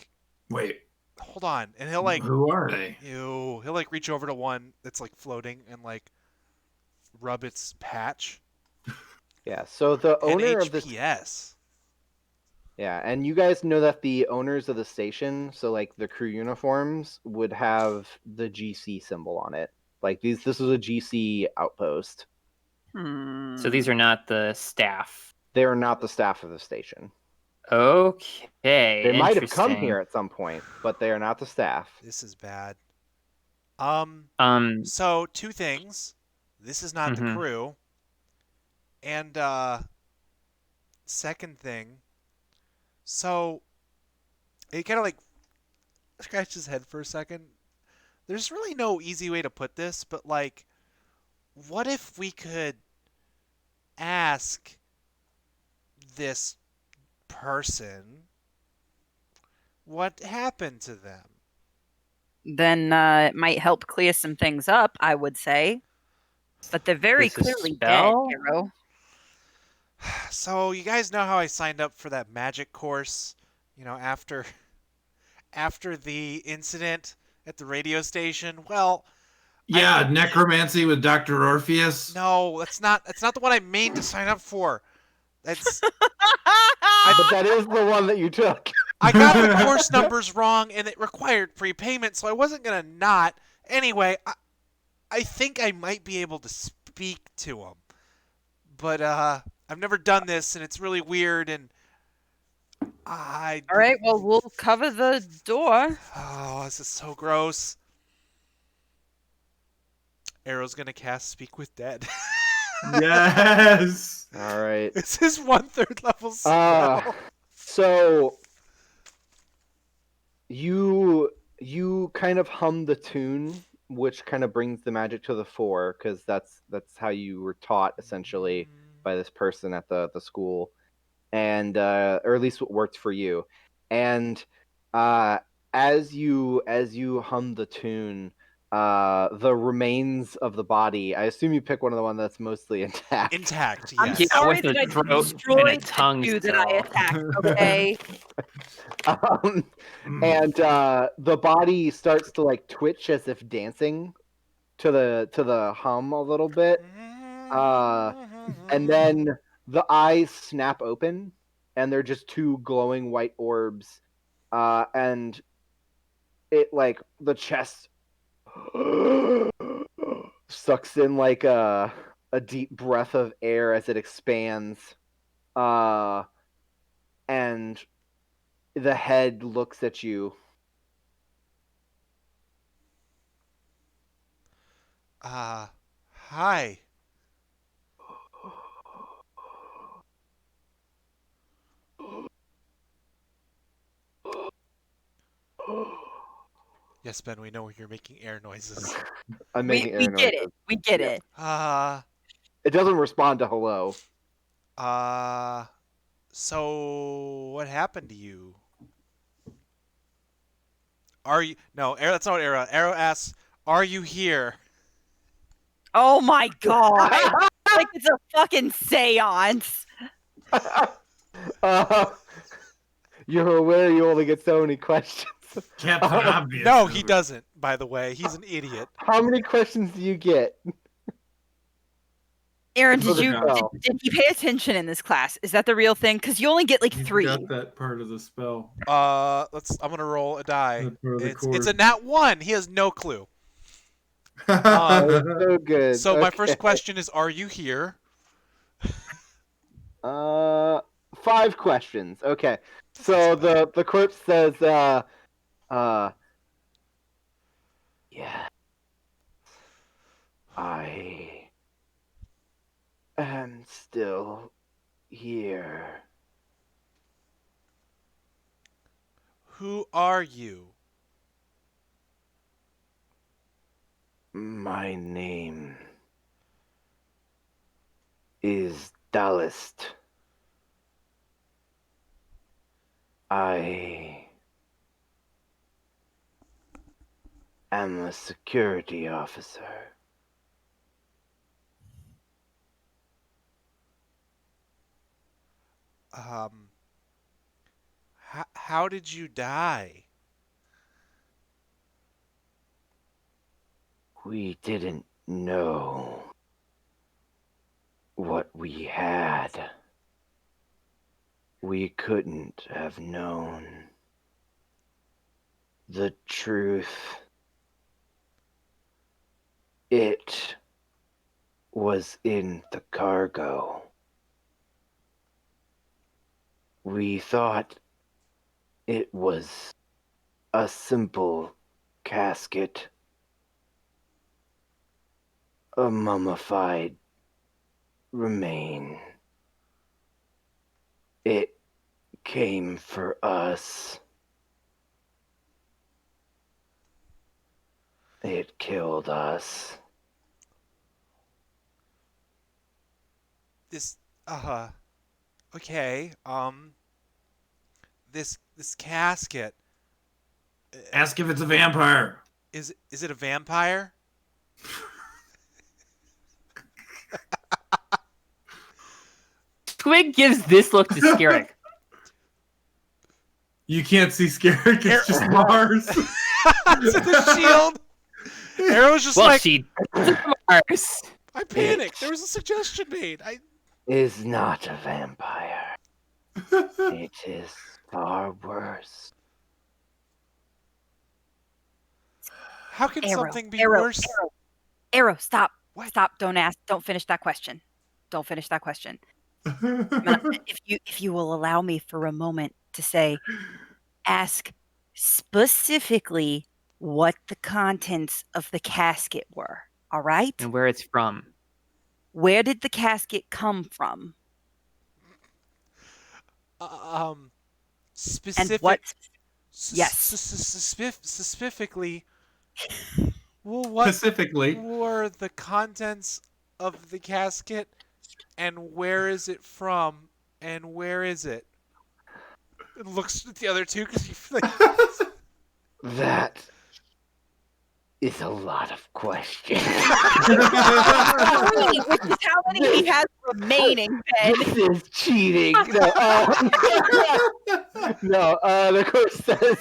Hold on, and he'll who are they? he'll reach over to one that's floating and rub its patch. Yeah. So the owner of this. NHPS. Yeah, and you guys know that the owners of the station, so the crew uniforms, would have the GC symbol on it. This was a GC outpost. So these are not the staff. They are not the staff of the station. Okay. They might have come interesting. here at some point, but they are not the staff. This is bad. Um, So two things. This is not the Mhm. crew. And second thing. So he kind of scratched his head for a second. There's really no easy way to put this, but what if we could ask this person what happened to them? Then it might help clear some things up, I would say. But they're very This is clearly spell? dead, Arrow. So you guys know how I signed up for that magic course, after the incident at the radio station? Well, Yeah, necromancy with Dr. Orpheus. no, that's not the one I mean to sign up for. That's But that is the one that you took. I got the course numbers wrong, and it required prepayment, so I wasn't gonna not. Anyway, I think I might be able to speak to him, but I've never done this, and it's really weird, and I. All right, well, we'll cover the door. Oh, this is so gross. Aero's gonna cast Speak with Dead. Yes. All right. It's his 1/3 level spell. So you kind of hum the tune, which kind of brings the magic to the fore, because that's how you were taught essentially by this person at the school, and or at least what worked for you. And as you hum the tune, the remains of the body, I assume you pick one of the one that's mostly intact. Intact, I'm yes. Yeah, sorry with that a I throat and a destroyed tongue the two that I still. attacked, okay? And the body starts to like twitch as if dancing to the hum a little bit, and then the eyes snap open, and they're just two glowing white orbs, and it like the chest sucks in like a deep breath of air as it expands, and the head looks at you. Hi. Yes, Ben, we know you're making air noises. I'm We making air get noises. it. We get Yeah. it. It doesn't respond to hello. So what happened to you? Are you No, Aero, that's not Aero. Aero asks, "Are you here?" Oh my god. Like it's a fucking seance. You're aware you only get so many questions. Captain Obvious. No, he doesn't, by the way. He's an idiot. How many questions do you get? Aaron, For did the you spell. did you pay attention in this class? Is that the real thing? Because you only get like You 3. forgot that part of the spell. I'm gonna roll a die. That part of the It's a course. nat 1. He has no clue. So good. So my Okay. first question is, are you here? 5 questions. Okay. So the corpse says, yeah, I am still here. Who are you? My name is Dallist. I am a security officer. How did you die? We didn't know what we had. We couldn't have known the truth. It was in the cargo. We thought it was a simple casket, a mummified remain. It came for us. It killed us. Okay. This casket, Ask if it's a vampire. is it a vampire? Twig gives this look to Skerrik. You can't see Skerrik, it's just Mars. It's in the shield. Arrow's just Well, like, she Mars. I panicked. There was a suggestion made. is not a vampire. It is far worse. How can Aero, something be Aero, worse? Aero, stop. What? Stop. Don't ask. Don't finish that question. Don't finish that question. If you will allow me for a moment to say, ask specifically what the contents of the casket were. All right? And where it's from. Where did the casket come from? And Specific. what? Yes. Specifically. Well, what Specifically. were the contents of the casket, and where is it from, and where is it? It looks at the other two because you feel like That is a lot of questions. Which is how many he has remaining, Ben. This is cheating. No, the course says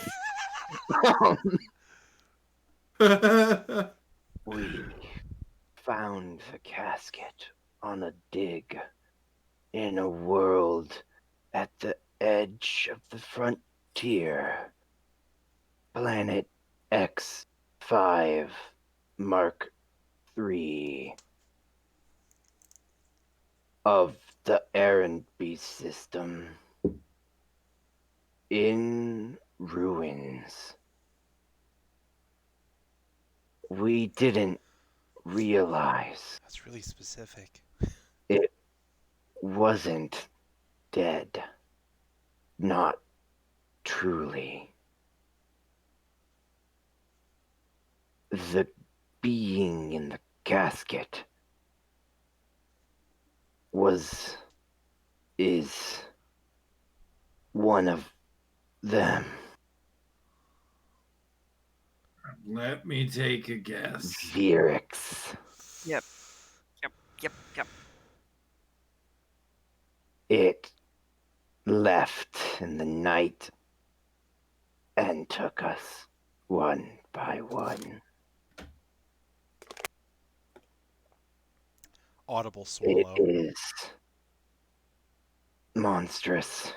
we found the casket on a dig in a world at the edge of the frontier. Planet X5 Mark III of the Erranby system. In ruins. We didn't realize that's really specific. it wasn't dead. Not truly. The being in the casket is one of them. Let me take a guess. Veerux. Yep. It left in the night and took us one by one. Audible swallow. It is monstrous.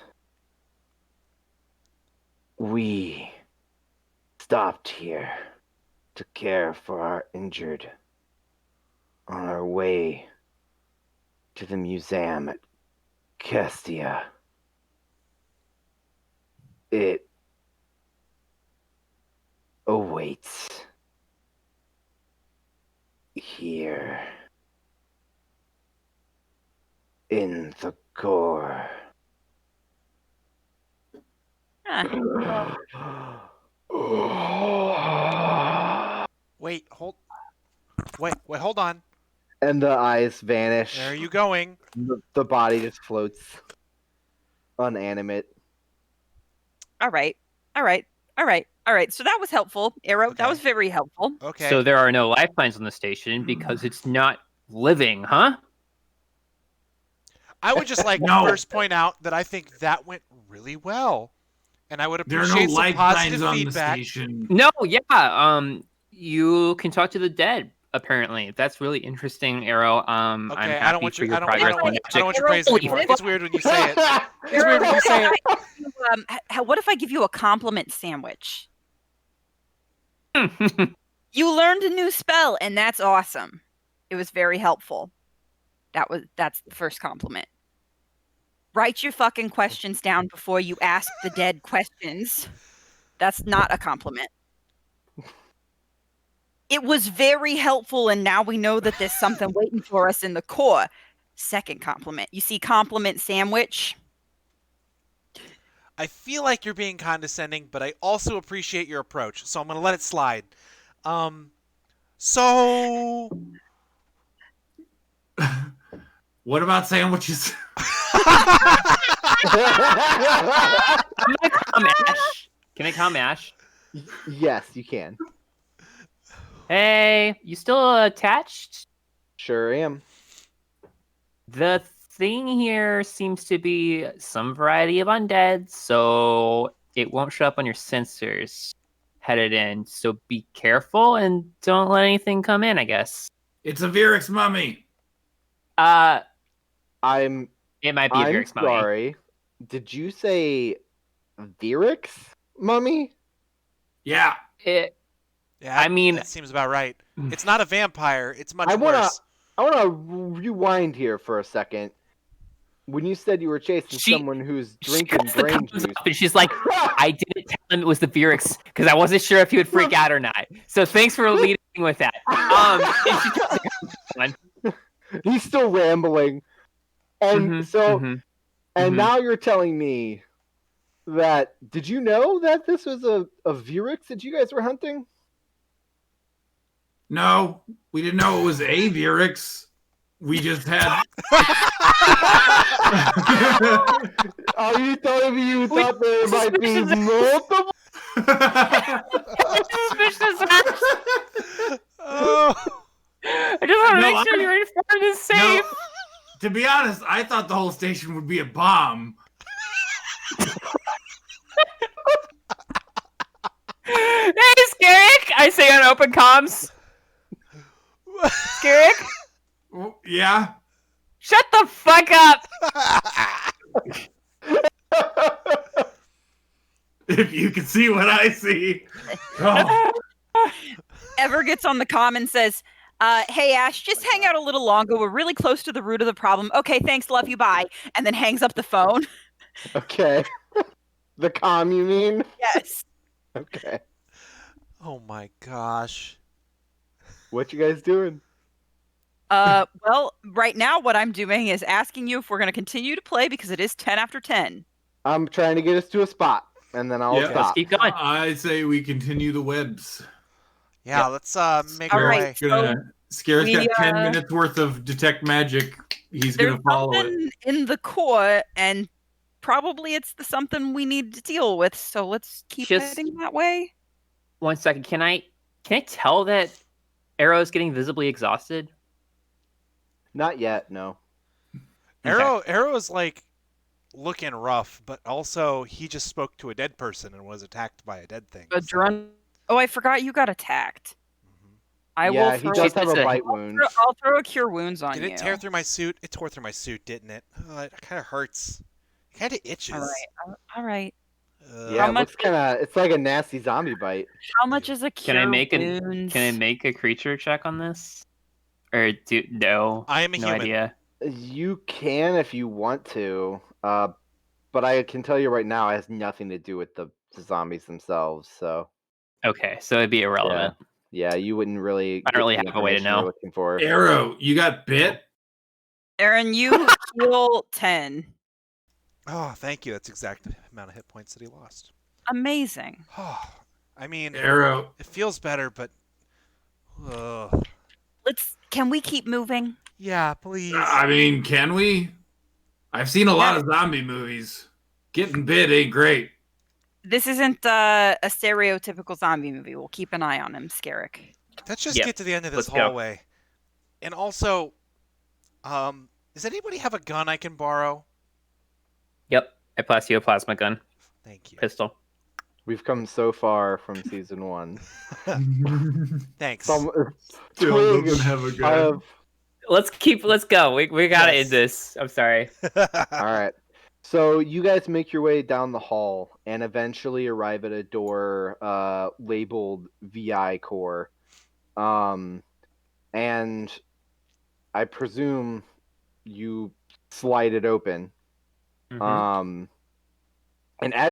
We stopped here to care for our injured on our way to the museum at Kestia. It awaits here in the core. Wait, hold on. And the eyes vanish. Where are you going? The body just floats unanimate. All right. So that was helpful, Aero. Okay. That was very helpful. Okay. So there are no lifelines on the station because it's not living, huh? I would just like No. to first point out that I think that went really well. And I would There are no appreciate some lifelines positive on feedback. the station. No, yeah. You can talk to the dead. Apparently, that's really interesting, Aero. I'm Okay, happy I don't want for your your progress on I don't want your praise Holy anymore. fuck. It's weird when you say it. It's weird when you say it. What if I give you a compliment sandwich? You learned a new spell, and that's awesome. It was very helpful. That's the first compliment. Write your fucking questions down before you ask the dead questions. That's not a compliment. It was very helpful, and now we know that there's something waiting for us in the core. Second compliment. You see compliment sandwich? I feel like you're being condescending, but I also appreciate your approach, so I'm going to let it slide. So... What about sandwiches? Can I come, Ash? Yes, you can. Hey, you still attached? Sure am. The thing here seems to be some variety of undead, so it won't show up on your sensors headed in. So be careful and don't let anything come in, I guess. It's a Veerux mummy. It might be a I'm Veerux mummy. sorry. Did you say Veerux mummy? Yeah. Yeah, I mean- that seems about right. It's not a vampire. It's much I worse. wanna rewind here for a second. When you said you were chasing She- someone who's She drinking cuts the brain thumbs juice, up and she's like, I didn't tell him it was the Veerux because I wasn't sure if he would freak out or not. So thanks for leading with that. And she turns the gun. he's still rambling, and Mhm. and now you're telling me that did you know that this was a Veerux that you guys were hunting? No, we didn't know it was a Veerux. We just had. Are you telling me you thought there might be multiple? Suspicious. Oh, I just want to No, make sure you're informed and safe. No, to be honest, I thought the whole station would be a bomb. Hey, Skerrik! I say on open comms. Skerrik, Oh, yeah. shut the fuck up. If you can see what I see. Oh. Ever gets on the comm and says, hey, Ash, just hang out a little longer. We're really close to the root of the problem. Okay, thanks, love you, bye. And then hangs up the phone. Okay. The comm, you mean? Yes. Okay. oh my gosh. What you guys doing? Well, right now what I'm doing is asking you if we're going to continue to play because it is 10 after 10. I'm trying to get us to a spot, and then I'll Yeah. Let's stop. keep going. I say we continue the webs. Yeah, Yep. let's make All our right. way. Skerrick's we, got 10 minutes worth of detect magic. He's There's gonna follow it. something in the core, and probably it's the something we need to deal with. So let's keep Just- heading that way. 1 second. Can I tell that Aero is getting visibly exhausted? Not yet, no. Aero is like looking rough, but also he just spoke to a dead person and was attacked by a dead thing. Oh, I forgot you got attacked. Mhm. I Yeah, will he throw. does have a She's- bite wound. I'll throw a cure wounds on Did you. it tear through my suit? It tore through my suit, didn't it? Oh, it kind of hurts. It kind of itches. All right. All right. Yeah, it much looks kind of. It's like a nasty zombie bite. How much is a cure Can I make wounds? Can I make a creature check on this? Or do no? I am a no human. idea. You can if you want to, but I can tell you right now, it has nothing to do with the zombies themselves. So Okay, so it'd be irrelevant. yeah, you wouldn't really. I don't get really the have a way to information you're know. Looking for. Arrow, you got bit? Aaron, you heal 10. Oh, thank you. That's the exact amount of hit points that he lost. Amazing. Oh, I mean, Arrow. it feels better, but ugh. Can we keep moving? Yeah, please. I mean, can we? I've seen a lot of zombie movies. Getting bit ain't great. This isn't a stereotypical zombie movie. We'll keep an eye on him, Skerrik. Let's just Yep. get to the end of this Let's go. hallway. And also, does anybody have a gun I can borrow? Yep, I pass you a plasma gun, Thank you. pistol. We've come so far from season 1. Thanks. Still Twig, doesn't have a I gun. have- Let's go. We gotta Yes. end this. I'm sorry. All right. So you guys make your way down the hall and eventually arrive at a door labeled VI Core. And I presume you slide it open. Mhm. And as